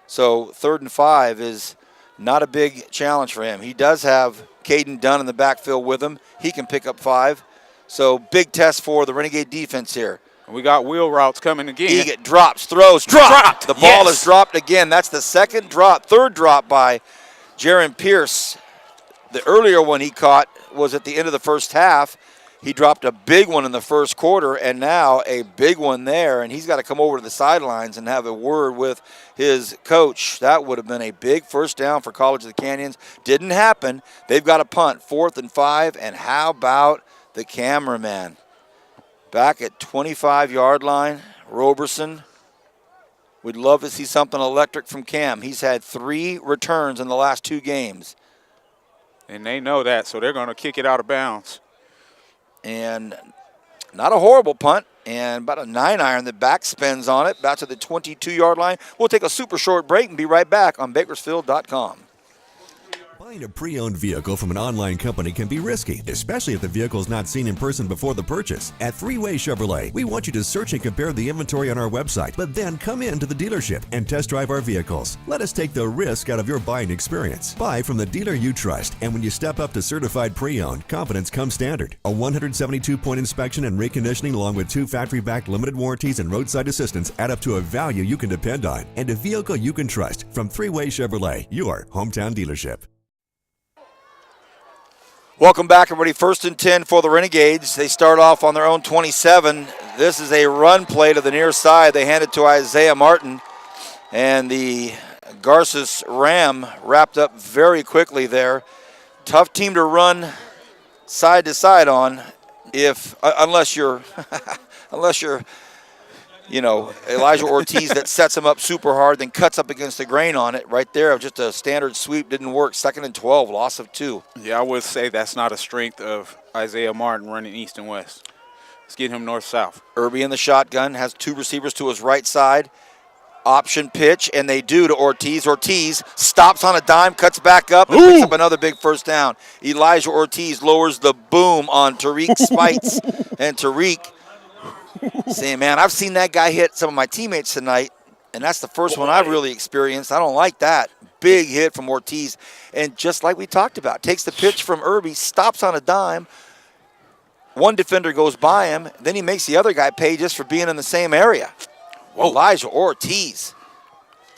So 3rd and 5 is not a big challenge for him. He does have Caden Dunn in the backfield with him. He can pick up 5. So big test for the Renegade defense here. We got wheel routes coming again. Eget drops, throws, dropped. The ball is dropped again. That's the third drop by Jaron Pierce. The earlier one he caught was at the end of the first half. He dropped a big one in the first quarter, and now a big one there, and he's got to come over to the sidelines and have a word with his coach. That would have been a big first down for College of the Canyons. Didn't happen. They've got a punt, 4th and 5, and how about the cameraman? Back at 25-yard line, Roberson. We'd love to see something electric from Cam. He's had 3 returns in the last 2 games. And they know that, so they're going to kick it out of bounds. And not a horrible punt, and about a 9-iron that back spins on it, back to the 22-yard line. We'll take a super short break and be right back on Bakersfield.com. Buying a pre-owned vehicle from an online company can be risky, especially if the vehicle is not seen in person before the purchase. At Three-Way Chevrolet, we want you to search and compare the inventory on our website, but then come in to the dealership and test drive our vehicles. Let us take the risk out of your buying experience. Buy from the dealer you trust, and when you step up to certified pre-owned, confidence comes standard. A 172-point inspection and reconditioning along with 2 factory-backed limited warranties and roadside assistance add up to a value you can depend on, and a vehicle you can trust from Three-Way Chevrolet, your hometown dealership. Welcome back, everybody. 1st and 10 for the Renegades. They start off on their own 27. This is a run play to the near side. They hand it to Isaiah Martin, and the Garces Ram wrapped up very quickly there. Tough team to run side to side on, unless you're Elijah Ortiz that sets him up super hard, then cuts up against the grain on it. Right there, just a standard sweep didn't work. 2nd and 12, loss of 2. Yeah, I would say that's not a strength of Isaiah Martin running east and west. Let's get him north-south. Irby in the shotgun, has 2 receivers to his right side. Option pitch, and they do to Ortiz. Ortiz stops on a dime, cuts back up, and picks up another big first down. Elijah Ortiz lowers the boom on Tariq Spites, and Tariq saying, man, I've seen that guy hit some of my teammates tonight, and that's the first one I've really experienced. I don't like that. Big hit from Ortiz. And just like we talked about, takes the pitch from Irby, stops on a dime. One defender goes by him, then he makes the other guy pay just for being in the same area. Whoa. Elijah Ortiz.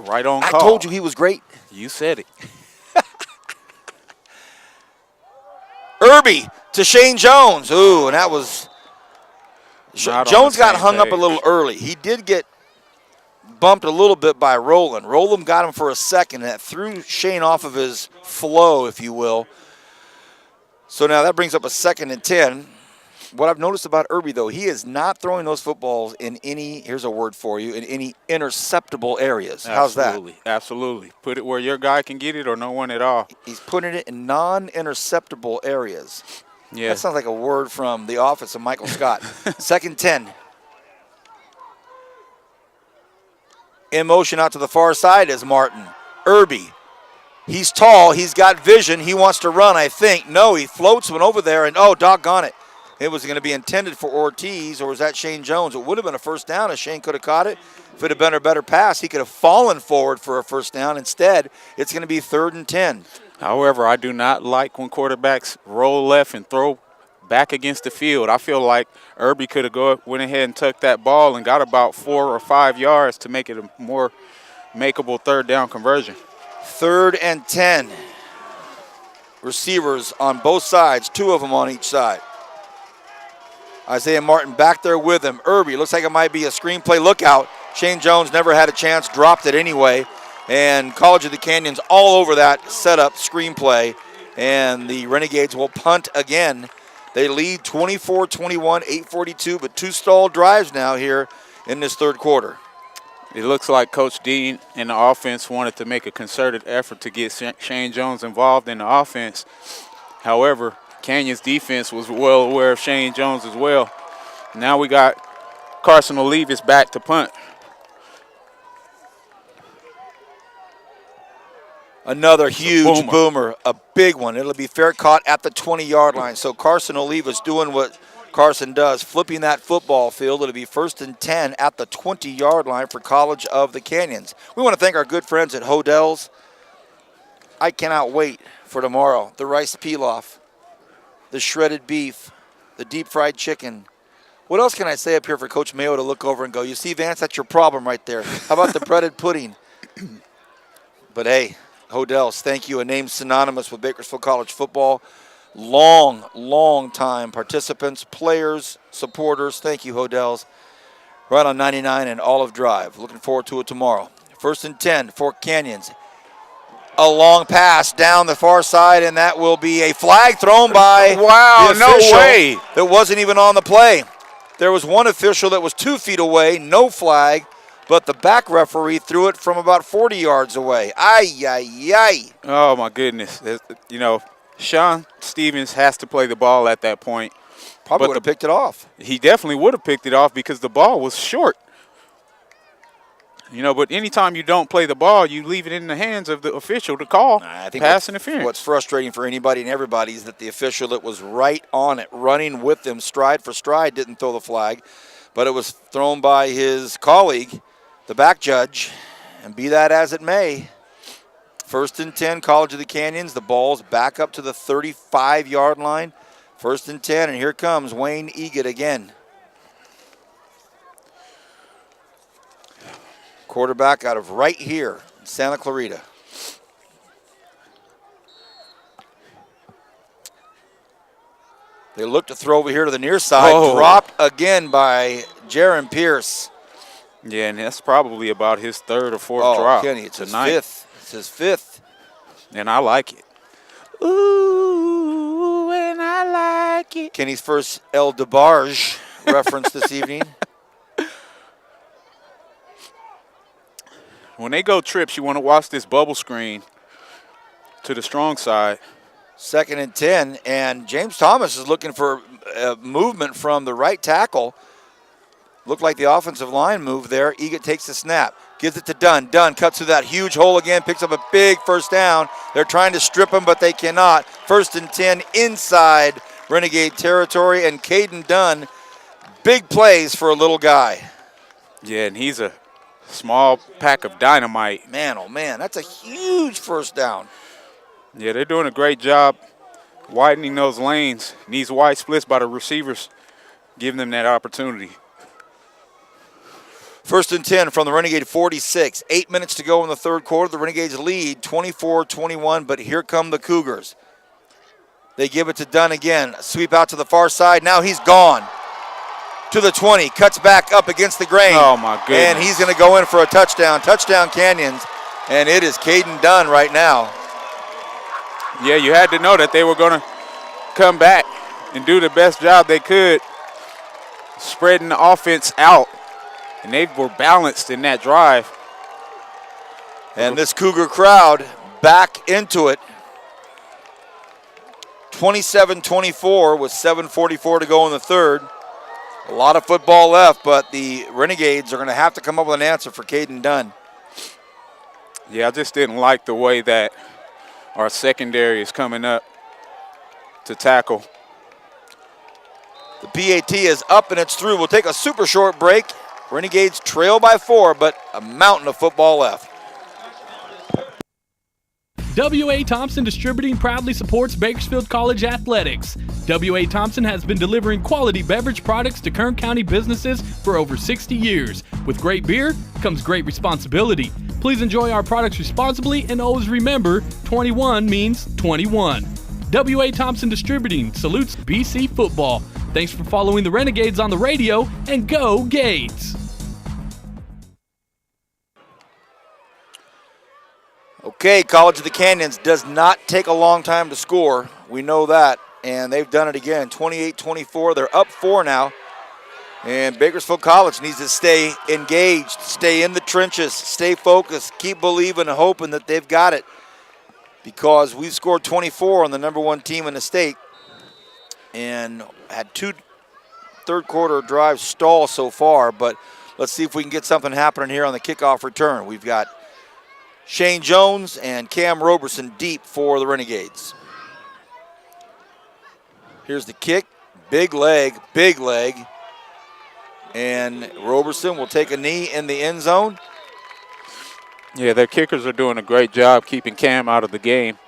Right on I call. told you he was great. You said it. Irby to Shane Jones. Ooh, and that was... Jones got hung up a little early. He did get bumped a little bit by Rowland. Rowland got him for a second, and that threw Shane off of his flow, if you will. So now that brings up a 2nd and 10. What I've noticed about Irby, though, he is not throwing those footballs in any, here's a word for you, in any interceptable areas. How's that? Absolutely. Absolutely. Put it where your guy can get it or no one at all. He's putting it in non-interceptable areas. Yeah. That sounds like a word from The Office of Michael Scott. 2nd 10. In motion out to the far side is Martin. Irby. He's tall. He's got vision. He wants to run, I think. No, he floats one over there, and oh, doggone it. It was going to be intended for Ortiz, or was that Shane Jones? It would have been a first down if Shane could have caught it. If it had been a better pass, he could have fallen forward for a first down. Instead, it's going to be 3rd and 10. However, I do not like when quarterbacks roll left and throw back against the field. I feel like Irby could have went ahead and tucked that ball and got about 4 or 5 yards to make it a more makeable 3rd down conversion. 3rd and 10. Receivers on both sides, 2 of them on each side. Isaiah Martin back there with him. Irby, looks like it might be a screenplay. Look out. Shane Jones never had a chance, dropped it anyway. And College of the Canyons all over that setup screenplay. And the Renegades will punt again. They lead 24-21, 8:42, but 2 stalled drives now here in this 3rd quarter. It looks like Coach Dean and the offense wanted to make a concerted effort to get Shane Jones involved in the offense. However, Canyons defense was well aware of Shane Jones as well. Now we got Carson Olivas back to punt. Another huge boomer, a big one. It'll be fair caught at the 20-yard line. So Carson Olivas doing what Carson does, flipping that football field. It'll be 1st and 10 at the 20-yard line for College of the Canyons. We want to thank our good friends at Hodell's. I cannot wait for tomorrow. The rice pilaf, the shredded beef, the deep fried chicken. What else can I say up here for Coach Mayo to look over and go, you see, Vance, that's your problem right there. How about the breaded pudding? But hey, Hodell's, thank you. A name synonymous with Bakersfield College football. Long time participants, players, supporters. Thank you, Hodell's. Right on 99 and Olive Drive. Looking forward to it tomorrow. 1st and 10 for Canyons. A long pass down the far side, and that will be a flag thrown by wow, the official no way. that wasn't even on the play. There was one official that was 2 feet away, no flag, but the back referee threw it from about 40 yards away. Ay. Oh, my goodness. You know, Sean Stevens has to play the ball at that point. Probably would have picked it off. He definitely would have picked it off because the ball was short. You know, but anytime you don't play the ball, you leave it in the hands of the official to call pass interference. What's frustrating for anybody and everybody is that the official that was right on it, running with them stride for stride, didn't throw the flag, but it was thrown by his colleague, the back judge, and be that as it may, 1st and 10, College of the Canyons. The ball's back up to the 35-yard line. 1st and 10, and here comes Wayne Egan again. Quarterback out of right here in Santa Clarita. They look to throw over here to the near side. Oh. Dropped again by Jaron Pierce. Yeah, and that's probably about his 3rd or 4th drop Kenny, it's tonight. his 5th. It's his 5th. And I like it. Ooh, and I like it. Kenny's first El DeBarge reference this evening. When they go trips, you want to watch this bubble screen to the strong side. 2nd and 10, and James Thomas is looking for movement from the right tackle. Looked like the offensive line moved there. Egan takes the snap, gives it to Dunn. Dunn cuts through that huge hole again, picks up a big first down. They're trying to strip him, but they cannot. 1st and 10 inside Renegade territory, and Caden Dunn, big plays for a little guy. Yeah, and he's a small pack of dynamite. Man, oh man, that's a huge first down. Yeah, they're doing a great job widening those lanes, and these wide splits by the receivers, giving them that opportunity. 1st and 10 from the Renegade 46. 8 minutes to go in the third quarter. The Renegades lead 24-21, but here come the Cougars. They give it to Dunn again. Sweep out to the far side. Now he's gone. To the 20. Cuts back up against the grain. Oh, my goodness. And he's going to go in for a touchdown. Touchdown Canyons. And it is Caden Dunn right now. Yeah, you had to know that they were going to come back and do the best job they could, spreading the offense out. And they were balanced in that drive. And this Cougar crowd back into it. 27-24 with 7:44 to go in the third. A lot of football left, but the Renegades are going to have to come up with an answer for Caden Dunn. Yeah, I just didn't like the way that our secondary is coming up to tackle. The PAT is up and it's through. We'll take a super short break. Renegades trail by 4, but a mountain of football left. W.A. Thompson Distributing proudly supports Bakersfield College athletics. W.A. Thompson has been delivering quality beverage products to Kern County businesses for over 60 years. With great beer comes great responsibility. Please enjoy our products responsibly and always remember 21 means 21. W.A. Thompson Distributing salutes BC football. Thanks for following the Renegades on the radio, and go Gates! Okay, College of the Canyons does not take a long time to score. We know that, and they've done it again. 28-24, they're up 4 now. And Bakersfield College needs to stay engaged, stay in the trenches, stay focused, keep believing and hoping that they've got it. Because we've scored 24 on the #1 team in the state and had 2 third quarter drives stall so far, but let's see if we can get something happening here on the kickoff return. We've got Shane Jones and Cam Roberson deep for the Renegades. Here's the kick, big leg, and Roberson will take a knee in the end zone. Yeah, their kickers are doing a great job keeping Cam out of the game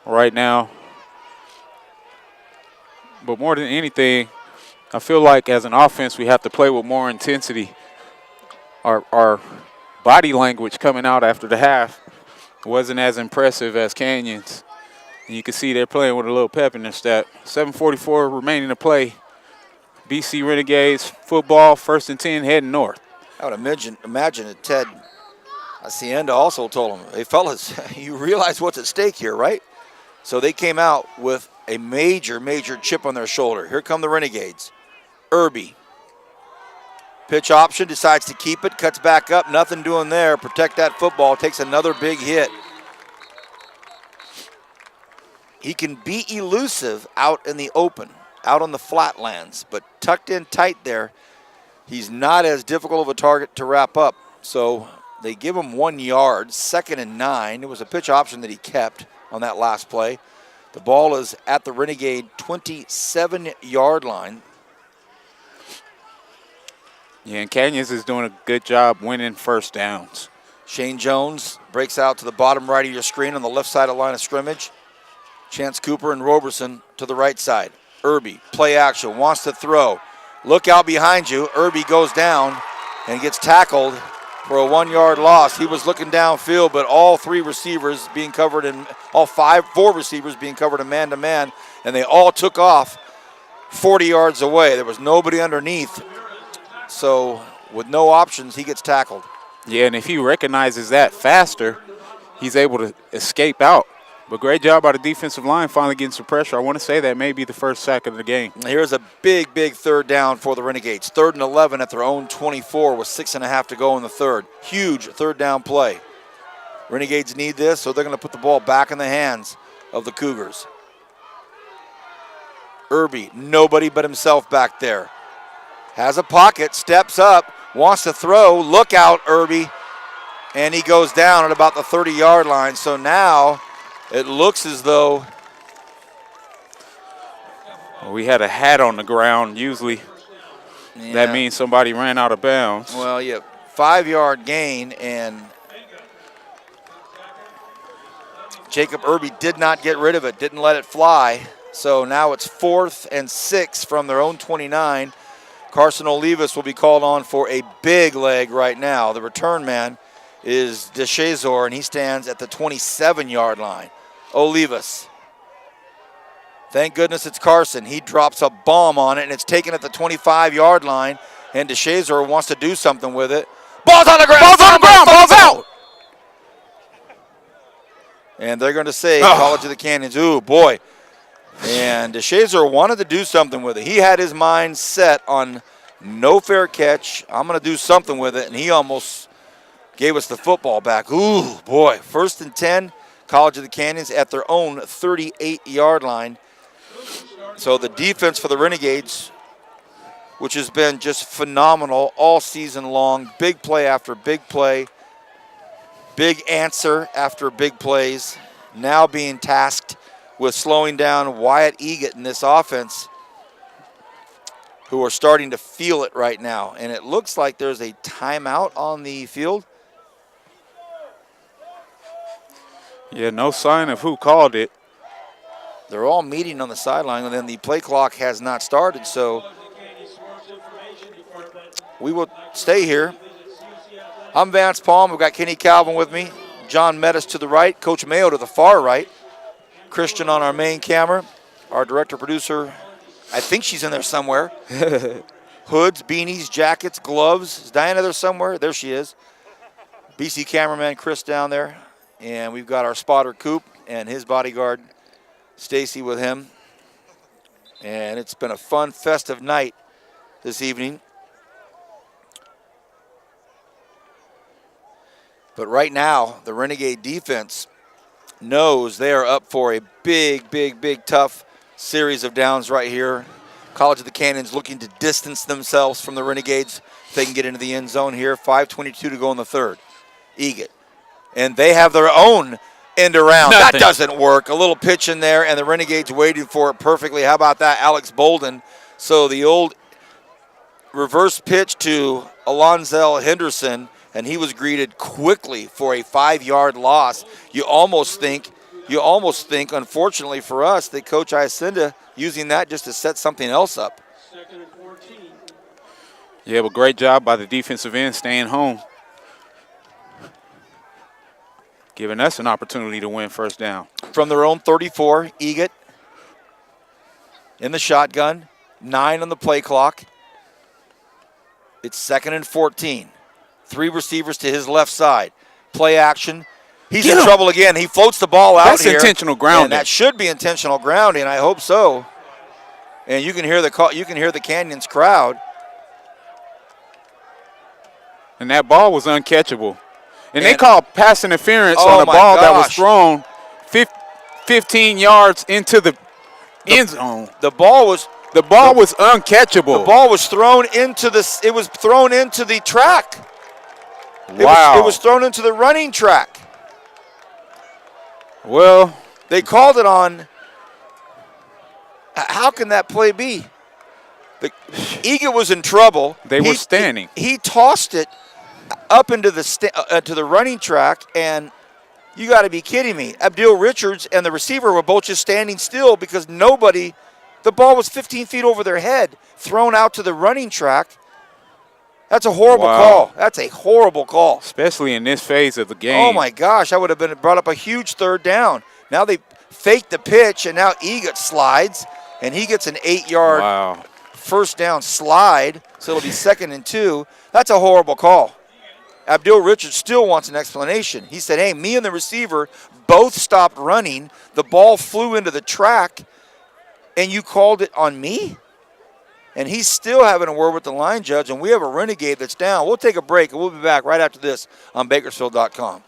right now. But more than anything, I feel like as an offense we have to play with more intensity. Our body language coming out after the half wasn't as impressive as Canyons. And you can see they're playing with a little pep in their step. 7:44 remaining to play. BC Renegades football, 1st and 10, heading north. I would imagine that Ted Hacienda also told them, hey, fellas, you realize what's at stake here, right? So they came out with a major chip on their shoulder. Here come the Renegades. Irby. Pitch option, decides to keep it, cuts back up, nothing doing there. Protect that football, takes another big hit. He can be elusive out in the open, out on the flatlands, but tucked in tight there, he's not as difficult of a target to wrap up. So they give him 1 yard, 2nd and 9. It was a pitch option that he kept on that last play. The ball is at the Renegade 27-yard line. Yeah, and Canyons is doing a good job winning first downs. Shane Jones breaks out to the bottom right of your screen on the left side of line of scrimmage. Chance Cooper and Roberson to the right side. Irby, play action, wants to throw. Look out behind you. Irby goes down and gets tackled for a 1 yard loss. He was looking downfield, but all 4 receivers being covered in man-to-man, and they all took off 40 yards away. There was nobody underneath. So with no options, he gets tackled. Yeah, and if he recognizes that faster, he's able to escape out. But great job by the defensive line finally getting some pressure. I want to say that may be the first sack of the game. Here's a big third down for the Renegades. 3rd and 11 at their own 24 with 6.5 to go in the third. Huge third down play. Renegades need this, so they're going to put the ball back in the hands of the Cougars. Irby, nobody but himself back there. Has a pocket, steps up, wants to throw. Look out, Irby. And he goes down at about the 30-yard line. So now it looks as though we had a hat on the ground. Usually that means somebody ran out of bounds. Well, yeah, 5-yard gain, and Jacob Irby did not get rid of it, didn't let it fly. So now it's 4th and 6 from their own 29. Carson Olivas will be called on for a big leg right now. The return man is DeShazor, and he stands at the 27-yard line. Olivas. Thank goodness it's Carson. He drops a bomb on it, and it's taken at the 25-yard line, and DeShazor wants to do something with it. Ball's on the ground! Ball's on the ground! Ball's out! And they're going to say, College of the Canyons, ooh, boy. And DeShazor wanted to do something with it. He had his mind set on no fair catch. I'm going to do something with it, and he almost gave us the football back. Ooh, boy. 1st and 10, College of the Canyons at their own 38-yard line. So the defense for the Renegades, which has been just phenomenal all season long, big play after big play, big answer after big plays, now being tasked with slowing down Wyatt Egan in this offense, who are starting to feel it right now. And it looks like there's a timeout on the field. Yeah, no sign of who called it. They're all meeting on the sideline, and then the play clock has not started, so we will stay here. I'm Vance Palm. We've got Kenny Calvin with me, John Mettis to the right, Coach Mayo to the far right, Christian on our main camera, our director producer, I think she's in there somewhere. Hoods, beanies, jackets, gloves. Is Diana there somewhere? There she is. BC cameraman Chris down there. And we've got our spotter Coop and his bodyguard Stacy with him. And it's been a fun, festive night this evening. But right now, the Renegade defense knows they are up for a big, big, big, tough series of downs right here. College of the Canyons looking to distance themselves from the Renegades. If they can get into the end zone here. 5:22 to go in the third. Egan. And they have their own end around. That doesn't work. A little pitch in there, and the Renegades waiting for it perfectly. How about that, Alex Bolden? So the old reverse pitch to Alonzel Henderson, and he was greeted quickly for a 5-yard loss. You almost think, unfortunately for us, that Coach Iacinda using that just to set something else up. Yeah, but great job by the defensive end staying home, giving us an opportunity to win first down. From their own 34, Egan in the shotgun, 9 on the play clock. It's 2nd and 14. 3 receivers to his left side. Play action. He's in trouble again. He floats the ball out here. That's intentional grounding. And that should be intentional grounding. I hope so. And you can hear the Canyons crowd. And that ball was uncatchable. And they called pass interference on a ball that was thrown 15 yards into the end zone. The ball was uncatchable. The ball was thrown into the track. Wow. It was thrown into the running track. Well, they called it on. How can that play be? Egan was in trouble. They were standing. He tossed it up into to the running track, and you got to be kidding me. Abdul Richards and the receiver were both just standing still because the ball was 15 feet over their head, thrown out to the running track. That's a horrible call. That's a horrible call. Especially in this phase of the game. Oh, my gosh. I would have brought up a huge 3rd down. Now they faked the pitch, and now Egan slides, and he gets an 8-yard first down slide, so it'll be 2nd and 2. That's a horrible call. Abdul Richards still wants an explanation. He said, hey, me and the receiver both stopped running. The ball flew into the track, and you called it on me? And he's still having a word with the line judge, and we have a Renegade that's down. We'll take a break, and we'll be back right after this on Bakersfield.com.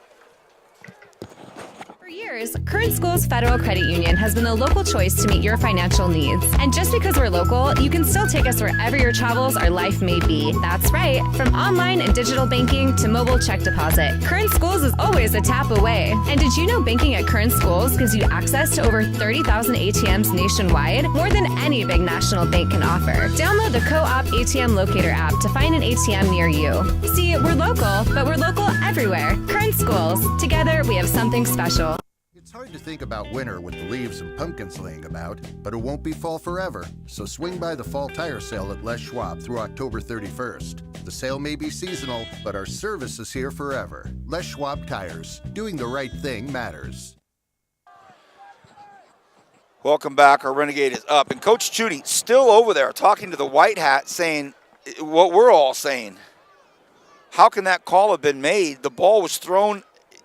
For years, Current Schools Federal Credit Union has been the local choice to meet your financial needs. And just because we're local, you can still take us wherever your travels or life may be. That's right. From online and digital banking to mobile check deposit, Current Schools is always a tap away. And did you know banking at Current Schools gives you access to over 30,000 ATMs nationwide, more than any big national bank can offer? Download the Co-op ATM Locator app to find an ATM near you. See, we're local, but we're local everywhere. Current Schools. Together, we have something special. It's hard to think about winter with the leaves and pumpkins laying about, but it won't be fall forever. So swing by the fall tire sale at Les Schwab through October 31st. The sale may be seasonal, but our service is here forever. Les Schwab Tires. Doing the right thing matters. Welcome back. Our Renegade is up. And Coach Chudy still over there talking to the White Hat, saying what we're all saying. How can that call have been made? The ball was thrown,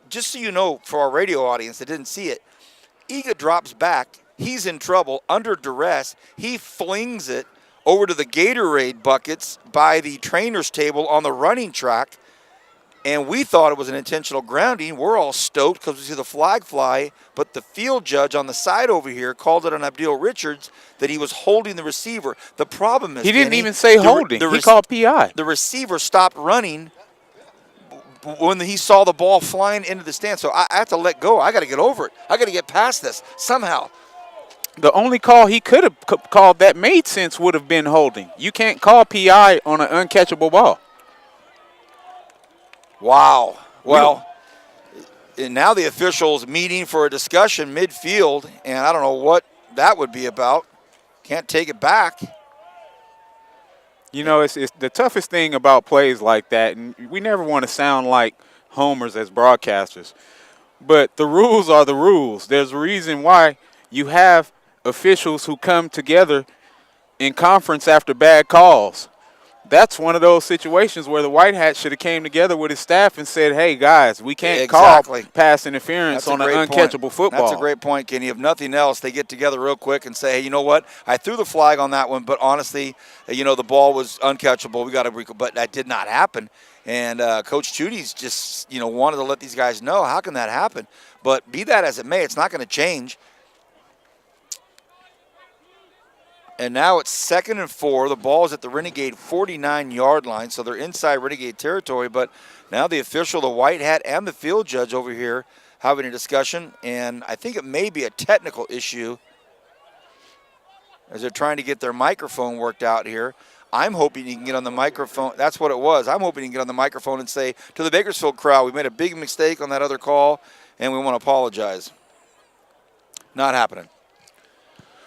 just so you know, for our radio audience that didn't see it, Iga drops back. He's in trouble, under duress. He flings it over to the Gatorade buckets by the trainer's table on the running track. And we thought it was an intentional grounding. We're all stoked because we see the flag fly. But the field judge on the side over here called it on Abdul Richards that he was holding the receiver. The problem is he didn't even say holding. He called PI. The receiver stopped running when he saw the ball flying into the stand. So I have to let go. I got to get over it. I got to get past this somehow. The only call he could have called that made sense would have been holding. You can't call PI on an uncatchable ball. Wow. Well, and now the officials meeting for a discussion midfield, and I don't know what that would be about. Can't take it back. You know, it's the toughest thing about plays like that, and we never want to sound like homers as broadcasters, but the rules are the rules. There's a reason why you have officials who come together in conference after bad calls. That's one of those situations where the White Hat should have came together with his staff and said, hey, guys, we can't call pass interference on an uncatchable football. That's a great point, Kenny. If nothing else, they get together real quick and say, hey, you know what? I threw the flag on that one, but honestly, you know, the ball was uncatchable. We got to but that did not happen. And Coach Chudy's just, you know, wanted to let these guys know, how can that happen? But be that as it may, it's not going to change. And now it's 2nd and 4. The ball is at the Renegade 49-yard line, so they're inside Renegade territory. But now the official, the White Hat, and the field judge over here having a discussion. And I think it may be a technical issue as they're trying to get their microphone worked out here. I'm hoping he can get on the microphone. That's what it was. I'm hoping he can get on the microphone and say to the Bakersfield crowd, we made a big mistake on that other call, and we want to apologize. Not happening.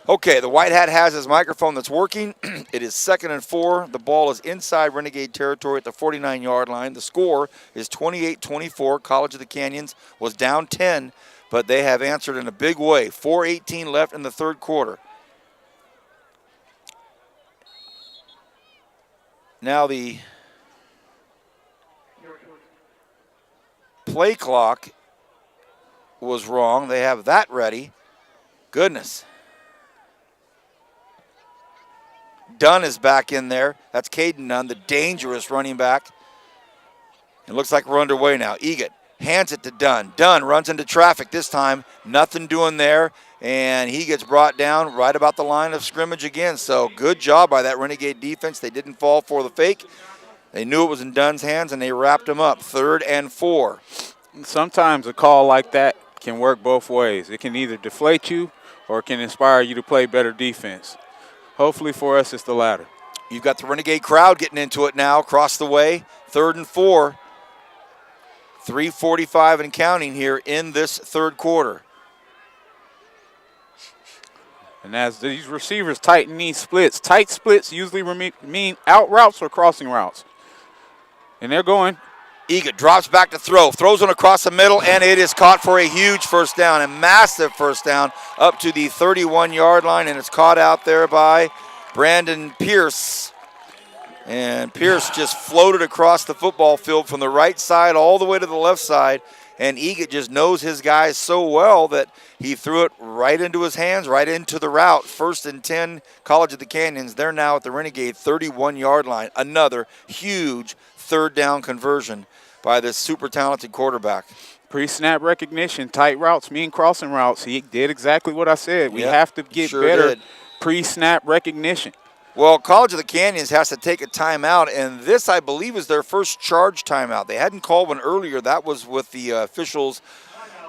Okay, the White Hat has his microphone that's working. It is 2nd and 4. The ball is inside Renegade territory at the 49-yard line. The score is 28-24. College of the Canyons was down 10, but they have answered in a big way. 4:18 left in the third quarter. Now the play clock was wrong. They have that ready. Goodness. Dunn is back in there. That's Caden Dunn, the dangerous running back. It looks like we're underway now. Egan hands it to Dunn. Dunn runs into traffic this time. Nothing doing there. And he gets brought down right about the line of scrimmage again. So good job by that Renegade defense. They didn't fall for the fake. They knew it was in Dunn's hands, and they wrapped him up. 3rd and 4. Sometimes a call like that can work both ways. It can either deflate you or it can inspire you to play better defense. Hopefully for us, it's the latter. You've got the Renegade crowd getting into it now, across the way. 3rd and 4. 3:45 and counting here in this third quarter. And as these receivers tighten these splits, tight splits usually mean out routes or crossing routes. And they're going. Egan drops back to throw, throws one across the middle, and it is caught for a huge first down, a massive first down up to the 31-yard line, and it's caught out there by Brandon Pierce. And Pierce just floated across the football field from the right side all the way to the left side, and Egan just knows his guys so well that he threw it right into his hands, right into the route. 1st and 10, College of the Canyons. They're now at the Renegade 31-yard line. Another huge third down conversion by this super talented quarterback. Pre-snap recognition, tight routes mean crossing routes. He did exactly what I said. We have to get better pre-snap recognition. Well, College of the Canyons has to take a timeout, and this, I believe, is their first charge timeout. They hadn't called one earlier. That was with the officials'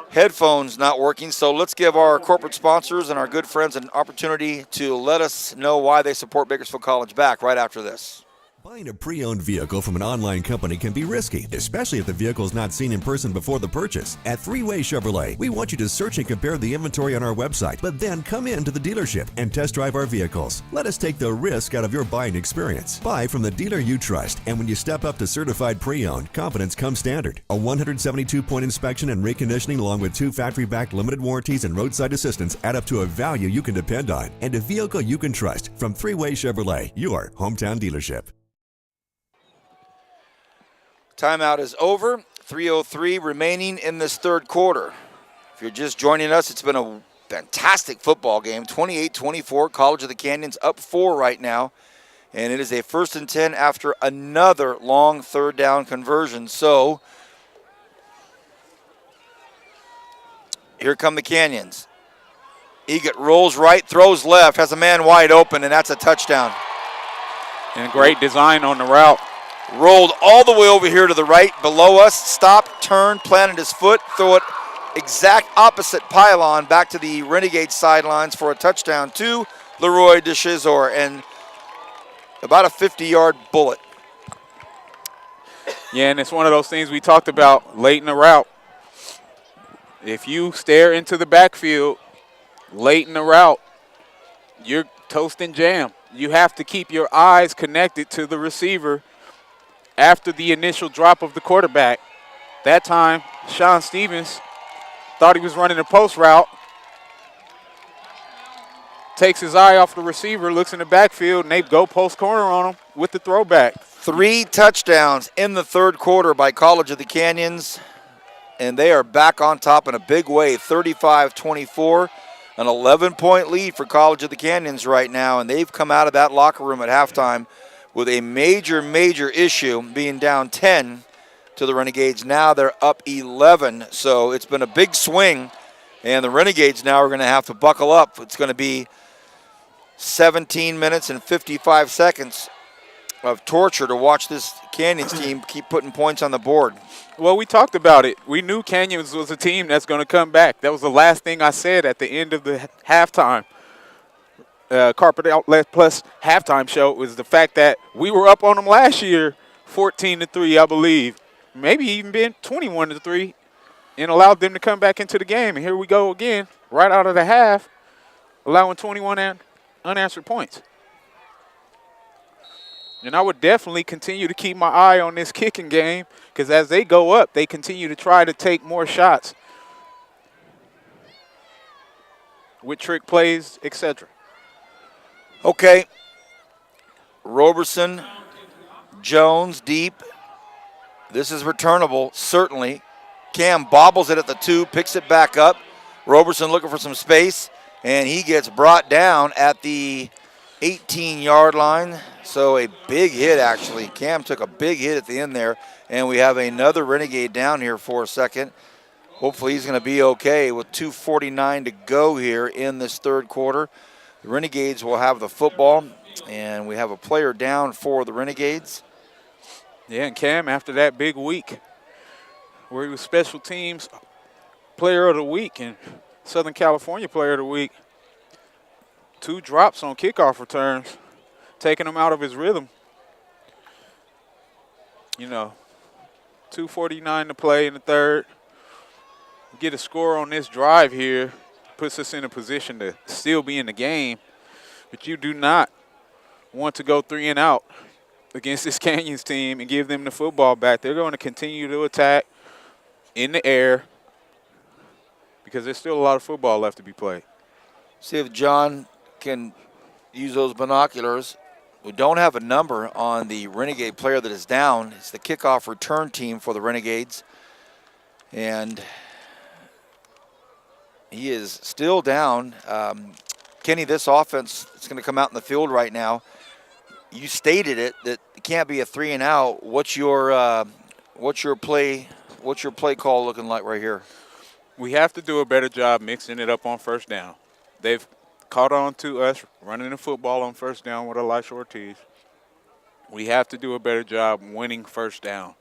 headphones not working. So let's give our corporate sponsors and our good friends an opportunity to let us know why they support Bakersfield College back right after this. Buying a pre-owned vehicle from an online company can be risky, especially if the vehicle is not seen in person before the purchase. At Three-Way Chevrolet, we want you to search and compare the inventory on our website, but then come in to the dealership and test drive our vehicles. Let us take the risk out of your buying experience. Buy from the dealer you trust, and when you step up to certified pre-owned, confidence comes standard. A 172-point inspection and reconditioning along with 2 factory-backed limited warranties and roadside assistance add up to a value you can depend on, and a vehicle you can trust from Three-Way Chevrolet, your hometown dealership. Timeout is over. 3:03 remaining in this third quarter. If you're just joining us, it's been a fantastic football game. 28-24, College of the Canyons up 4 right now. And it is a 1st and 10 after another long third down conversion. So here come the Canyons. Egot rolls right, throws left, has a man wide open, and that's a touchdown. And great design on the route. Rolled all the way over here to the right, below us, stopped, turned, planted his foot, throw it exact opposite pylon back to the Renegade sidelines for a touchdown to Leroy DeShizor, and about a 50-yard bullet. Yeah, and it's one of those things we talked about late in the route. If you stare into the backfield late in the route, you're toast and jam. You have to keep your eyes connected to the receiver after the initial drop of the quarterback. That time, Sean Stevens thought he was running a post route, takes his eye off the receiver, looks in the backfield, and they go post corner on him with the throwback. 3 touchdowns in the third quarter by College of the Canyons, and they are back on top in a big way, 35-24, an 11-point lead for College of the Canyons right now, and they've come out of that locker room at halftime with a major, major issue, being down 10 to the Renegades. Now they're up 11, so it's been a big swing, and the Renegades now are going to have to buckle up. It's going to be 17 minutes and 55 seconds of torture to watch this Canyons team keep putting points on the board. Well, we talked about it. We knew Canyons was a team that's going to come back. That was the last thing I said at the end of the halftime. Carpet Outlet Plus halftime show was the fact that we were up on them last year 14-3, I believe. Maybe even been 21-3, and allowed them to come back into the game. And here we go again, right out of the half, allowing 21 unanswered points. And I would definitely continue to keep my eye on this kicking game, because as they go up, they continue to try to take more shots with trick plays, etc. Okay. Roberson, Jones, deep. This is returnable, certainly. Cam bobbles it at the 2, picks it back up. Roberson looking for some space, and he gets brought down at the 18-yard line. So a big hit, actually. Cam took a big hit at the end there, and we have another Renegade down here for a second. Hopefully he's going to be okay with 2:49 to go here in this third quarter. The Renegades will have the football, and we have a player down for the Renegades. Yeah, and Cam, after that big week where he was special teams player of the week and Southern California player of the week, 2 drops on kickoff returns, taking him out of his rhythm. You know, 2:49 to play in the third. Get a score on this drive here, puts us in a position to still be in the game, but you do not want to go 3 and out against this Canyons team and give them the football back. They're going to continue to attack in the air because there's still a lot of football left to be played. See if John can use those binoculars. We don't have a number on the Renegade player that is down. It's the kickoff return team for the Renegades. And he is still down. Kenny, this offense is going to come out in the field right now. You stated it that it can't be a 3 and out. What's your play call looking like right here? We have to do a better job mixing it up on first down. They've caught on to us running the football on first down with Elisha Ortiz. We have to do a better job winning first down,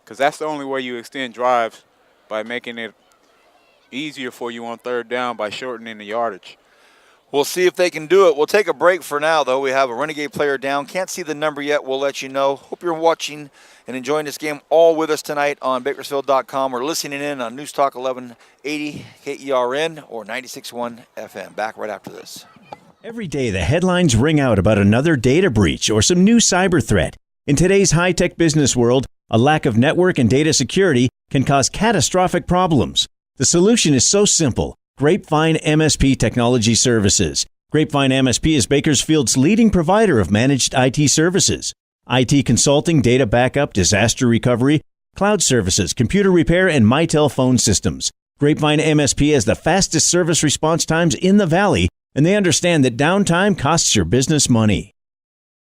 because that's the only way you extend drives, by making it easier for you on third down by shortening the yardage. We'll see if they can do it. We'll take a break for now, though. We have a Renegade player down. Can't see the number yet. We'll let you know. Hope you're watching and enjoying this game all with us tonight on Bakersfield.com or listening in on News Talk 1180 KERN or 96.1 FM. Back right after this. Every day, the headlines ring out about another data breach or some new cyber threat. In today's high-tech business world, a lack of network and data security can cause catastrophic problems. The solution is so simple. Grapevine MSP Technology Services. Grapevine MSP is Bakersfield's leading provider of managed IT services. IT consulting, data backup, disaster recovery, cloud services, computer repair, and Mitel phone systems. Grapevine MSP has the fastest service response times in the Valley, and they understand that downtime costs your business money.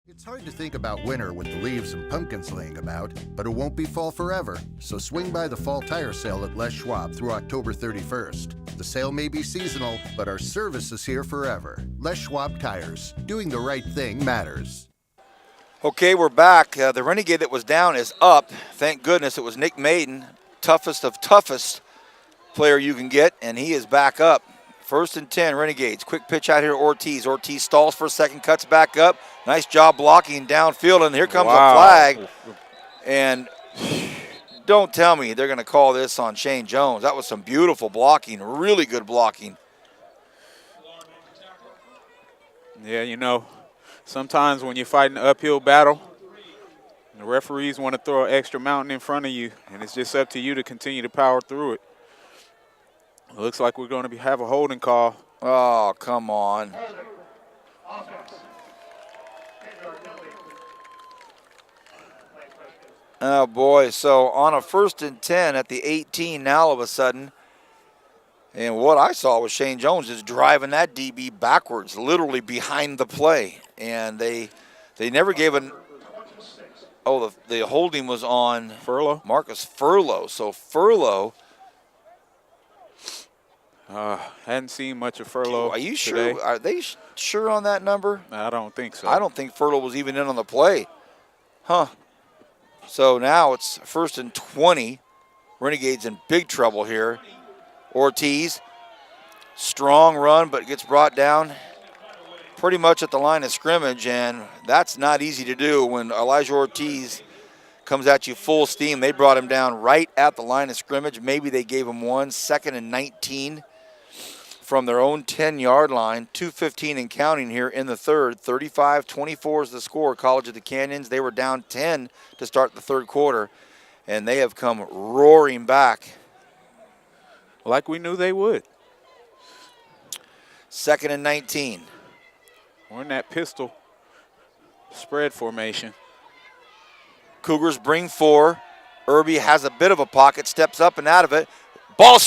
It's hard to think about winter with the leaves and pumpkins laying about, but it won't be fall forever. So swing by the fall tire sale at Les Schwab through October 31st. The sale may be seasonal, but our service is here forever. Les Schwab Tires. Doing the right thing matters. Okay, we're back. The Renegade that was down is up. Thank goodness it was Nick Maiden, toughest of toughest player you can get, and he is back up. 1st and 10, Renegades. Quick pitch out here to Ortiz. Ortiz stalls for a second, cuts back up. Nice job blocking downfield, and here comes a flag. And don't tell me they're going to call this on Shane Jones. That was some beautiful blocking, really good blocking. Yeah, you know, sometimes when you're fighting an uphill battle, the referees want to throw an extra mountain in front of you, and it's just up to you to continue to power through it. It looks like we're going to have a holding call. Oh, come on. Oh, boy. So on a 1st and 10 at the 18 now all of a sudden. And what I saw was Shane Jones just driving that DB backwards, literally behind the play. And they never gave an – oh, the holding was on Furlow. Marcus Furlow. So Furlow – hadn't seen much of Furlow. Are you today. sure? Are they sure on that number? I don't think so. I don't think Furlow was even in on the play. Huh. So now it's 1st and 20. Renegades in big trouble here. Ortiz, strong run, but gets brought down pretty much at the line of scrimmage, and that's not easy to do when Elijah Ortiz comes at you full steam. They brought him down right at the line of scrimmage. Maybe they gave him 2nd and 19 from their own 10-yard line. 2:15 and counting here in the third. 35-24 is the score. College of the Canyons, they were down 10 to start the third quarter, and they have come roaring back. Like we knew they would. 2nd and 19. We're in that pistol spread formation. Cougars bring 4. Irby has a bit of a pocket, steps up and out of it. Ball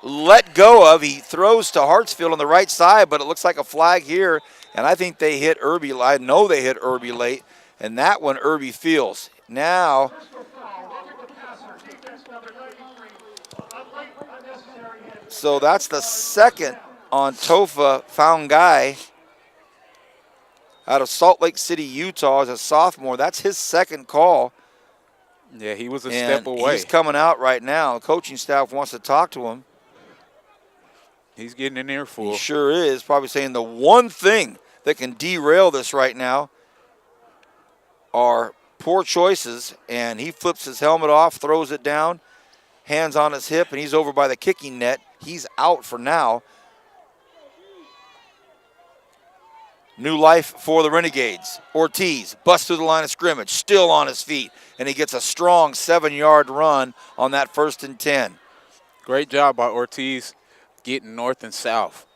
let go of. He throws to Hartsfield on the right side, but it looks like a flag here. And I think they hit Irby. I know they hit Irby late, and that one Irby feels. Now, so that's the second on Tofa Faungai out of Salt Lake City, Utah, as a sophomore. That's his second call. Yeah, he was a step away. He's coming out right now. The coaching staff wants to talk to him. He's getting an earful. He sure is. Probably saying the one thing that can derail this right now are poor choices. And he flips his helmet off, throws it down, hands on his hip, and he's over by the kicking net. He's out for now. New life for the Renegades. Ortiz busts through the line of scrimmage, still on his feet, and he gets a strong 7-yard run on that 1st and 10. Great job by Ortiz getting north and south.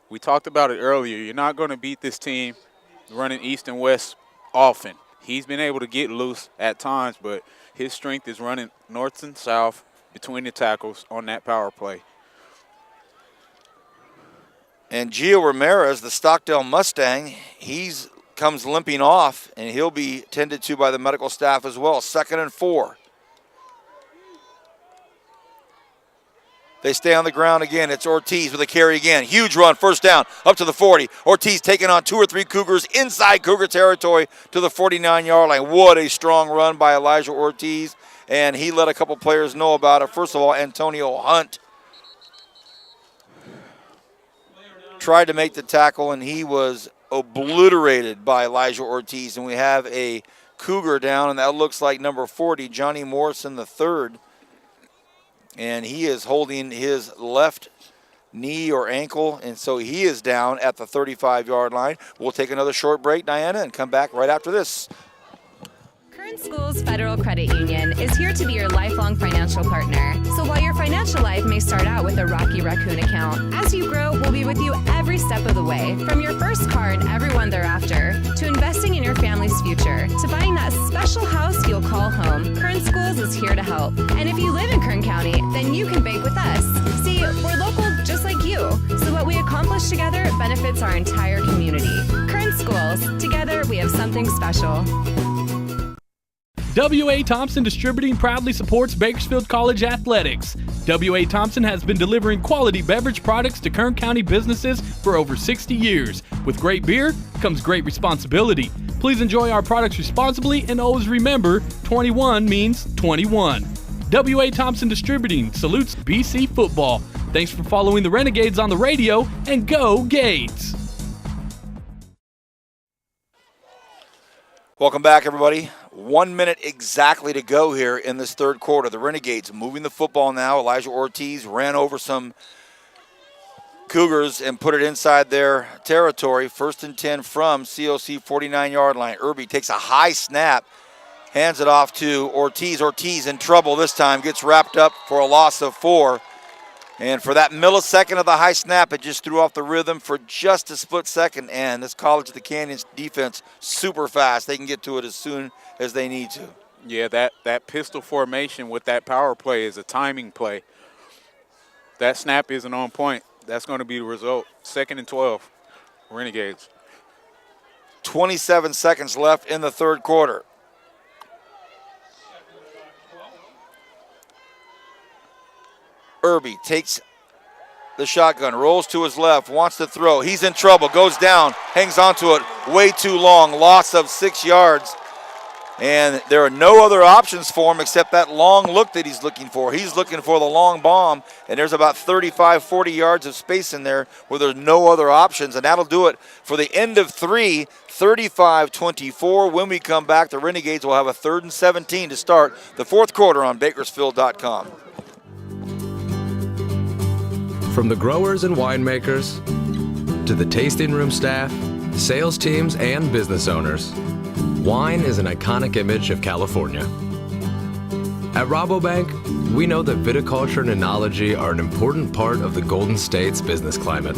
We talked about it earlier. You're not going to beat this team running east and west often. He's been able to get loose at times, but his strength is running north and south between the tackles on that power play. And Gio Ramirez, the Stockdale Mustang, comes limping off, and he'll be tended to by the medical staff as well. 2nd and 4. They stay on the ground again. It's Ortiz with a carry again. Huge run, 1st down, up to the 40. Ortiz taking on 2 or 3 Cougars inside Cougar territory to the 49-yard line. What a strong run by Elijah Ortiz, and he let a couple players know about it. First of all, Antonio Hunt. tried to make the tackle, and he was obliterated by Elijah Ortiz. And we have a Cougar down, and that looks like number 40, Johnny Morrison III. And he is holding his left knee or ankle, and so he is down at the 35-yard line. We'll take another short break, Diana, and come back right after this. Kern Schools Federal Credit Union is here to be your lifelong financial partner. So while your financial life may start out with a Rocky Raccoon account, as you grow, we'll be with you every step of the way. From your first car and everyone thereafter, to investing in your family's future, to buying that special house you'll call home, Kern Schools is here to help. And if you live in Kern County, then you can bank with us. See, we're local just like you, so what we accomplish together benefits our entire community. Kern Schools, together we have something special. W.A. Thompson Distributing proudly supports Bakersfield College athletics. W.A. Thompson has been delivering quality beverage products to Kern County businesses for over 60 years. With great beer comes great responsibility. Please enjoy our products responsibly and always remember, 21 means 21. W.A. Thompson Distributing salutes BC football. Thanks for following the Renegades on the radio, and go Gates! Welcome back, everybody. 1 minute exactly to go here in this third quarter. The Renegades moving the football now. Elijah Ortiz ran over some Cougars and put it inside their territory. 1st and 10 from COC 49-yard line. Irby takes a high snap, hands it off to Ortiz. Ortiz in trouble this time, gets wrapped up for a loss of 4. And for that millisecond of the high snap, it just threw off the rhythm for just a split second. And this College of the Canyons defense, super fast. They can get to it as soon as they need to. Yeah, that pistol formation with that power play is a timing play. That snap isn't on point. That's going to be the result. 2nd and 12, Renegades. 27 seconds left in the third quarter. Irby takes the shotgun, rolls to his left, wants to throw. He's in trouble, goes down, hangs onto it way too long, loss of 6 yards. And there are no other options for him except that long look that he's looking for. He's looking for the long bomb, and there's about 35, 40 yards of space in there where there's no other options, and that'll do it for the end of 3, 35-24. When we come back, the Renegades will have a 3rd and 17 to start the fourth quarter on Bakersfield.com. From the growers and winemakers to the tasting room staff, sales teams, and business owners, wine is an iconic image of California. At Rabobank, we know that viticulture and enology are an important part of the Golden State's business climate.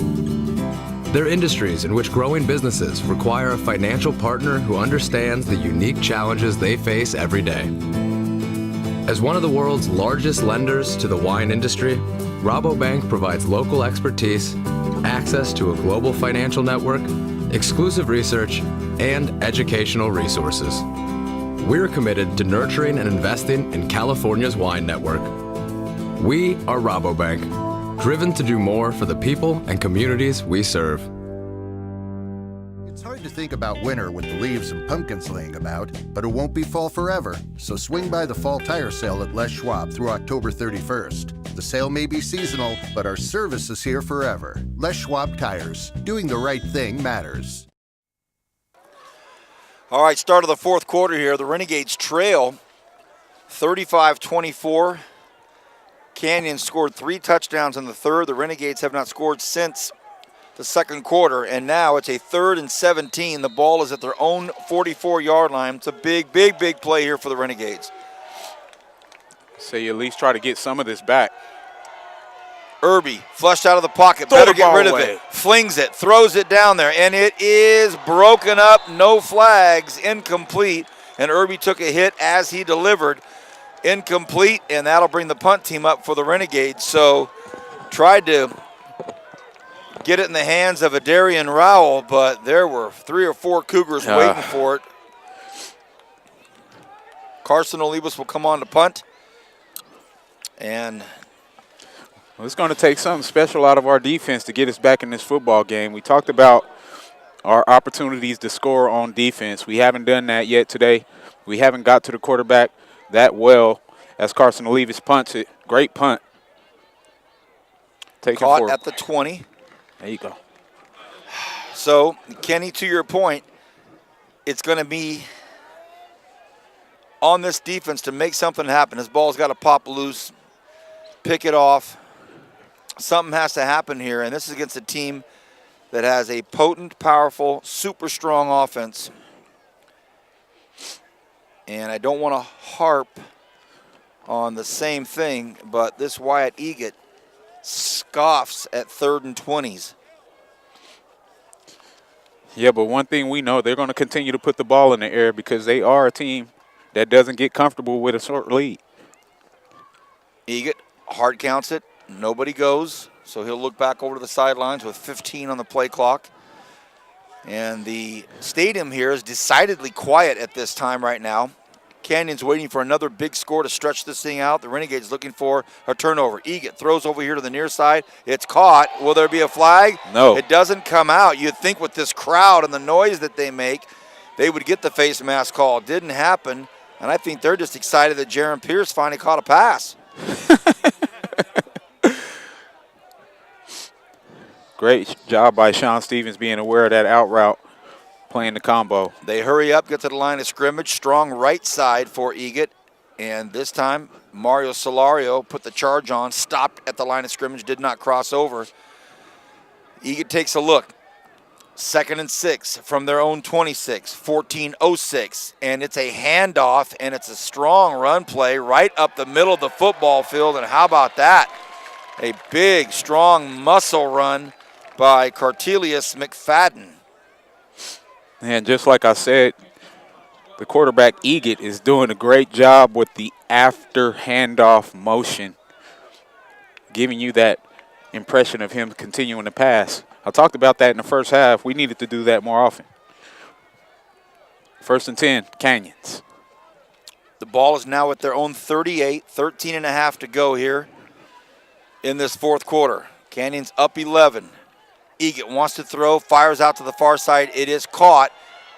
They're industries in which growing businesses require a financial partner who understands the unique challenges they face every day. As one of the world's largest lenders to the wine industry, Rabobank provides local expertise, access to a global financial network, exclusive research, and educational resources. We're committed to nurturing and investing in California's wine network. We are Rabobank, driven to do more for the people and communities we serve. It's hard to think about winter with the leaves and pumpkins laying about, but it won't be fall forever. So swing by the fall tire sale at Les Schwab through October 31st. The sale may be seasonal, but our service is here forever. Les Schwab Tires. Doing the right thing matters. All right, start of the fourth quarter here. The Renegades trail 35-24. Canyon scored 3 touchdowns in the third. The Renegades have not scored since the second quarter, and now it's a 3rd and 17. The ball is at their own 44-yard line. It's a big, big, big play here for the Renegades. So you at least try to get some of this back. Irby flushed out of the pocket, better get rid of it. Flings it, throws it down there, and it is broken up. No flags, incomplete. And Irby took a hit as he delivered. Incomplete, and that'll bring the punt team up for the Renegades. So tried to get it in the hands of Adarian Rowell, but there were 3 or 4 Cougars waiting for it. Carson Olivas will come on to punt. And well, it's going to take something special out of our defense to get us back in this football game. We talked about our opportunities to score on defense. We haven't done that yet today. We haven't got to the quarterback that well as Carson Olivas punts it. Great punt. Caught at the 20. There you go. So, Kenny, to your point, it's going to be on this defense to make something happen. This ball's got to pop loose, pick it off. Something has to happen here, and this is against a team that has a potent, powerful, super strong offense. And I don't want to harp on the same thing, but this Wyatt Egan scoffs at 3rd and 20s. Yeah, but one thing we know, they're going to continue to put the ball in the air because they are a team that doesn't get comfortable with a short lead. Egan hard counts it. Nobody goes, so he'll look back over to the sidelines with 15 on the play clock. And the stadium here is decidedly quiet at this time right now. Canyon's waiting for another big score to stretch this thing out. The Renegades looking for a turnover. Egan throws over here to the near side. It's caught. Will there be a flag? No. It doesn't come out. You'd think with this crowd and the noise that they make, they would get the face mask call. Didn't happen. And I think they're just excited that Jaron Pierce finally caught a pass. Great job by Sean Stevens being aware of that out route, playing the combo. They hurry up, get to the line of scrimmage. Strong right side for Egan. And this time, Mario Solario put the charge on, stopped at the line of scrimmage, did not cross over. Egan takes a look. 2nd and 6 from their own 26, 14:06. And it's a handoff, and it's a strong run play right up the middle of the football field. And how about that? A big, strong muscle run by Cartelius McFadden. And just like I said, the quarterback, Egan, is doing a great job with the after handoff motion, giving you that impression of him continuing to pass. I talked about that in the first half. We needed to do that more often. 1st and 10, Canyons. The ball is now at their own 38, 13 and a half to go here in this 4th quarter. Canyons up 11. Egan wants to throw, fires out to the far side. It is caught.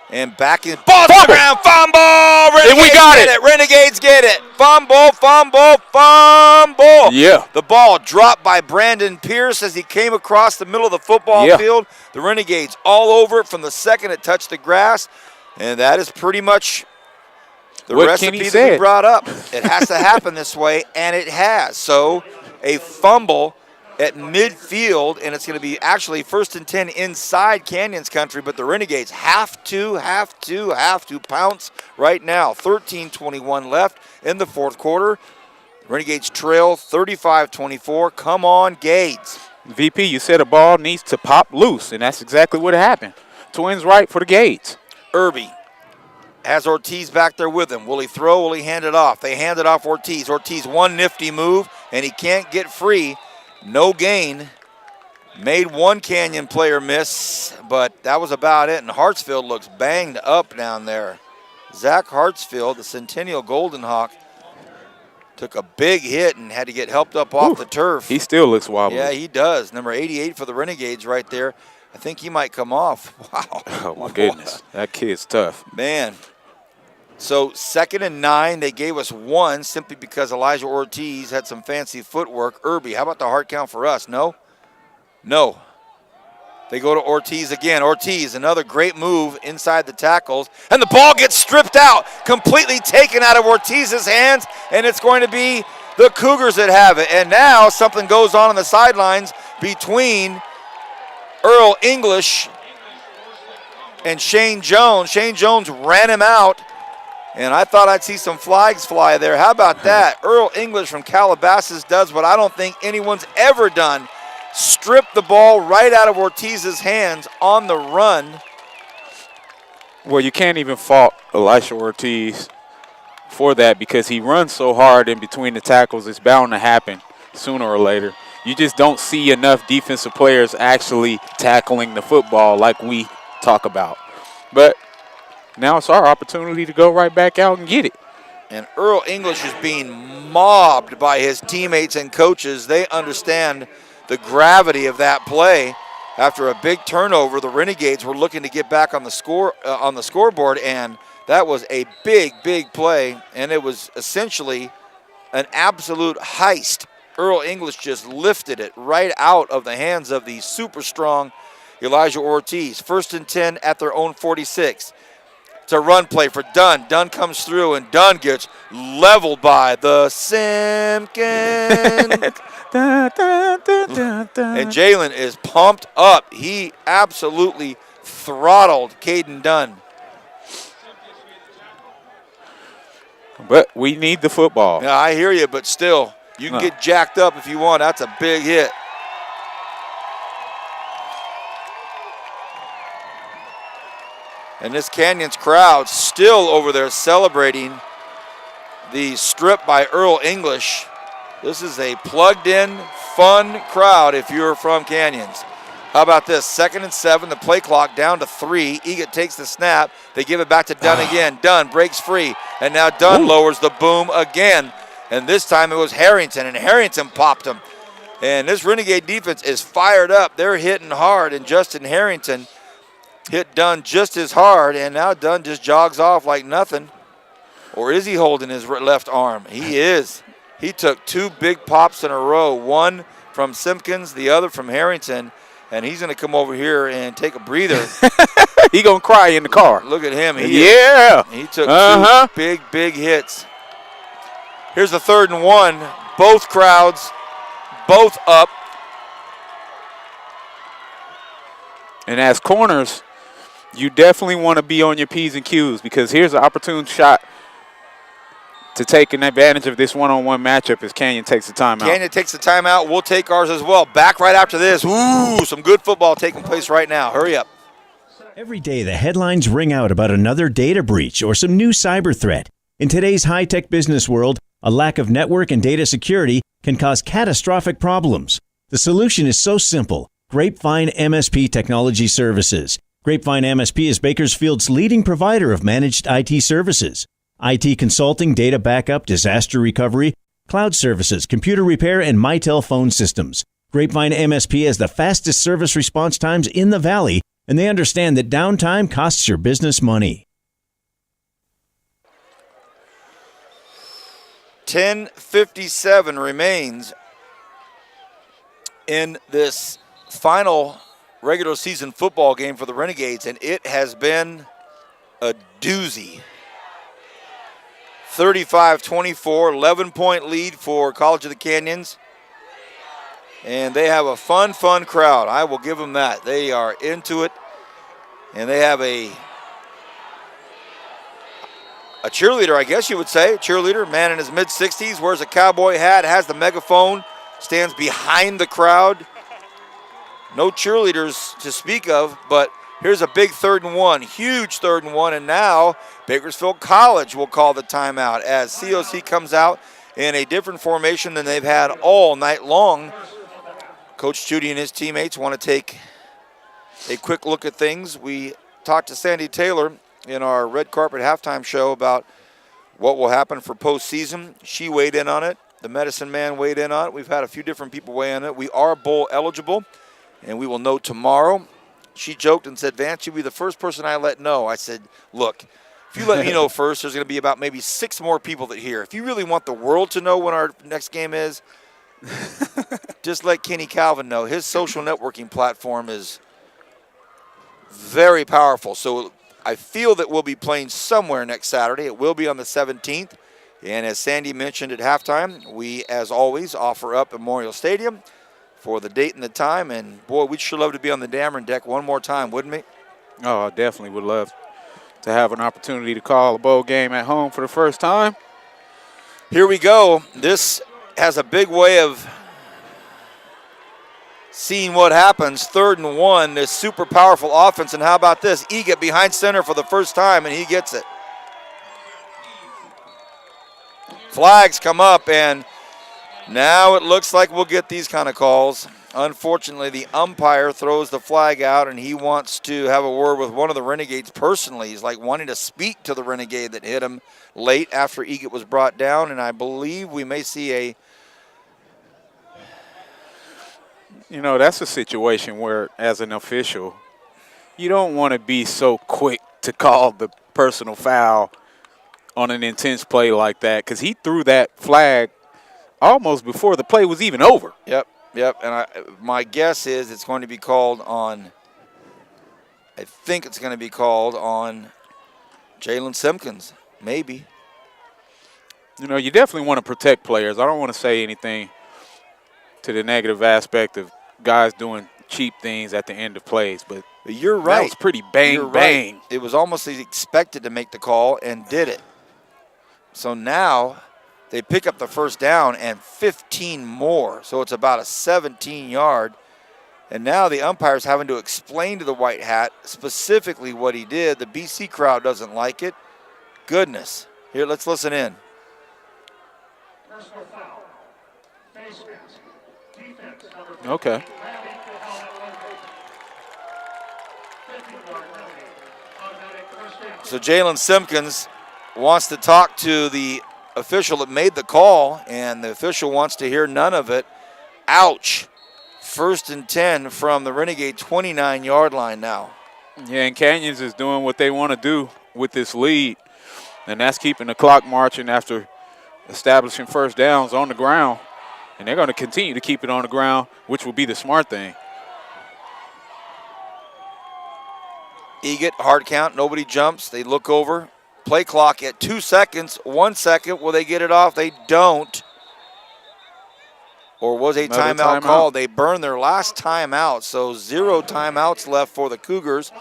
And back in, ball to the ground, fumble! Renegades and we got it. Renegades get it. Fumble, fumble, fumble. Yeah. The ball dropped by Brandon Pierce as he came across the middle of the football field. The Renegades all over it from the second it touched the grass. And that is pretty much the recipe that we brought up. It has to happen this way, and it has. So a fumble at midfield, and it's going to be actually 1st and 10 inside Canyons country, but the Renegades have to pounce right now. 13:21 left in the 4th quarter. Renegades trail 35-24. Come on, Gades. VP, you said a ball needs to pop loose, and that's exactly what happened. Twins right for the Gades. Irby has Ortiz back there with him. Will he throw? Will he hand it off? They hand it off Ortiz. Ortiz, one nifty move, and he can't get free. No gain. Made one Canyon player miss, but that was about it. And Hartsfield looks banged up down there. Zach Hartsfield, the Centennial Golden Hawk, took a big hit and had to get helped up off the turf. He still looks wobbly. Yeah, he does. Number 88 for the Renegades right there. I think he might come off. Wow. Oh, my goodness. That kid's tough. Man. So 2nd and 9, they gave us 1 simply because Elijah Ortiz had some fancy footwork. Irby, how about the hard count for us? No? No. They go to Ortiz again. Ortiz, another great move inside the tackles. And the ball gets stripped out, completely taken out of Ortiz's hands, and it's going to be the Cougars that have it. And now something goes on the sidelines between Earl English and Shane Jones. Shane Jones ran him out. And I thought I'd see some flags fly there. How about that? Earl English from Calabasas does what I don't think anyone's ever done. Strip the ball right out of Ortiz's hands on the run. Well, you can't even fault Elisha Ortiz for that because he runs so hard in between the tackles. It's bound to happen sooner or later. You just don't see enough defensive players actually tackling the football like we talk about. But now it's our opportunity to go right back out and get it. And Earl English is being mobbed by his teammates and coaches. They understand the gravity of that play. After a big turnover, the Renegades were looking to get back on the scoreboard, and that was a big, big play, and it was essentially an absolute heist. Earl English just lifted it right out of the hands of the super strong Elijah Ortiz. 1st and 10 at their own 46. It's a run play for Dunn. Dunn comes through, and Dunn gets leveled by the Simpkins. And Jalen is pumped up. He absolutely throttled Caden Dunn. But we need the football. Yeah, I hear you, but still, you can get jacked up if you want. That's a big hit. And this Canyons crowd still over there celebrating the strip by Earl English. This is a plugged-in, fun crowd if you're from Canyons. How about this? 2nd and 7, the play clock down to 3. Egan takes the snap. They give it back to Dunn again. Dunn breaks free, and now Dunn lowers the boom again. And this time it was Harrington, and Harrington popped him. And this Renegade defense is fired up. They're hitting hard, and Justin Harrington hit Dunn just as hard, and now Dunn just jogs off like nothing. Or is he holding his left arm? He is. He took 2 big pops in a row, one from Simpkins, the other from Harrington. And he's going to come over here and take a breather. He going to cry in the car. Look at him. He took 2 big hits. Here's the 3rd and 1. Both crowds, both up. And as corners, you definitely want to be on your P's and Q's, because here's an opportune shot to take an advantage of this one-on-one matchup as Canyon takes the timeout. Canyon takes the timeout. We'll take ours as well. Back right after this. Ooh, some good football taking place right now. Hurry up. Every day, the headlines ring out about another data breach or some new cyber threat. In today's high-tech business world, a lack of network and data security can cause catastrophic problems. The solution is so simple. Grapevine MSP Technology Services. Grapevine MSP is Bakersfield's leading provider of managed IT services. IT consulting, data backup, disaster recovery, cloud services, computer repair, and Mitel phone systems. Grapevine MSP has the fastest service response times in the Valley, and they understand that downtime costs your business money. 10:57 remains in this final regular season football game for the Renegades, and it has been a doozy. 35-24, 11-point lead for College of the Canyons. And they have a fun crowd. I will give them that. They are into it. And they have a cheerleader, I guess you would say. A cheerleader, man in his mid-60s, wears a cowboy hat, has the megaphone, stands behind the crowd. No cheerleaders to speak of, but here's a big 3rd and 1, huge 3rd and 1, and now Bakersfield College will call the timeout as COC comes out in a different formation than they've had all night long. Coach Judy and his teammates want to take a quick look at things. We talked to Sandy Taylor in our red carpet halftime show about what will happen for postseason. She weighed in on it. The medicine man weighed in on it. We've had a few different people weigh in on it. We are bowl eligible, and we will know tomorrow. She joked and said, Vance, you'll be the first person I let know. I said, look, if you let me know first, there's going to be about maybe 6 more people that hear. If you really want the world to know when our next game is, just let Kenny Calvin know. His social networking platform is very powerful. So I feel that we'll be playing somewhere next Saturday. It will be on the 17th. And as Sandy mentioned at halftime, we, as always, offer up Memorial Stadium for the date and the time. And, boy, we'd sure love to be on the Dameron deck one more time, wouldn't we? Oh, I definitely would love to have an opportunity to call a bowl game at home for the first time. Here we go. This has a big way of seeing what happens. 3rd and 1, this super powerful offense. And how about this? Egan behind center for the first time, and he gets it. Flags come up, and now it looks like we'll get these kind of calls. Unfortunately, the umpire throws the flag out, and he wants to have a word with one of the Renegades personally. He's like wanting to speak to the Renegade that hit him late after Egan was brought down, and I believe we may see a... You know, that's a situation where, as an official, you don't want to be so quick to call the personal foul on an intense play like that, because he threw that flag almost before the play was even over. Yep. And my guess is it's going to be called on I think it's going to be called on Jalen Simpkins, maybe. You know, you definitely want to protect players. I don't want to say anything to the negative aspect of guys doing cheap things at the end of plays, but you're right. That was pretty bang. Right. It was almost expected to make the call and did it. So now they pick up the first down and 15 more. So it's about a 17-yard. And now the umpire's having to explain to the white hat specifically what he did. The BC crowd doesn't like it. Goodness. Here, let's listen in. Okay. So Jalen Simpkins wants to talk to the official that made the call, and the official wants to hear none of it. Ouch. 1st and 10 from the Renegade 29-yard line now. Yeah, and Canyons is doing what they want to do with this lead, and that's keeping the clock marching after establishing first downs on the ground. And they're going to continue to keep it on the ground, which will be the smart thing. Eget, hard count, nobody jumps. They look over. Play clock at 2 seconds. 1 second. Will they get it off? They don't. Or was a timeout called? They burned their last timeout, so 0 timeouts left for the Cougars,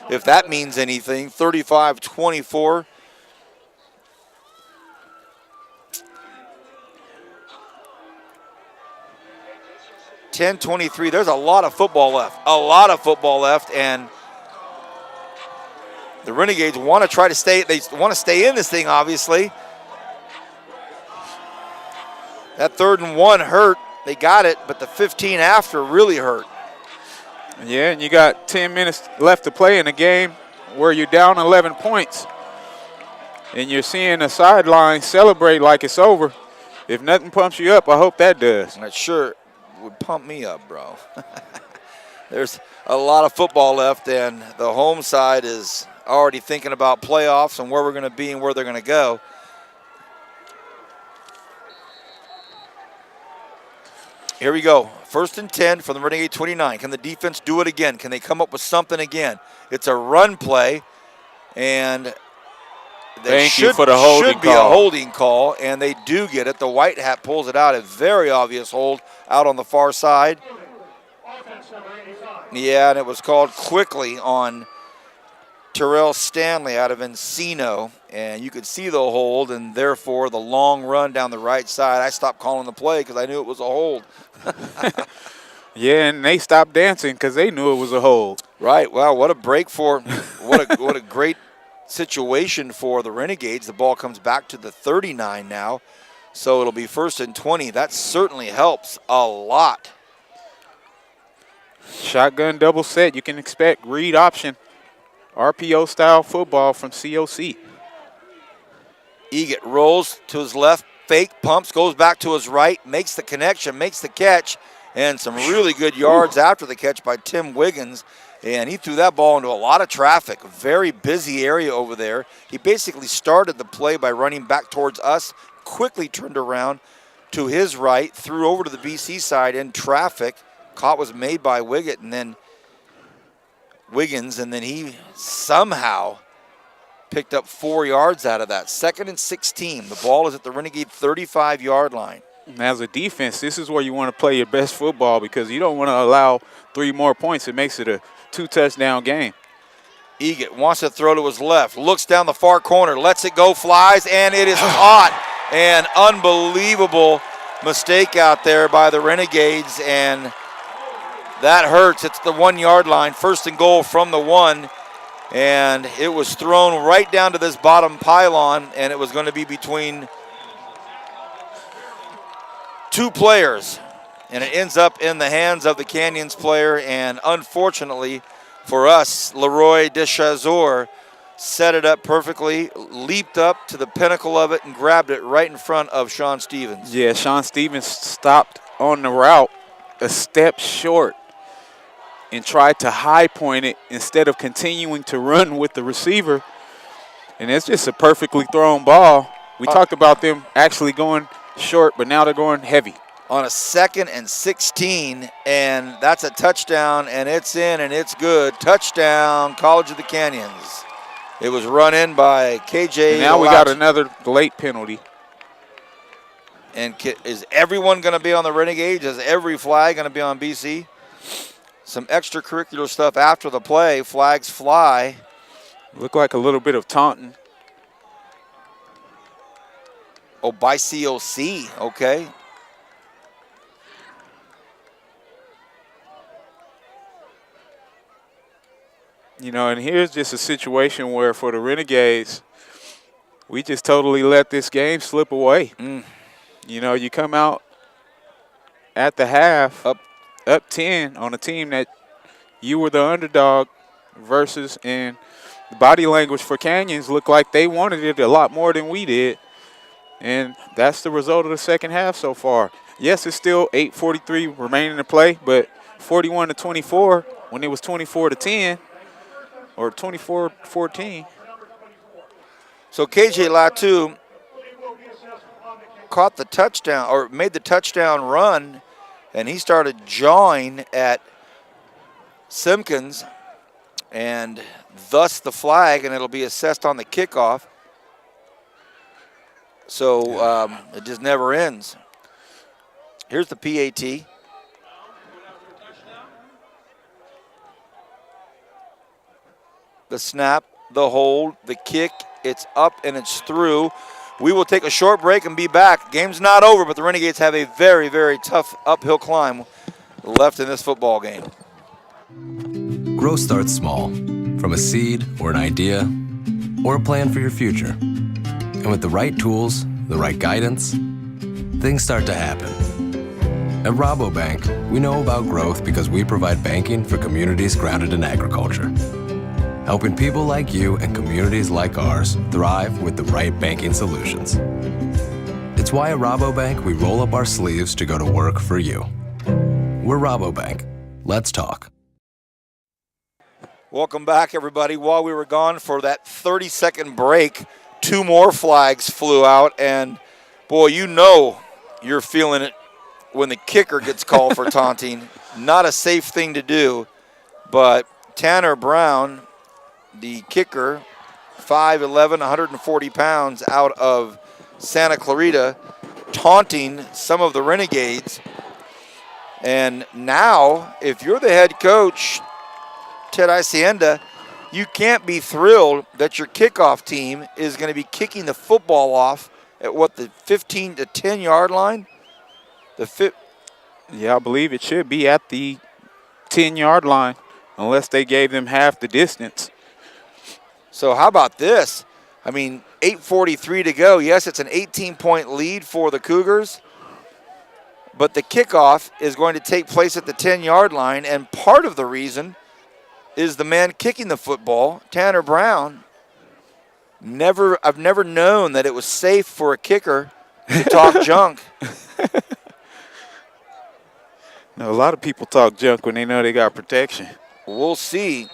if that means anything. 35-24. (10:23). There's a lot of football left. A lot of football left, and the Renegades want to try to stay. They want to stay in this thing, obviously. That 3rd and 1 hurt. They got it, but the 15 after really hurt. Yeah, and you got 10 minutes left to play in the game where you're down 11 points. And you're seeing the sideline celebrate like it's over. If nothing pumps you up, I hope that does. That sure would pump me up, bro. There's a lot of football left, and the home side is already thinking about playoffs and where we're going to be and where they're going to go. Here we go. 1st and 10 from the Renegade 29. Can the defense do it again? Can they come up with something again? It's a run play, and there should be a holding call, and they do get it. The white hat pulls it out. A very obvious hold out on the far side. Yeah, and it was called quickly on Terrell Stanley out of Encino, and you could see the hold, and therefore the long run down the right side. I stopped calling the play because I knew it was a hold. Yeah, and they stopped dancing because they knew it was a hold. Right. Wow, what a break for what a great situation for the Renegades. The ball comes back to the 39 now, so it'll be 1st and 20. That certainly helps a lot. Shotgun double set. You can expect read option, RPO style football from COC. Eget rolls to his left, fake, pumps, goes back to his right, makes the connection, makes the catch, and some really good yards after the catch by Tim Wiggins. And he threw that ball into a lot of traffic. Very busy area over there. He basically started the play by running back towards us, quickly turned around to his right, threw over to the BC side in traffic. Caught was made by Wiggins, and then he somehow picked up 4 yards out of that. 2nd and 16. The ball is at the Renegade 35-yard line. As a defense, this is where you want to play your best football because you don't want to allow 3 more points. It makes it a 2-touchdown game. Eget wants to throw to his left, looks down the far corner, lets it go, flies, and it is caught. An unbelievable mistake out there by the Renegades, and that hurts. It's the 1-yard line, 1st and goal from the 1, and it was thrown right down to this bottom pylon, and it was going to be between 2 players, and it ends up in the hands of the Canyons player, and unfortunately for us, Leroy Deschazor set it up perfectly, leaped up to the pinnacle of it, and grabbed it right in front of Sean Stevens. Yeah, Sean Stevens stopped on the route a step short and tried to high point it instead of continuing to run with the receiver. And it's just a perfectly thrown ball. We talked about them actually going short, but now they're going heavy. on a 2nd and 16, and that's a touchdown, and it's in, and it's good. Touchdown, College of the Canyons. It was run in by KJ. And now we got another late penalty. And is everyone going to be on the Renegades? Is every flag going to be on BC? Some extracurricular stuff after the play. Flags fly. Look like a little bit of taunting. Oh, by COC. Okay. You know, and here's just a situation where for the Renegades, we just totally let this game slip away. You know, you come out at the half up 10 on a team that you were the underdog versus, and the body language for Canyons looked like they wanted it a lot more than we did. And that's the result of the second half so far. Yes, it's still 8:43 remaining to play, but 41-24 when it was 24-10 or 24-14. So KJ Latu caught the touchdown, or made the touchdown run, and he started jawing at Simpkins, and thus the flag, and it'll be assessed on the kickoff. So it just never ends. Here's the PAT. The snap, the hold, the kick, it's up and it's through. We will take a short break and be back. Game's not over, but the Renegades have a very, very tough uphill climb left in this football game. Growth starts small, from a seed or an idea or a plan for your future. And with the right tools, the right guidance, things start to happen. At Rabobank, we know about growth because we provide banking for communities grounded in agriculture, helping people like you and communities like ours thrive with the right banking solutions. It's why at Rabobank, we roll up our sleeves to go to work for you. We're Rabobank. Let's talk. Welcome back, everybody. While we were gone for that 30-second break, 2 more flags flew out, and boy, you know you're feeling it when the kicker gets called for taunting. Not a safe thing to do, but Tanner Brown, the kicker, 5'11", 140 pounds, out of Santa Clarita, taunting some of the Renegades. And now, if you're the head coach, Ted Hacienda, you can't be thrilled that your kickoff team is going to be kicking the football off at the 15 to 10 yard line? Yeah, I believe it should be at the 10-yard line, unless they gave them half the distance. So how about this? I mean, 8:43 to go. Yes, it's an 18-point lead for the Cougars, but the kickoff is going to take place at the 10-yard line, and part of the reason is the man kicking the football, Tanner Brown. I've never known that it was safe for a kicker to talk junk. Now, a lot of people talk junk when they know they got protection. We'll see.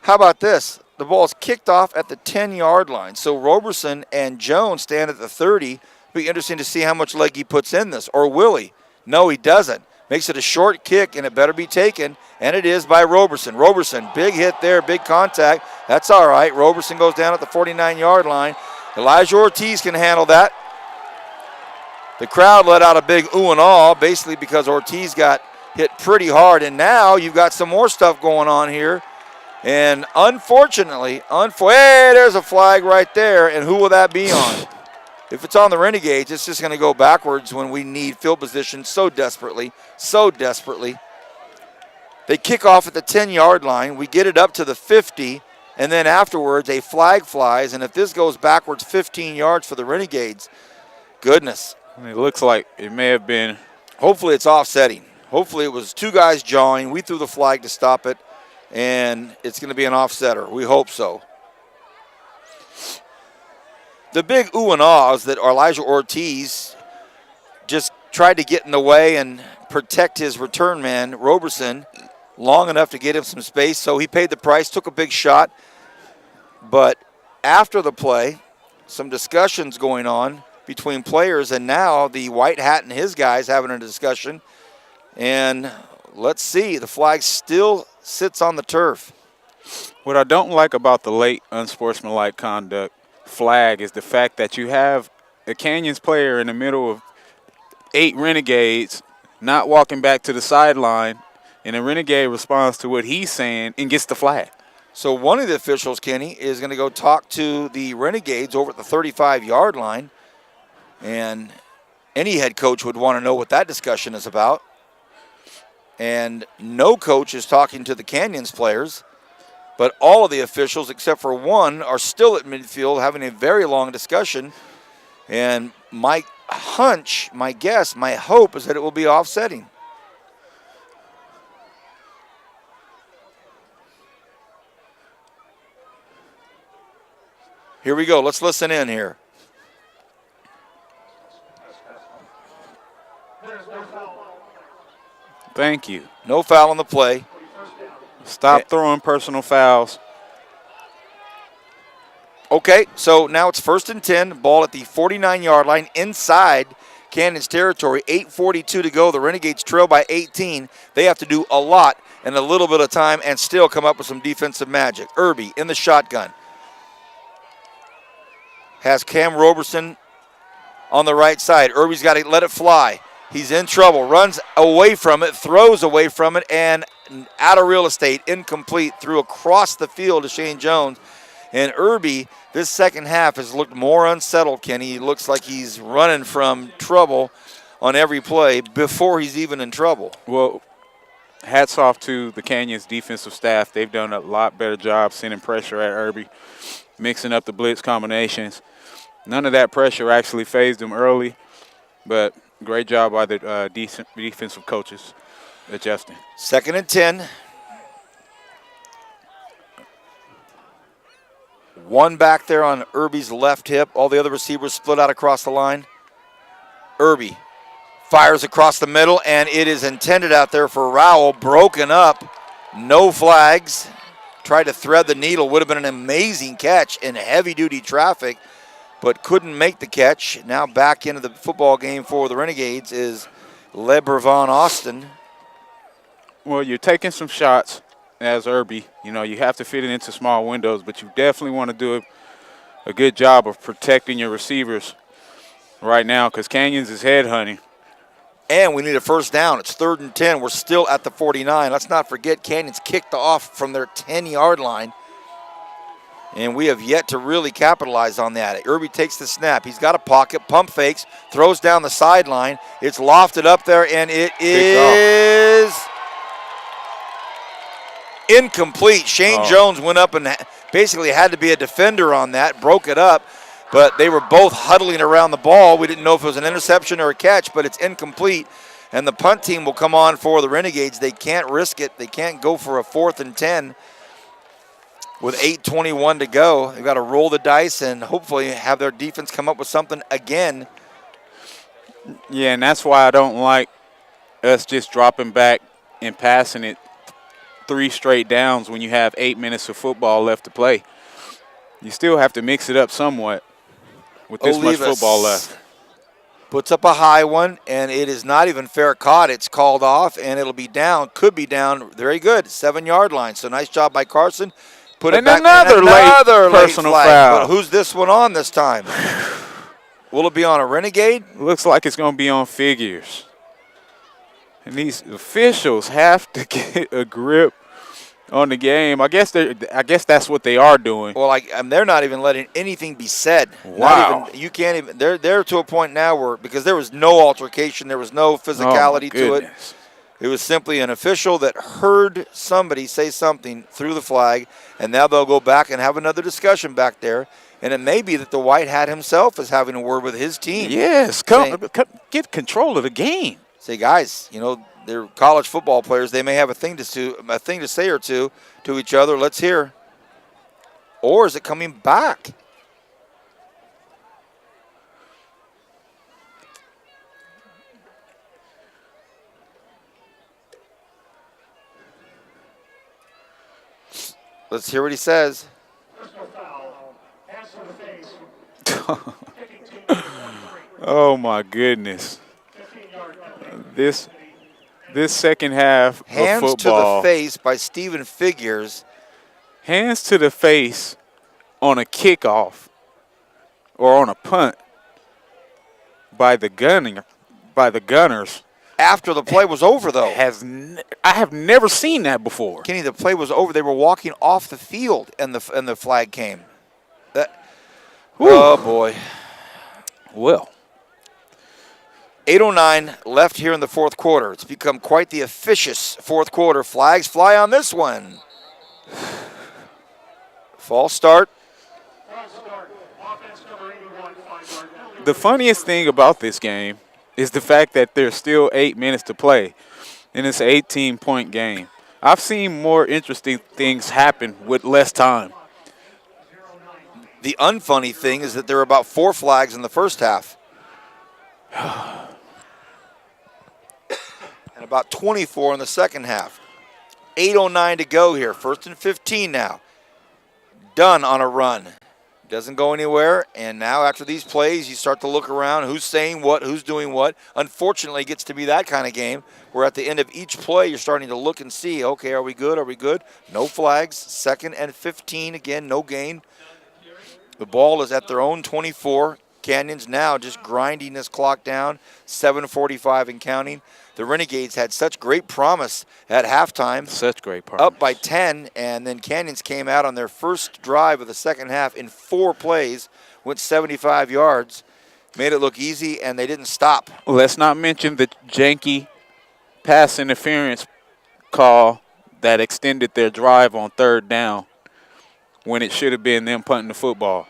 How about this? The ball's kicked off at the 10-yard line. So Roberson and Jones stand at the 30. It'll be interesting to see how much leg he puts in this. Or will he? No, he doesn't. Makes it a short kick, and it better be taken. And it is by Roberson. Roberson, big hit there, big contact. That's all right. Roberson goes down at the 49-yard line. Elijah Ortiz can handle that. The crowd let out a big ooh and ah, basically because Ortiz got hit pretty hard. And now you've got some more stuff going on here. And unfortunately, hey, there's a flag right there. And who will that be on? If it's on the Renegades, it's just going to go backwards when we need field position so desperately, so desperately. They kick off at the 10-yard line. We get it up to the 50, and then afterwards a flag flies. And if this goes backwards 15 yards for the Renegades, goodness. It looks like it may have been. Hopefully it's offsetting. Hopefully it was 2 guys jawing. We threw the flag to stop it, and it's going to be an offsetter. We hope so. The big ooh and ahs that Elijah Ortiz just tried to get in the way and protect his return man, Roberson, long enough to get him some space. So he paid the price, took a big shot. But after the play, some discussions going on. between players, and now the white hat and his guys having a discussion. And let's see, the flag still sits on the turf. What I don't like about the late unsportsmanlike conduct flag is the fact that you have a Canyons player in the middle of 8 Renegades not walking back to the sideline, and a Renegade responds to what he's saying and gets the flag. So one of the officials, Kenny, is going to go talk to the Renegades over at the 35-yard line. And any head coach would want to know what that discussion is about. And no coach is talking to the Canyons players. But all of the officials, except for one, are still at midfield having a very long discussion. And my hunch, my guess, my hope is that it will be offsetting. Here we go. Let's listen in here. Thank you. No foul on the play. Stop throwing personal fouls. Okay, so now it's 1st and 10. Ball at the 49-yard line inside Canyons territory. 8:42 to go. The Renegades trail by 18. They have to do a lot in a little bit of time and still come up with some defensive magic. Irby in the shotgun. Has Cam Roberson on the right side. Irby's got to let it fly. He's in trouble. Runs away from it, throws away from it, and out of real estate, incomplete, threw across the field to Shane Jones. And Irby, this second half, has looked more unsettled, Kenny. He looks like he's running from trouble on every play before he's even in trouble. Well, hats off to the Canyons defensive staff. They've done a lot better job sending pressure at Irby, mixing up the blitz combinations. None of that pressure actually phased him early, but great job by the defensive coaches adjusting. 2nd and 10. One back there on Irby's left hip. All the other receivers split out across the line. Irby fires across the middle, and it is intended out there for Rowell. Broken up. No flags. Tried to thread the needle. Would have been an amazing catch in heavy-duty traffic, but couldn't make the catch. Now back into the football game for the Renegades is LeBrevon Austin. Well, you're taking some shots as Irby. You know, you have to fit it into small windows, but you definitely want to do a good job of protecting your receivers right now because Canyons is headhunting. And we need a first down. It's 3rd and 10. We're still at the 49. Let's not forget Canyons kicked off from their 10-yard line. And we have yet to really capitalize on that. Irby takes the snap. He's got a pocket, pump fakes, throws down the sideline. It's lofted up there, and it is incomplete. Shane Jones went up and basically had to be a defender on that, broke it up. But they were both huddling around the ball. We didn't know if it was an interception or a catch, but it's incomplete. And the punt team will come on for the Renegades. They can't risk it. They can't go for a 4th and 10. With 8:21 to go, they've got to roll the dice and hopefully have their defense come up with something again. Yeah, and that's why I don't like us just dropping back and passing it 3 straight downs when you have 8 minutes of football left to play. You still have to mix it up somewhat with this much football left. Puts up a high one, and it is not even fair caught. It's called off, and it'll be down. Could be down. Very good. 7-yard line. So nice job by Carson. Put it back. Another late personal foul. But who's this one on this time? Will it be on a Renegade? Looks like it's going to be on Figures. And these officials have to get a grip on the game. I guess that's what they are doing. Well, they're not even letting anything be said. Wow. You can't even. They're to a point now where, because there was no altercation, there was no physicality to it. It was simply an official that heard somebody say something through the flag, and now they'll go back and have another discussion back there. And it may be that the white hat himself is having a word with his team. Yes, get control of the game. Say, guys, they're college football players. They may have a thing to say or two to each other. Let's hear. Or is it coming back? Let's hear what he says. Oh my goodness. This second half Hands of football. to the face by Steven Figures. Hands to the face on a kickoff or on a punt by the Gunners. After the play was over, though. I have never seen that before. Kenny, the play was over. They were walking off the field, and the flag came. Oh, boy. Well. 8:09 left here in the fourth quarter. It's become quite the officious fourth quarter. Flags fly on this one. False start. The funniest thing about this game is the fact that there's still 8 minutes to play, and it's an 18-point game. I've seen more interesting things happen with less time. The unfunny thing is that there were about 4 flags in the first half. And about 24 in the second half. 8:09 to go here. 1st and 15 now. Dunn on a run. Doesn't go anywhere. And now after these plays, you start to look around. Who's saying what? Who's doing what? Unfortunately, it gets to be that kind of game where at the end of each play, you're starting to look and see, okay, are we good? Are we good? No flags. 2nd and 15. Again, no gain. The ball is at their own 24. Canyons now just grinding this clock down. 7:45 and counting. The Renegades had such great promise at halftime. Such great promise. Up by 10, and then Canyons came out on their first drive of the second half in 4 plays, went 75 yards, made it look easy, and they didn't stop. Let's not mention the janky pass interference call that extended their drive on 3rd down when it should have been them punting the football.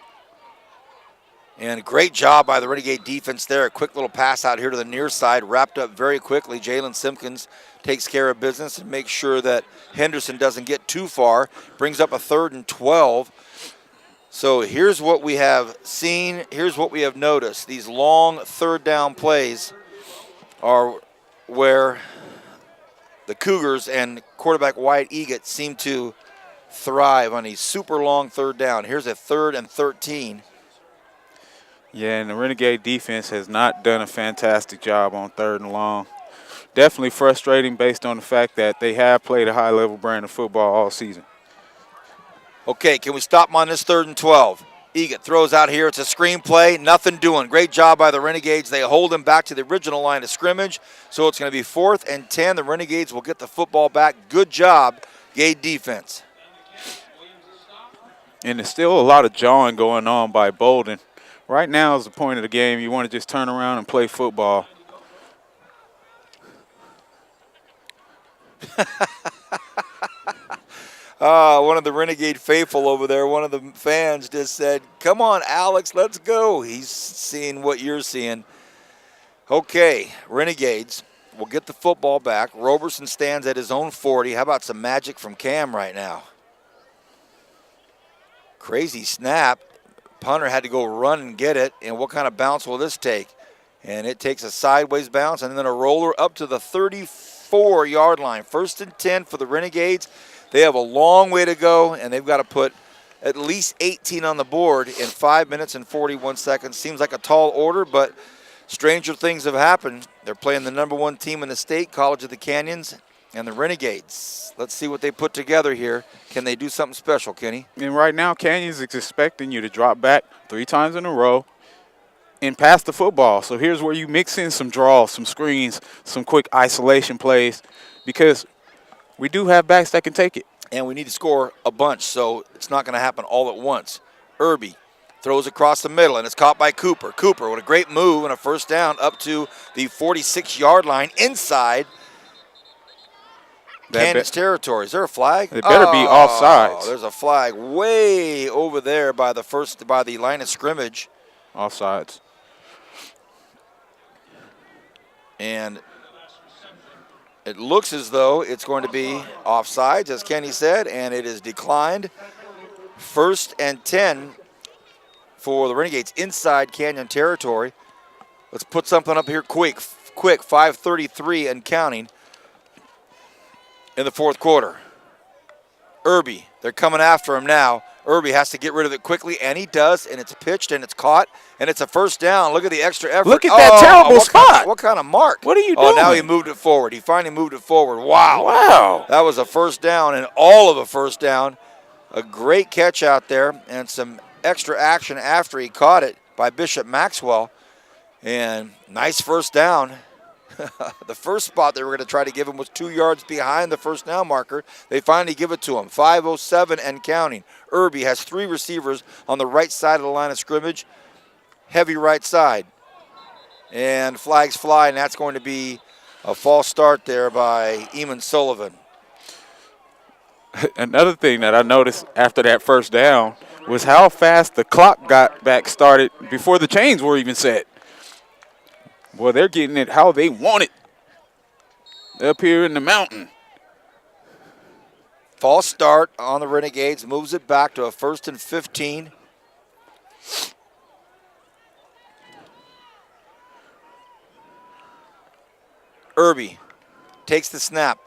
And great job by the Renegade defense there. A quick little pass out here to the near side, wrapped up very quickly. Jalen Simpkins takes care of business and makes sure that Henderson doesn't get too far. Brings up a 3rd and 12. So here's what we have seen. Here's what we have noticed. These long 3rd down plays are where the Cougars and quarterback Wyatt Egan seem to thrive on a super long 3rd down. Here's a 3rd and 13. Yeah, and the Renegade defense has not done a fantastic job on 3rd and long. Definitely frustrating based on the fact that they have played a high-level brand of football all season. Okay, can we stop them on this 3rd and 12? Egan throws out here. It's a screen play. Nothing doing. Great job by the Renegades. They hold him back to the original line of scrimmage. So it's going to be 4th and 10. The Renegades will get the football back. Good job, Gade defense. And there's still a lot of jawing going on by Bolden. Right now is the point of the game. You want to just turn around and play football. One of the Renegade faithful over there, one of the fans just said, come on, Alex, let's go. He's seeing what you're seeing. Okay, Renegades will get the football back. Roberson stands at his own 40. How about some magic from Cam right now? Crazy snap. Punter had to go run and get it, and what kind of bounce will this take? And it takes a sideways bounce and then a roller up to the 34-yard line. 1st and 10 for the Renegades. They have a long way to go, and they've got to put at least 18 on the board in 5 minutes and 41 seconds. Seems like a tall order, but stranger things have happened. They're playing the #1 team in the state, College of the Canyons, and the Renegades. Let's see what they put together here. Can they do something special, Kenny? And right now, Canyons is expecting you to drop back 3 times in a row and pass the football. So here's where you mix in some draws, some screens, some quick isolation plays, because we do have backs that can take it. And we need to score a bunch, so it's not going to happen all at once. Irby throws across the middle, and it's caught by Cooper. Cooper with a great move and a 1st down up to the 46-yard line inside Canyons territory. Is there a flag? It better be offsides. There's a flag way over there by the line of scrimmage. Offsides. And it looks as though it's going to be offsides, as Kenny said, and it is declined. 1st and 10 for the Renegades inside Canyon territory. Let's put something up here quick. 5:33 and counting in the fourth quarter. Irby, they're coming after him now. Irby has to get rid of it quickly, and he does, and it's pitched, and it's caught, and it's a first down. Look at the extra effort. Look at that terrible spot. What kind of mark? What are you Oh, doing? now he moved it forward. He finally moved it forward. Wow. Wow. That was a first down, and all of a first down. A great catch out there, and some extra action after he caught it by Bishop Maxwell. And nice first down. The first spot they were going to try to give him was 2 yards behind the first down marker. They finally give it to him. 5:07 and counting. Irby has 3 receivers on the right side of the line of scrimmage. Heavy right side. And flags fly, and that's going to be a false start there by Eamon Sullivan. Another thing that I noticed after that first down was how fast the clock got back started before the chains were even set. Boy, they're getting it how they want it up here in the mountain. False start on the Renegades, moves it back to a 1st and 15. Irby takes the snap,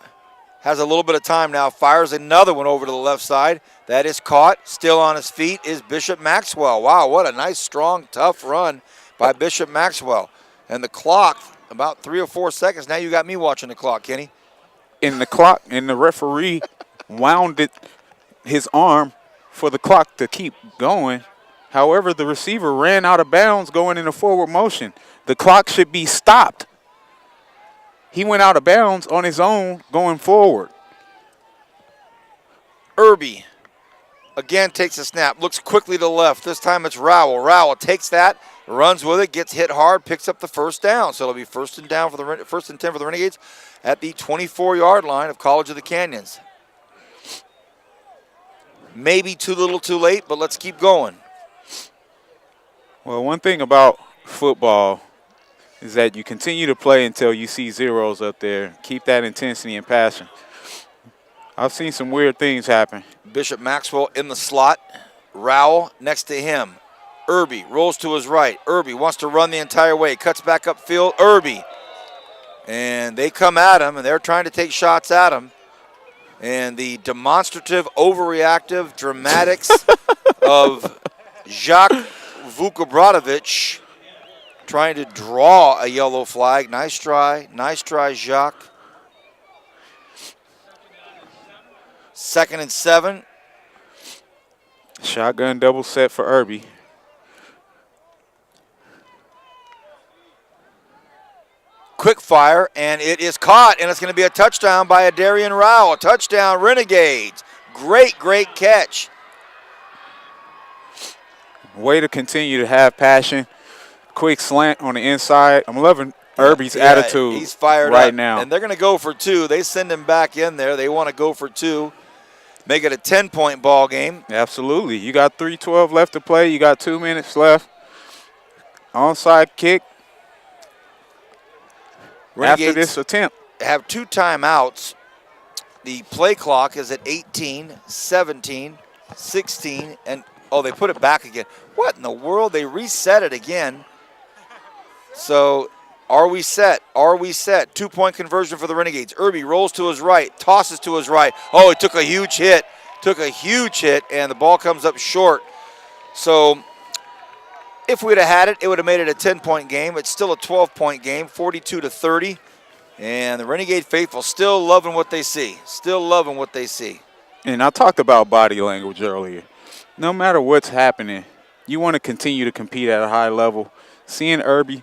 has a little bit of time now, fires another one over to the left side. That is caught. Still on his feet is Bishop Maxwell. Wow, what a nice, strong, tough run by Bishop Maxwell. And the clock, about 3 or 4 seconds. Now you got me watching the clock, Kenny. And the clock and the referee wound his arm for the clock to keep going. However, the receiver ran out of bounds going in a forward motion. The clock should be stopped. He went out of bounds on his own going forward. Irby again takes a snap, looks quickly to the left. This time it's Rowell. Rowell takes that, runs with it, gets hit hard, picks up the first down. So it'll be first and 10 for the Renegades at the 24-yard line of College of the Canyons. Maybe too little too late, but let's keep going. Well, one thing about football is that you continue to play until you see zeros up there. Keep that intensity and passion. I've seen some weird things happen. Bishop Maxwell in the slot. Rowell next to him. Irby rolls to his right. Irby wants to run the entire way. Cuts back upfield. Irby. And they come at him, and they're trying to take shots at him. And the demonstrative, overreactive dramatics of Jacques Vukobratovich trying to draw a yellow flag. Nice try, Jacques. 2nd and 7. Shotgun double set for Irby. Quick fire, and it is caught, and it's going to be a touchdown by a Darian Rowell. Touchdown, Renegades. Great catch. Way to continue to have passion. Quick slant on the inside. I'm loving Irby's attitude. He's fired right up now. And they're going to go for 2. They send him back in there. They want to go for 2. Make it a 10-point ball game. Absolutely. You got 3:12 left to play. You got 2 minutes left. Onside kick. Renegades after this attempt. Have 2 timeouts. The play clock is at 18, 17, 16, and they put it back again. What in the world? They reset it again. So are we set? 2-point conversion for the Renegades. Irby rolls to his right, tosses to his right. Oh, he took a huge hit. And the ball comes up short. So if we'd have had it, it would have made it a 10-point game. It's still a 12-point game, 42-30. And the Renegade faithful still loving what they see. And I talked about body language earlier. No matter what's happening, you want to continue to compete at a high level. Seeing Irby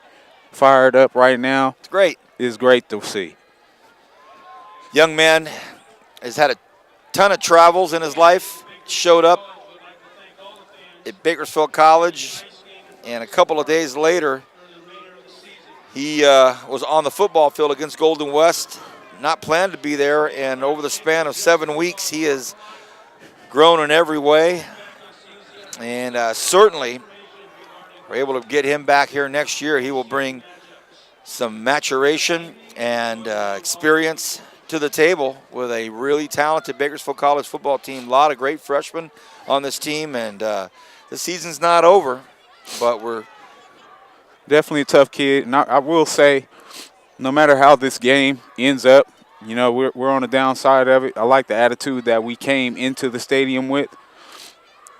fired up right now, it's great. Is great to see. Young man has had a ton of travels in his life. Showed up at Bakersfield College, and a couple of days later, he was on the football field against Golden West. Not planned to be there, and over the span of 7 weeks, he has grown in every way. And certainly, we're able to get him back here next year. He will bring some maturation and experience to the table with a really talented Bakersfield College football team. A lot of great freshmen on this team, and the season's not over, but we're definitely a tough kid. And I will say, no matter how this game ends up, we're on the downside of it. I like the attitude that we came into the stadium with.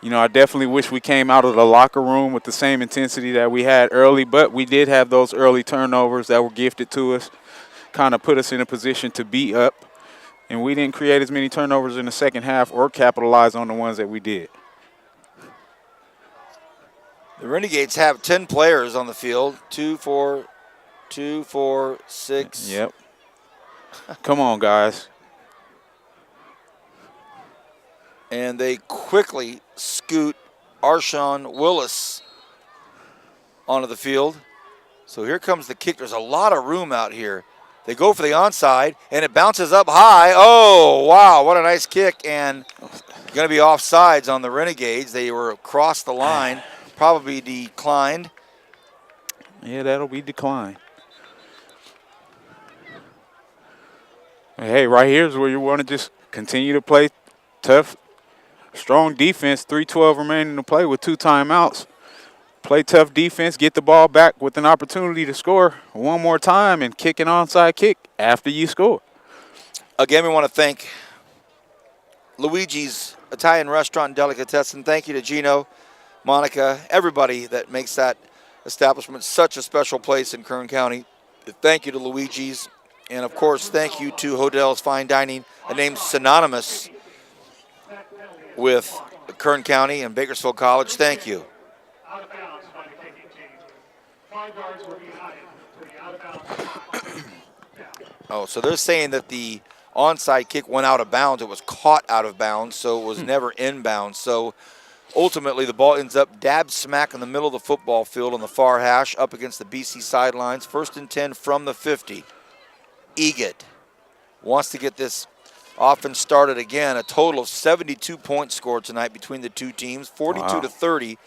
You know, I definitely wish we came out of the locker room with the same intensity that we had early, but we did have those early turnovers that were gifted to us, kind of put us in a position to be up, and we didn't create as many turnovers in the second half or capitalize on the ones that we did. The Renegades have 10 players on the field. 2, 4, 6. Yep. Come on, guys. And they quickly scoot Arshawn Willis onto the field. So here comes the kick. There's a lot of room out here. They go for the onside, and it bounces up high. Oh, wow, what a nice kick. And going to be offsides on the Renegades. They were across the line, probably declined. Yeah, that'll be declined. Hey, right here is where you want to just continue to play tough, strong defense, 3:12 remaining to play with 2 timeouts. Play tough defense, get the ball back with an opportunity to score one more time and kick an onside kick after you score. Again, we want to thank Luigi's Italian Restaurant and Delicatessen. Thank you to Gino, Monica, everybody that makes that establishment such a special place in Kern County. Thank you to Luigi's. And, of course, thank you to Hodell's Fine Dining, a name synonymous with Kern County and Bakersfield College. Thank you. Oh, so they're saying that the onside kick went out of bounds. It was caught out of bounds, so it was never inbound. So ultimately the ball ends up dab smack in the middle of the football field on the far hash up against the BC sidelines. 1st and 10 from the 50. Egett wants to get this offense started again. A total of 72 points scored tonight between the two teams, 42-30.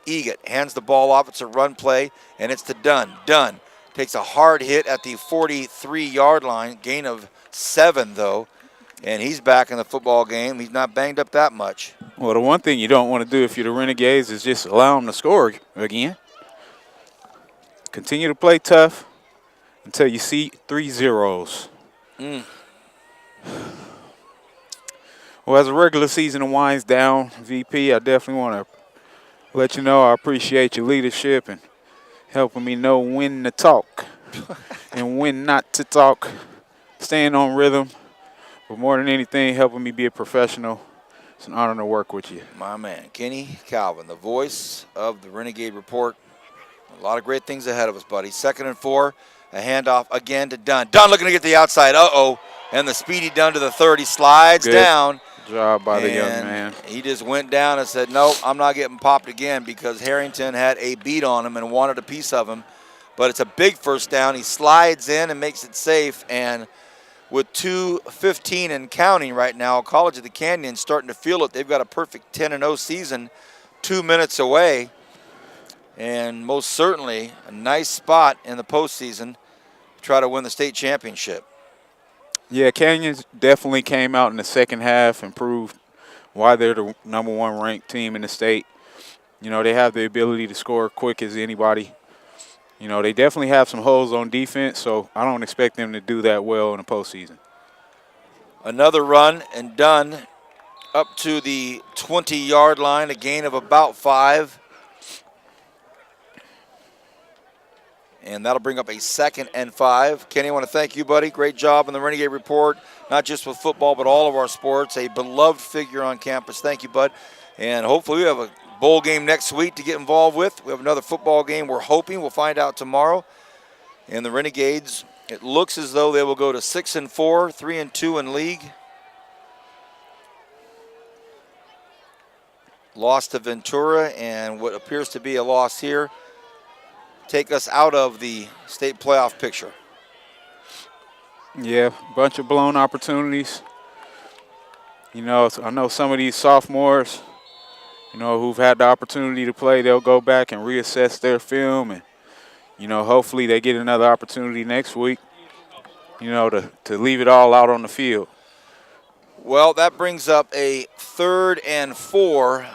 Egett hands the ball off. It's a run play, and it's to Dunn. Dunn takes a hard hit at the 43-yard line, gain of 7, though, and he's back in the football game. He's not banged up that much. Well, the one thing you don't want to do if you're the Renegades is just allow them to score again. Continue to play tough until you see 3 zeros. Well, as the regular season winds down, VP, I definitely want to let you know I appreciate your leadership and helping me know when to talk and when not to talk, staying on rhythm, but more than anything, helping me be a professional. It's an honor to work with you. My man, Kenny Calvin, the voice of the Renegade Report. A lot of great things ahead of us, buddy. 2nd and 4, a handoff again to Dunn. Dunn looking to get the outside. Uh-oh. And the speedy Dunn to the 30, slides down. Good job by the young man. He just went down and said, nope, I'm not getting popped again, because Harrington had a beat on him and wanted a piece of him. But it's a big first down. He slides in and makes it safe. And with 2:15 and counting right now, College of the Canyon starting to feel it. They've got a perfect 10-0 season 2 minutes away. And most certainly a nice spot in the postseason to try to win the state championship. Yeah, Canyons definitely came out in the second half and proved why they're the #1 ranked team in the state. You know, they have the ability to score quick as anybody. You know, they definitely have some holes on defense, so I don't expect them to do that well in the postseason. Another run and Dunn up to the 20-yard line, a gain of about 5. And that'll bring up a 2nd and 5. Kenny, I want to thank you, buddy. Great job in the Renegade Report, not just with football, but all of our sports. A beloved figure on campus. Thank you, bud. And hopefully we have a bowl game next week to get involved with. We have another football game we're hoping. We'll find out tomorrow. And the Renegades, it looks as though they will go to 6 and 4, 3 and 2 in league. Loss to Ventura and what appears to be a loss here take us out of the state playoff picture. Yeah, bunch of blown opportunities. You know, I know some of these sophomores, you know, who've had the opportunity to play, they'll go back and reassess their film, and, you know, hopefully they get another opportunity next week, you know, to leave it all out on the field. Well, that brings up a 3rd and 4.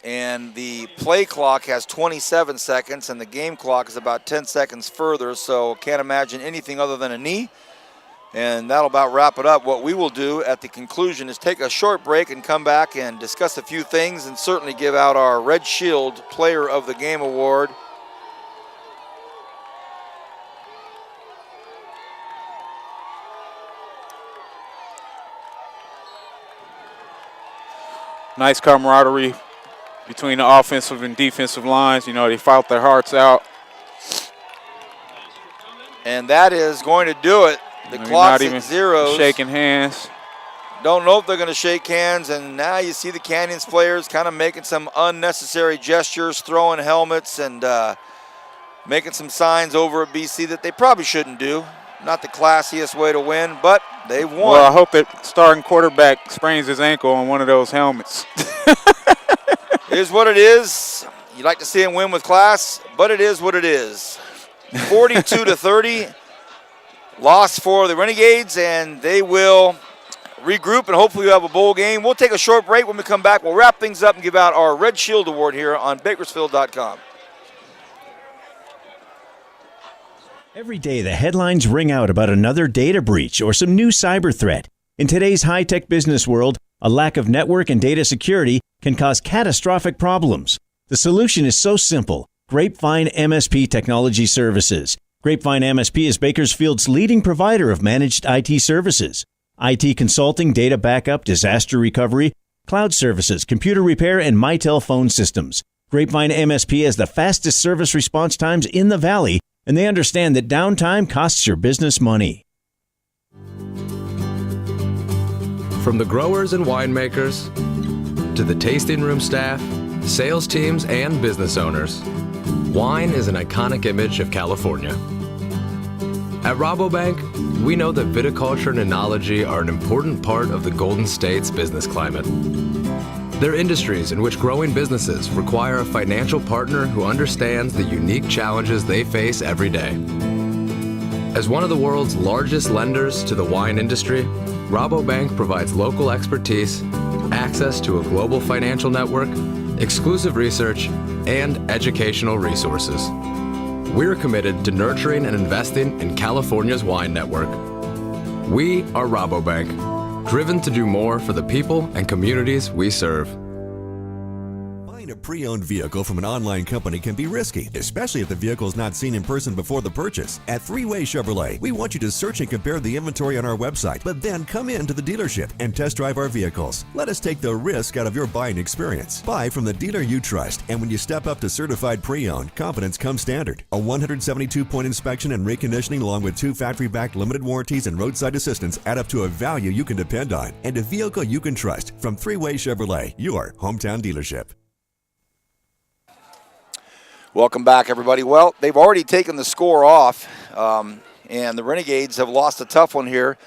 And the play clock has 27 seconds, and the game clock is about 10 seconds further, so can't imagine anything other than a knee. And that'll about wrap it up. What we will do at the conclusion is take a short break and come back and discuss a few things and certainly give out our Red Shield Player of the Game Award. Nice camaraderie between the offensive and defensive lines. You know, they fought their hearts out. And that is going to do it. The clock's at zeros. Shaking hands. Don't know if they're going to shake hands. And now you see the Canyons players kind of making some unnecessary gestures, throwing helmets and making some signs over at BC that they probably shouldn't do. Not the classiest way to win, but they won. Well, I hope that starting quarterback sprains his ankle on one of those helmets. It is what it is. You like to see him win with class, but it is what it is. 42-30, loss for the Renegades, and they will regroup and hopefully we'll have a bowl game. We'll take a short break. When we come back, we'll wrap things up and give out our Red Shield Award here on Bakersfield.com. Every day, the headlines ring out about another data breach or some new cyber threat. In today's high-tech business world, a lack of network and data security can cause catastrophic problems. The solution is so simple. Grapevine MSP Technology Services. Grapevine MSP is Bakersfield's leading provider of managed IT services. IT consulting, data backup, disaster recovery, cloud services, computer repair, and Mitel phone systems. Grapevine MSP has the fastest service response times in the Valley, and they understand that downtime costs your business money. From the growers and winemakers to the tasting room staff, sales teams, and business owners, wine is an iconic image of California. At Rabobank, we know that viticulture and enology are an important part of the Golden State's business climate. They're industries in which growing businesses require a financial partner who understands the unique challenges they face every day. As one of the world's largest lenders to the wine industry, Rabobank provides local expertise, access to a global financial network, exclusive research, and educational resources. We're committed to nurturing and investing in California's wine network. We are Rabobank, driven to do more for the people and communities we serve. Buying a pre-owned vehicle from an online company can be risky, especially if the vehicle is not seen in person before the purchase. At Three-Way Chevrolet, we want you to search and compare the inventory on our website, but then come into the dealership and test drive our vehicles. Let us take the risk out of your buying experience. Buy from the dealer you trust, and when you step up to certified pre-owned, confidence comes standard. A 172-point inspection and reconditioning along with 2 factory-backed limited warranties and roadside assistance add up to a value you can depend on and a vehicle you can trust from Three-Way Chevrolet, your hometown dealership. Welcome back, everybody. Well, they've already taken the score off, and the Renegades have lost a tough one here.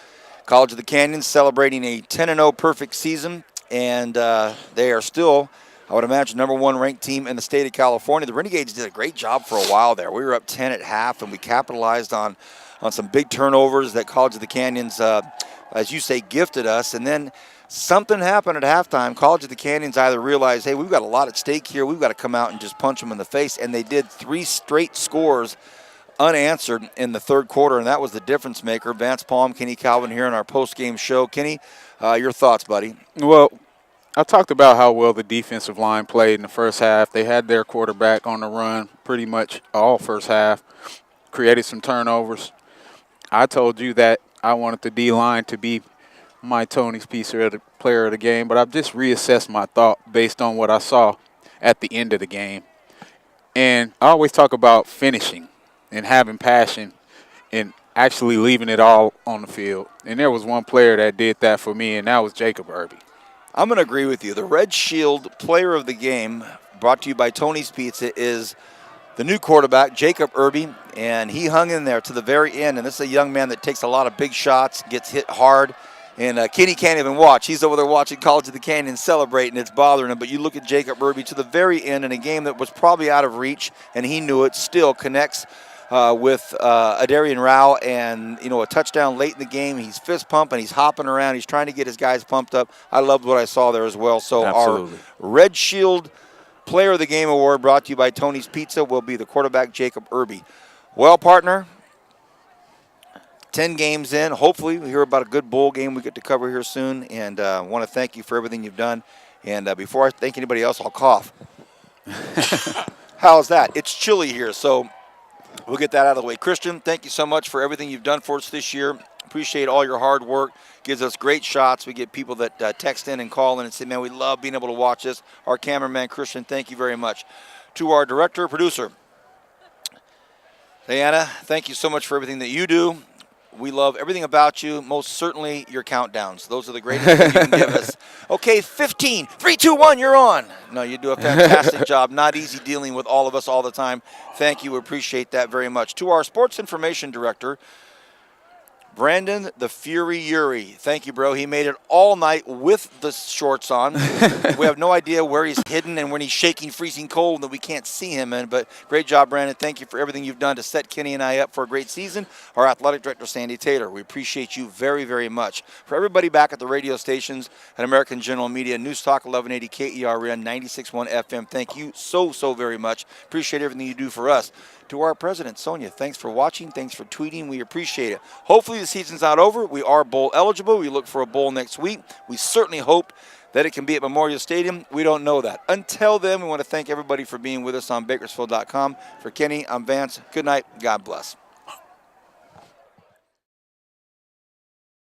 College of the Canyons celebrating a 10-0 perfect season, and they are still, I would imagine, #1 ranked team in the state of California. The Renegades did a great job for a while there. We were up 10 at half, and we capitalized on some big turnovers that College of the Canyons, as you say, gifted us. And then something happened at halftime. College of the Canyons either realized, hey, we've got a lot at stake here. We've got to come out and just punch them in the face. And they did 3 straight scores unanswered in the third quarter, and that was the difference maker. Vance Palm, Kenny Calvin here on our post-game show. Kenny, your thoughts, buddy? Well, I talked about how well the defensive line played in the first half. They had their quarterback on the run pretty much all first half, created some turnovers. I told you that I wanted the D-line to be my Tony's player of the game, but I've just reassessed my thought based on what I saw at the end of the game. And I always talk about finishing and having passion and actually leaving it all on the field. And there was one player that did that for me, and that was Jacob Irby. I'm going to agree with you. The Red Shield player of the game, brought to you by Tony's Pizza, is the new quarterback, Jacob Irby, and he hung in there to the very end. And this is a young man that takes a lot of big shots, gets hit hard. And Kenny can't even watch. He's over there watching College of the Canyons celebrating. It's bothering him. But you look at Jacob Irby to the very end in a game that was probably out of reach, and he knew it, still connects with Adarian Rao, and, you know, a touchdown late in the game. He's fist pumping. He's hopping around. He's trying to get his guys pumped up. I loved what I saw there as well. So Absolutely. Our Red Shield Player of the Game Award, brought to you by Tony's Pizza, will be the quarterback, Jacob Irby. Well, partner, 10 games in. Hopefully we hear about a good bowl game we get to cover here soon. And I want to thank you for everything you've done. And before I thank anybody else, I'll cough. How's that? It's chilly here, so we'll get that out of the way. Christian, thank you so much for everything you've done for us this year. Appreciate all your hard work. Gives us great shots. We get people that text in and call in and say, man, we love being able to watch this. Our cameraman, Christian, thank you very much. To our director, producer, Diana, thank you so much for everything that you do. We love everything about you, most certainly your countdowns. Those are the greatest things you can give us. Okay, 15, 3, 2, 1, you're on. No, you do a fantastic job. Not easy dealing with all of us all the time. Thank you. We appreciate that very much. To our sports information director, Brandon the Fury Yuri. Thank you, bro. He made it all night with the shorts on. We have no idea where he's hidden and when he's shaking, freezing cold that we can't see him in. But great job, Brandon. Thank you for everything you've done to set Kenny and I up for a great season. Our athletic director, Sandy Taylor. We appreciate you very, very much. For everybody back at the radio stations at American General Media, News Talk 1180 KERN 96.1 FM. Thank you so, so very much. Appreciate everything you do for us. To our president, Sonia, thanks for watching. Thanks for tweeting. We appreciate it. Hopefully the season's not over. We are bowl eligible. We look for a bowl next week. We certainly hope that it can be at Memorial Stadium. We don't know that. Until then, we want to thank everybody for being with us on Bakersfield.com. For Kenny, I'm Vance. Good night. God bless.